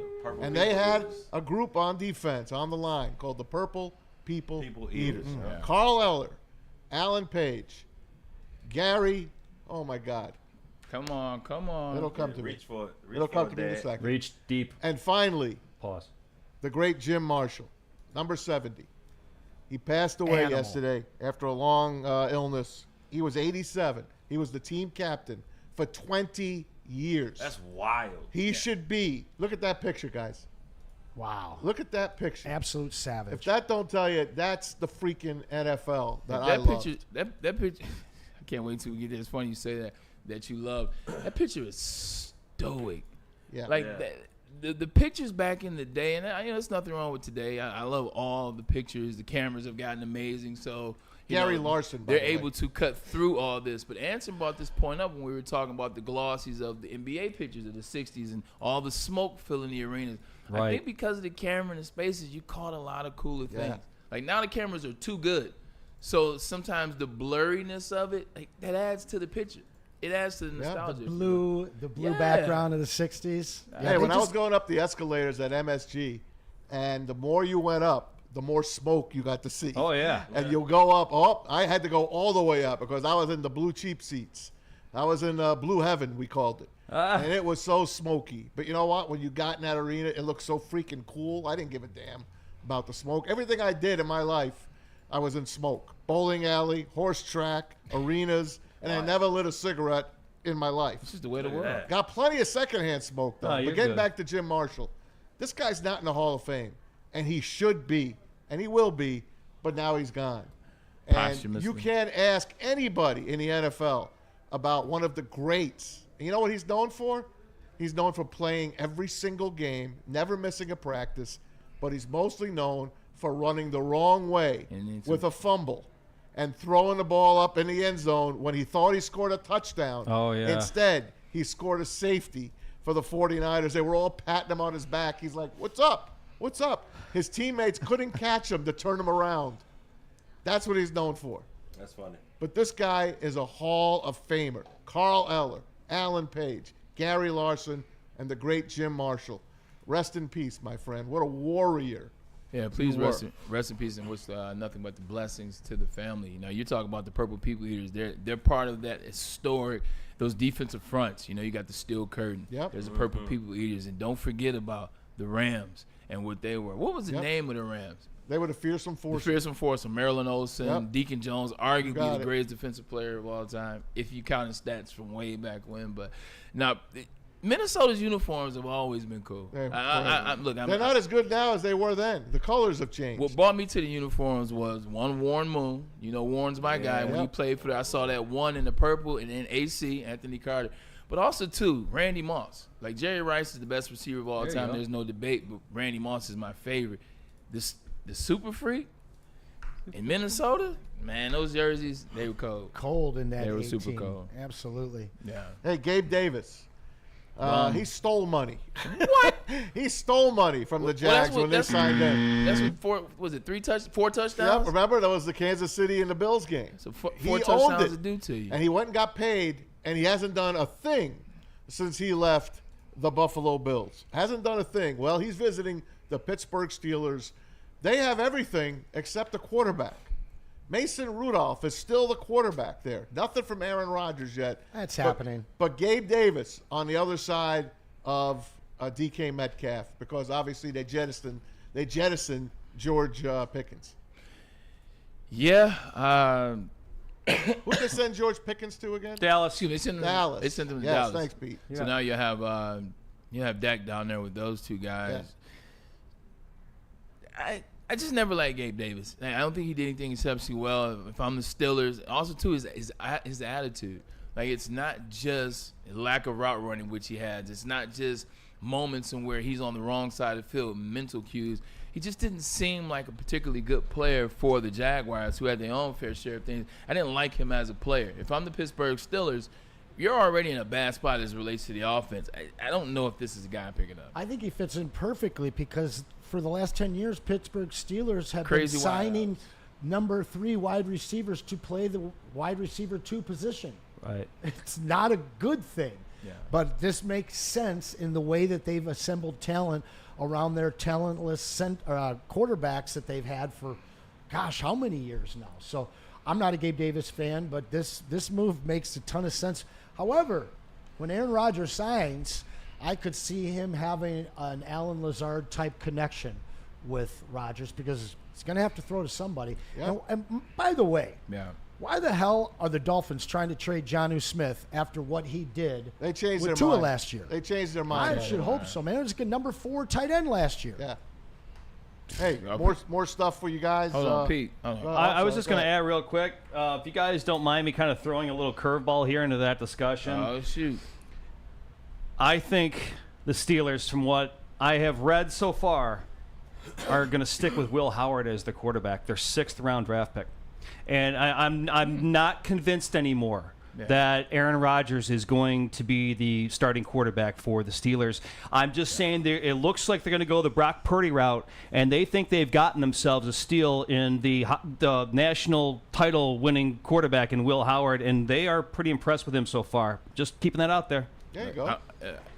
And they had a group on defense, on the line, called the Purple People Eaters. Yeah. Carl Eller, Alan Page, Gary, oh my God. Come on. It'll come to me. Reach for it. It'll come to me in a second. Reach deep. And finally, Pause. the great Jim Marshall, number 70. He passed away Animal. yesterday after a long illness. He was 87. He was the team captain for 20 years. That's wild. He should be. Look at that picture, guys. Wow. Look at that picture. Absolute savage. If that don't tell you, that's the freaking NFL that I That love. picture, that picture, I can't wait till we get there. It's funny you say that you love. That picture is stoic. Yeah. Like the pictures back in the day, and there's nothing wrong with today. I love all the pictures. The cameras have gotten amazing, so Gary Larson, by they're the way. able to cut through all this. But Anson brought this point up when we were talking about the glossies of the NBA pictures of the '60s and all the smoke filling the arenas. I Right. think because of the camera and the spaces, you caught a lot of cooler Yeah. things. Like now the cameras are too good, so sometimes the blurriness of it that adds to the picture. It adds to the nostalgia. the blue Yeah. background of the 60s. Hey, when I was going up the escalators at MSG, and the more you went up, the more smoke you got to see. Oh, yeah. And you'll go up. Oh, I had to go all the way up because I was in the blue cheap seats. I was in blue heaven, we called it. And it was so smoky. But you know what? When you got in that arena, it looked so freaking cool. I didn't give a damn about the smoke. Everything I did in my life, I was in smoke. Bowling alley, horse track, arenas, and I never lit a cigarette in my life. This is the way of the world. Got plenty of secondhand smoke, though. Oh, you're but getting good. back to Jim Marshall, this guy's not in the Hall of Fame, and he should be, and he will be, but now he's gone. And Posthumously. you can't ask anybody in the NFL about one of the greats. And you know what he's known for? He's known for playing every single game, never missing a practice, but he's mostly known for running the wrong way with a fumble and throwing the ball up in the end zone when he thought he scored a touchdown. Oh, yeah. Instead, he scored a safety for the 49ers. They were all patting him on his back. He's like, "What's up? What's up?" His teammates couldn't catch him to turn him around. That's what he's known for. That's funny. But this guy is a Hall of Famer. Carl Eller, Alan Page, Gary Larson, and the great Jim Marshall. Rest in peace, my friend. What a warrior. Yeah, please You rest in peace and wish nothing but the blessings to the family. You know, you're talking about the Purple People Eaters. They're part of that historic, those defensive fronts. You know, you got the steel curtain. Yep. There's the Purple People Eaters. And don't forget about the Rams and what they were. What was the Yep. name of the Rams? They were the fearsome The force. fearsome force of Marilyn Olsen, Yep. Deacon Jones, got arguably the it. greatest defensive player of all time, if you count his stats from way back when. But now, Minnesota's uniforms have always been cool. They're I'm not as good now as they were then. The colors have changed. What brought me to the uniforms was one Warren Moon. You know, Warren's my guy. When he Yep. played for I saw that one in the purple, and then AC, Anthony Carter. But also, too, Randy Moss. Like, Jerry Rice is the best receiver of all There you time. go. There's no debate, but Randy Moss is my favorite. The Super Freak in Minnesota, man, those jerseys, they were cold. Cold in that They were 18. super cold. Absolutely. Yeah. Hey, Gabe Davis. He stole money. What? He stole money from the Well, that's Jags what- when they that's- signed in. That's what four touchdowns? Yep, remember? That was the Kansas City and the Bills game. So four He owned touchdowns it. to do to you. And he went and got paid, and he hasn't done a thing since he left the Buffalo Bills. Hasn't done a thing. Well, he's visiting the Pittsburgh Steelers. They have everything except a quarterback. Mason Rudolph is still the quarterback there. Nothing from Aaron Rodgers yet. That's happening. But Gabe Davis on the other side of DK Metcalf, because obviously they jettisoned George Pickens. Yeah. Who did they send George Pickens to again? Dallas. Excuse me, they sent him, Dallas. They sent him to Yes, Dallas. thanks, Pete. So now you have Dak down there with those two guys. I just never liked Gabe Davis. I don't think he did anything exceptionally well. If I'm the Steelers, also too his attitude. Like, it's not just lack of route running, which he has. It's not just moments in where he's on the wrong side of the field, mental cues. He just didn't seem like a particularly good player for the Jaguars, who had their own fair share of things. I didn't like him as a player. If I'm the Pittsburgh Steelers, you're already in a bad spot as it relates to the offense. I don't know if this is a guy picking up. I think he fits in perfectly because for the last 10 years, Pittsburgh Steelers have Crazy been signing number 3 wide receivers to play the wide receiver 2 position. Right. It's not a good thing. Yeah. But this makes sense in the way that they've assembled talent around their talentless quarterbacks that they've had for, gosh, how many years now? So I'm not a Gabe Davis fan, but this move makes a ton of sense. However, when Aaron Rodgers signs, I could see him having an Alan Lazard type connection with Rodgers because he's going to have to throw to somebody. Yeah. And by the way, Yeah. Why the hell are the Dolphins trying to trade Jonnu Smith after what he did They changed with their Tua mind. last year? They changed their mind. I should hope so, man. It was like a number 4 tight end last year. Yeah. Hey, more stuff for you guys. Hold on, Pete. Hold on. I was just going to add real quick, if you guys don't mind me kind of throwing a little curveball here into that discussion. Oh, shoot. I think the Steelers, from what I have read so far, are going to stick with Will Howard as the quarterback, their 6th-round draft pick. And I'm not convinced anymore that Aaron Rodgers is going to be the starting quarterback for the Steelers. I'm just saying it looks like they're going to go the Brock Purdy route, and they think they've gotten themselves a steal in the national title-winning quarterback in Will Howard, and they are pretty impressed with him so far. Just keeping that out there. There you go.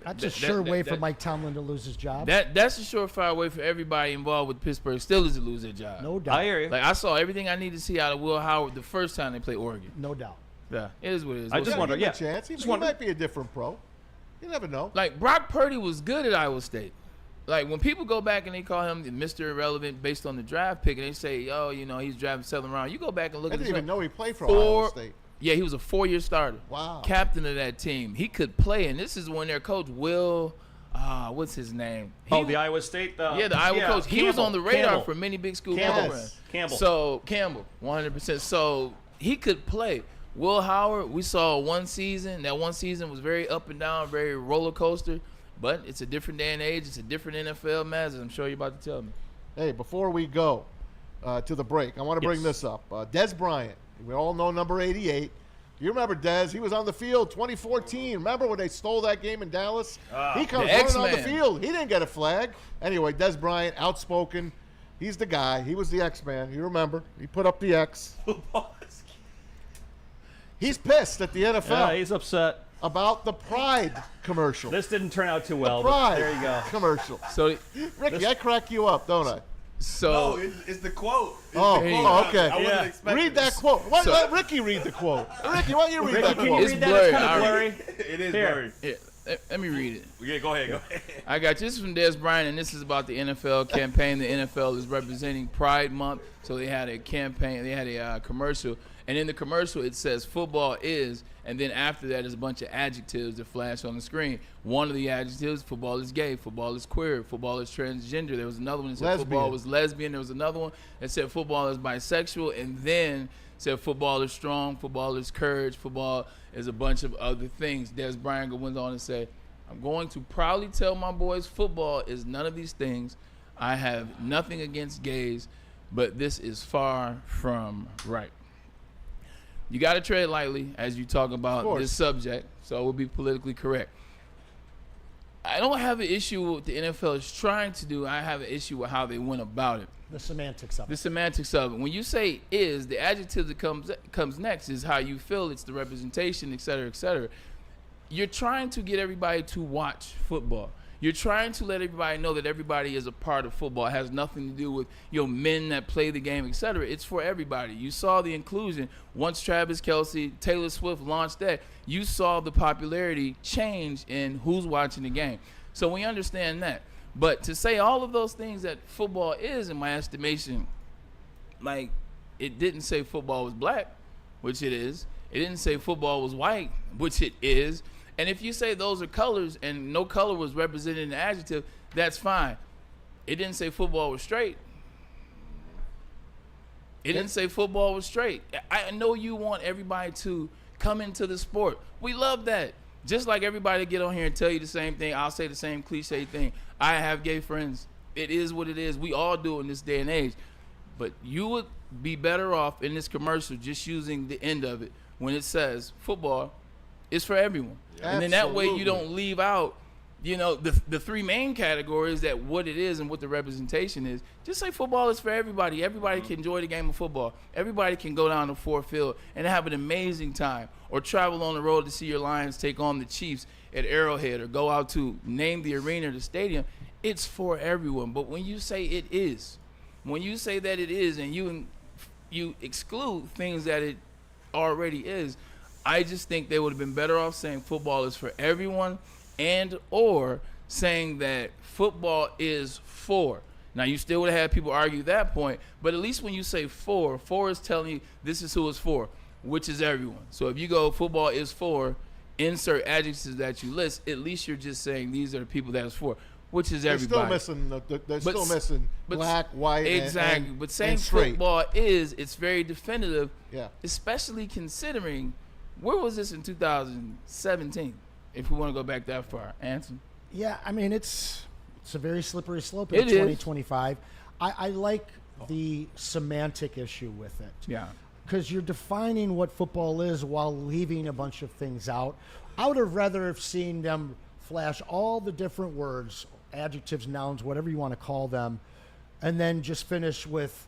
That's a sure way for Mike Tomlin to lose his job. That's a surefire way for everybody involved with Pittsburgh Steelers to lose their job. No doubt. I hear you. Like, I saw everything I need to see out of Will Howard the first time they played Oregon. No doubt. Yeah, it is what it is. I just wonder, Give him a chance. He might be a different pro. You never know. Like, Brock Purdy was good at Iowa State. Like, when people go back and they call him Mr. Irrelevant based on the draft pick, and they say, oh, he's drafted 7th round, you go back and look I at didn't this. even know he played for Iowa State. Yeah, he was a 4-year starter. Wow. Captain of that team. He could play, and this is when their coach, what's his name? The Iowa State? The Iowa coach. He was on the radar for many big school programs. Campbell. So, Campbell, 100%. So, he could play. Will Howard, we saw one season. That one season was very up and down, very roller coaster. But it's a different day and age. It's a different NFL, man, as I'm sure you're about to tell me. Hey, before we go to the break, I want to bring this up. Des Bryant, we all know number 88. You remember Des? He was on the field 2014. Remember when they stole that game in Dallas? He comes running on the field. He didn't get a flag. Anyway, Des Bryant, outspoken. He's the guy. He was the X-Man. You remember. He put up the X. He's pissed at the NFL. Yeah, he's upset about the Pride commercial. This didn't turn out too well. Pride There you go. commercial. So, Ricky, I crack you up, don't I? So it's the quote. Okay. I wasn't expecting Read that quote. Let Ricky read the quote. Ricky, why don't you read that Can quote? you It's read that? blurry. It's kind of blurry. It is Here. blurry. yeah, let me read it. Yeah, go ahead. I got you. This is from Des Bryant, and this is about the NFL campaign. The NFL is representing Pride Month, so they had a campaign. They had a commercial, and in the commercial it says "football is," and then after that is a bunch of adjectives that flash on the screen. One of the adjectives: football is gay, football is queer, football is transgender. There was another one that said football was lesbian. There was another one that said football is bisexual, and then said football is strong, football is courage, football is a bunch of other things. Des Bryant went on and said, I'm going to proudly tell my boys football is none of these things. I have nothing against gays, but this is far from right. You got to tread lightly as you talk about this subject, so we'll be politically correct. I don't have an issue with what the NFL is trying to do. I have an issue with how they went about it. The semantics of it. The semantics of it. When you say is, the adjective that comes next is how you feel. It's the representation, et cetera, et cetera. You're trying to get everybody to watch football. You're trying to let everybody know that everybody is a part of football. It has nothing to do with men that play the game, et cetera. It's for everybody. You saw the inclusion. Once Travis Kelce, Taylor Swift launched that, you saw the popularity change in who's watching the game. So we understand that. But to say all of those things that football is, in my estimation, like, it didn't say football was black, which it is. It didn't say football was white, which it is. And if you say those are colors and no color was represented in the adjective, that's fine. It didn't say football was straight. It didn't say football was straight. I know you want everybody to come into the sport. We love that. Just like everybody get on here and tell you the same thing, I'll say the same cliche thing. I have gay friends. It is what it is. We all do in this day and age. But you would be better off in this commercial just using the end of it when it says football is for everyone. Absolutely. And then that way you don't leave out, the three main categories that what it is and what the representation is. Just say football is for everybody. Everybody can enjoy the game of football. Everybody can go down to Ford Field and have an amazing time, or travel on the road to see your Lions take on the Chiefs at Arrowhead, or go out to name the arena or the stadium. It's for everyone. But when you say it is, when you say that it is, and you exclude things that it already is, I just think they would have been better off saying football is for everyone, and or saying that football is for. Now, you still would have had people argue that point, but at least when you say for is telling you this is who it's for. which is everyone. So if you go football is for, insert adjectives that you list, at least you're just saying these are the people that it's for, which is everybody. They're still missing black, white, exactly. and but saying straight. football is, it's very definitive, Yeah. especially considering where was this in 2017? If we want to go back that far, Anson. Yeah, I mean it's a very slippery slope It in is. 2025. I like the semantic issue with it. Yeah. Because you're defining what football is while leaving a bunch of things out. I would have rather have seen them flash all the different words, adjectives, nouns, whatever you want to call them, and then just finish with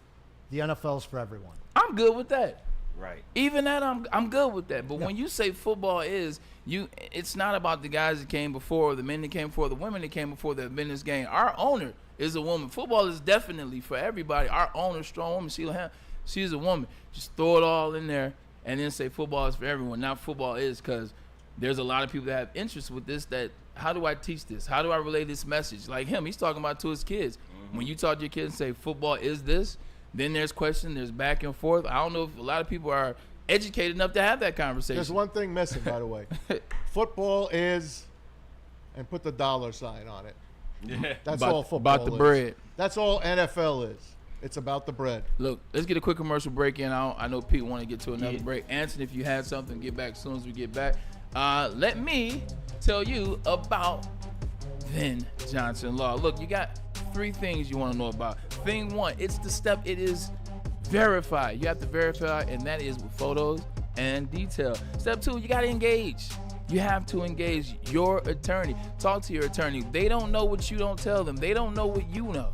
the NFL's for everyone. I'm good with that. Right. Even that, I'm good with that. But when you say football is, it's not about the guys that came before, the men that came before, the women that came before that have been in this game. Our owner is a woman. Football is definitely for everybody. Our owner, strong woman, Sheila Ham, she's a woman. Just throw it all in there and then say football is for everyone. Not football is, because there's a lot of people that have interest with this. That how do I teach this? How do I relay this message? Like him, he's talking about to his kids. When you talk to your kids and say football is this, then there's question, there's back and forth. I don't know if a lot of people are educated enough to have that conversation. There's one thing missing, by the way. Football is, and put the dollar sign on it. Yeah. That's About- all football about the is. bread. That's all NFL is. It's about the bread. Look, let's get a quick commercial break in. I know Pete want to get to another break. Anson, if you had something, get back as soon as we get back. Let me tell you about Vin Johnson Law. Look, you got 3 things you want to know about. Thing 1, it's the step. It is verify. You have to verify, and that is with photos and detail. Step 2, you got to engage. You have to engage your attorney. Talk to your attorney. They don't know what you don't tell them. They don't know what you know.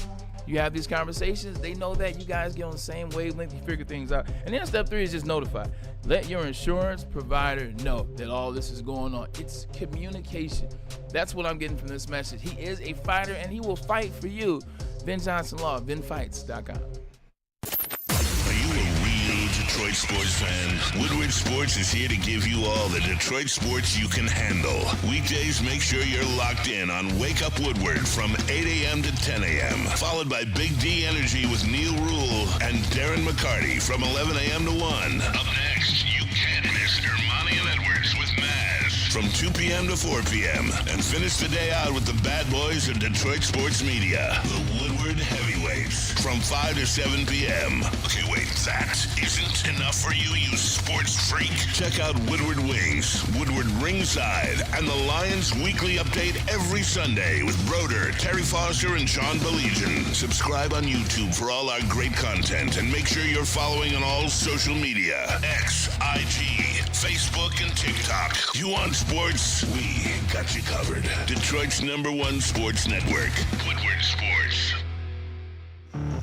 You have these conversations. They know that you guys get on the same wavelength. You figure things out. And then step 3 is just notify. Let your insurance provider know that all this is going on. It's communication. That's what I'm getting from this message. He is a fighter, and he will fight for you. Vin Johnson Law, VinFights.com. Are you a real Detroit sports fan? Woodward Sports is here to give you all the Detroit sports you can handle. Weekdays, make sure you're locked in on Wake Up Woodward from 8 a.m. to 10 a.m. Followed by Big D Energy with Neil Rule and Darren McCarty from 11 a.m. to 1. Up next, you can't miss Ermanni and Edwards with Maz from 2 p.m. to 4 p.m. And finish the day out with the bad boys of Detroit sports media, the Woodward Heavyweights, from 5 to 7 p.m. Okay, wait, that isn't enough for you, you sports freak? Check out Woodward Wings, Woodward Ringside, and the Lions Weekly Update every Sunday with Broder, Terry Foster, and Sean Baligian. Subscribe on YouTube for all our great content, and make sure you're following on all social media: X, IG, Facebook, and TikTok. You want sports? We got you covered. Detroit's #1 sports network, Woodward Sports.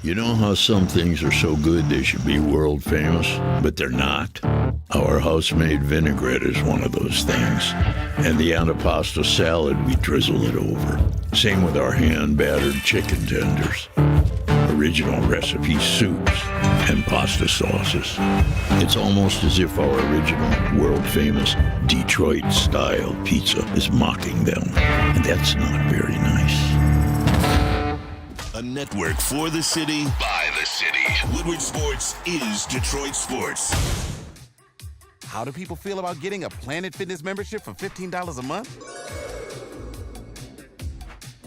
You know how some things are so good they should be world famous, but they're not? Our house-made vinaigrette is one of those things. And the antipasto salad, we drizzle it over. Same with our hand-battered chicken tenders. Original recipe soups and pasta sauces. It's almost as if our original, world-famous Detroit-style pizza is mocking them. And that's not very nice. A network for the city, by the city. Woodward Sports is Detroit sports. How do people feel about getting a Planet Fitness membership for $15 a month?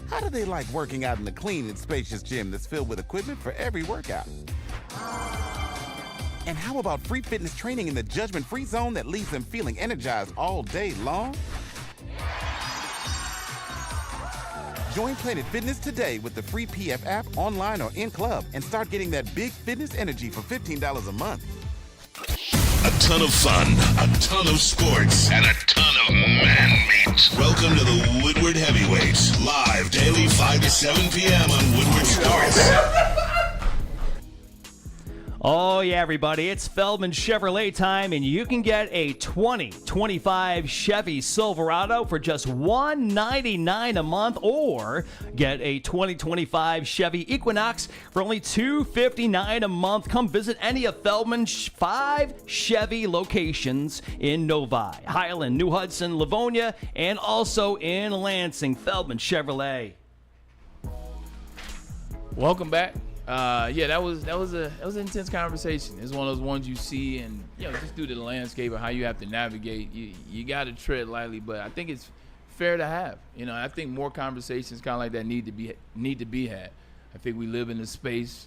How do they like working out in a clean and spacious gym that's filled with equipment for every workout? And how about free fitness training in the judgment-free zone that leaves them feeling energized all day long? Join Planet Fitness today with the free PF app, online or in club, and start getting that big fitness energy for $15 a month. A ton of fun, a ton of sports, and a ton of man meat. Welcome to the Woodward Heavyweights, live daily 5 to 7 p.m. on Woodward Sports. Oh, yeah, everybody. It's Feldman Chevrolet time, and you can get a 2025 Chevy Silverado for just $199 a month, or get a 2025 Chevy Equinox for only $259 a month. Come visit any of Feldman's 5 Chevy locations in Novi, Highland, New Hudson, Livonia, and also in Lansing. Feldman Chevrolet. Welcome back. Yeah, that was an intense conversation. It's one of those ones you see, and just due to the landscape of how you have to navigate, you got to tread lightly. But I think it's fair to have. I think more conversations kind of like that need to be had. I think we live in a space,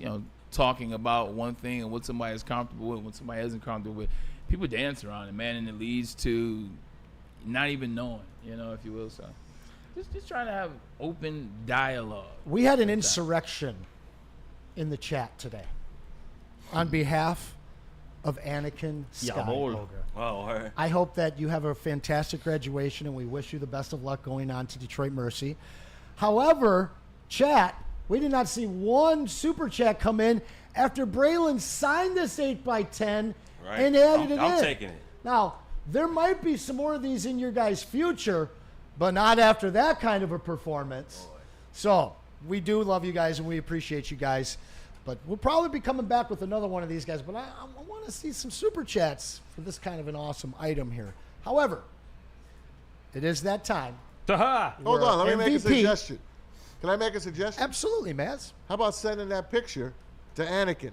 talking about one thing and what somebody is comfortable with, what somebody isn't comfortable with. People dance around it, man, and it leads to not even knowing, if you will. So just trying to have open dialogue. We had an insurrection in the chat today on behalf of Anakin Skywalker. Wow, all right. I hope that you have a fantastic graduation, and we wish you the best of luck going on to Detroit Mercy. However, chat, we did not see one super chat come in after Braylon signed this 8x10 and added it in. I'm taking it. Now, there might be some more of these in your guys' future, but not after that kind of a performance. So we do love you guys, and we appreciate you guys. But we'll probably be coming back with another one of these guys. But I want to see some super chats for this kind of an awesome item here. However, it is that time. Hold on, let me make a suggestion. Can I make a suggestion? Absolutely, Maz. How about sending that picture to Anakin,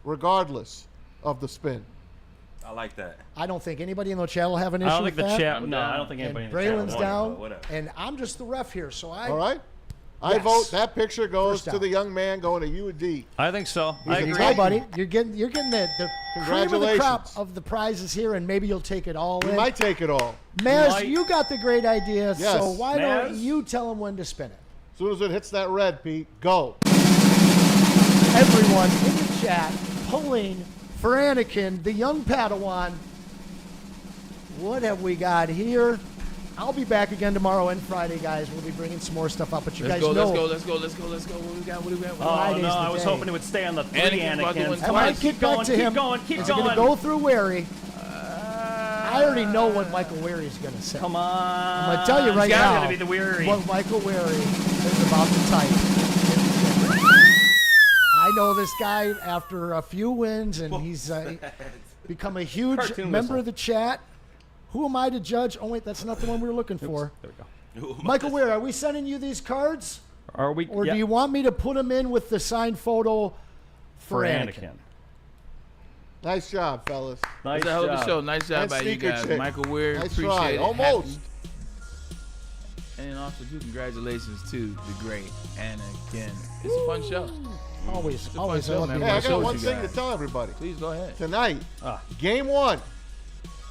regardless of the spin? I like that. I don't think anybody in the chat will have an issue I don't with think the that. chat. No, I don't think anybody. And in the chat Braylon's will. down, Whatever. and I'm just the ref here. So All right? I Yes. vote that picture goes First to down. the young man going to UD. I think so. I He's a agree. Hey, buddy, you're getting the cream of the Congratulations. crop of the prizes here, and maybe you'll take it all You in. might take it all. Maz, might. you got the great idea, Yes. so why don't Maz? you tell him when to spin it? As soon as it hits that red, Pete, go. Everyone in the chat pulling for Anakin, the young Padawan. What have we got here? I'll be back again tomorrow and Friday, guys. We'll be bringing some more stuff up, but you guys know. Let's go. What we got? Oh Friday's no! the I was day. hoping it would stay on the three Anakin fucking went Anakins. I might twice. kick back to him. Keep going. Keep Is it going to going. go through Wary? I already know what Michael Wary is going to say. Come on. I'm going to tell you right It's now gotta be the weary. what Michael Wary is about to type. I know this guy after a few wins, and he's become a huge Cartoon member whistle. of the chat. Who am I to judge? Oh, wait, that's not the one we were looking for. There we go. Michael Wary, are we sending you these cards? Are we? Or yeah. do you want me to put them in with the signed photo for Anakin? Nice job, fellas. Nice It's a hell of a job. show. Nice job And by you sneaker guys. chick. Michael Weir, Nice appreciate try. it. Almost. And also, too, congratulations to the great Anakin. It's a fun show. Always, a fun always. I show, love man. being Hey, I on got shows, one you thing guys. to tell everybody. Please go ahead. Tonight, Ah. Game 1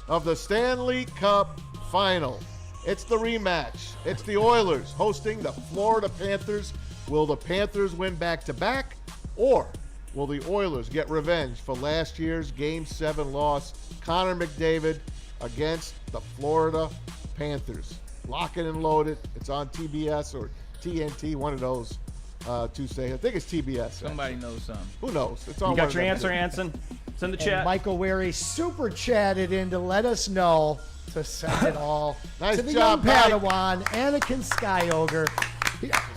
of the Stanley Cup Final. It's the rematch. It's the Oilers hosting the Florida Panthers. Will the Panthers win back-to-back, or will the Oilers get revenge for last year's Game 7 loss? Connor McDavid against the Florida Panthers. Lock it and load it. It's on TBS or TNT, one of those two say. I think it's TBS. Somebody knows something. Who knows? It's on You got one your of them. answer, Anson? It's in the And chat. Michael Wary super chatted in to let us know to send it all Nice to the job, young Mike. Padawan, Anakin Skywalker.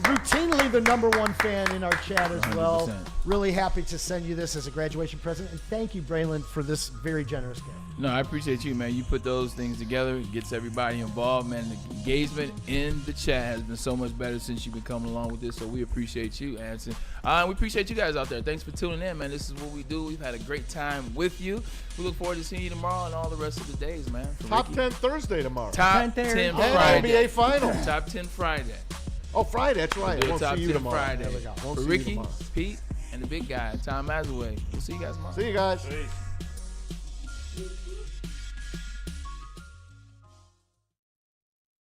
Routinely the #1 fan in our chat as well. 100%. Really happy to send you this as a graduation present, and thank you, Braylon, for this very generous gift. No, I appreciate you, man. You put those things together. It gets everybody involved, man. The engagement in the chat has been so much better since you've been coming along with this, so we appreciate you, Anson. We appreciate you guys out there. Thanks for tuning in, man. This is what we do. We've had a great time with you. We look forward to seeing you tomorrow and all the rest of the days, man. For Top Ricky. 10 Thursday tomorrow. Top 10 And Friday. NBA Final. Top 10 Friday. Oh, Friday. That's right. Do I a won't top see you 10 tomorrow. Friday. There we go. Won't For see you Ricky, tomorrow. Pete, and the big guy, Tom Mazaway. We'll see you guys tomorrow. See you guys.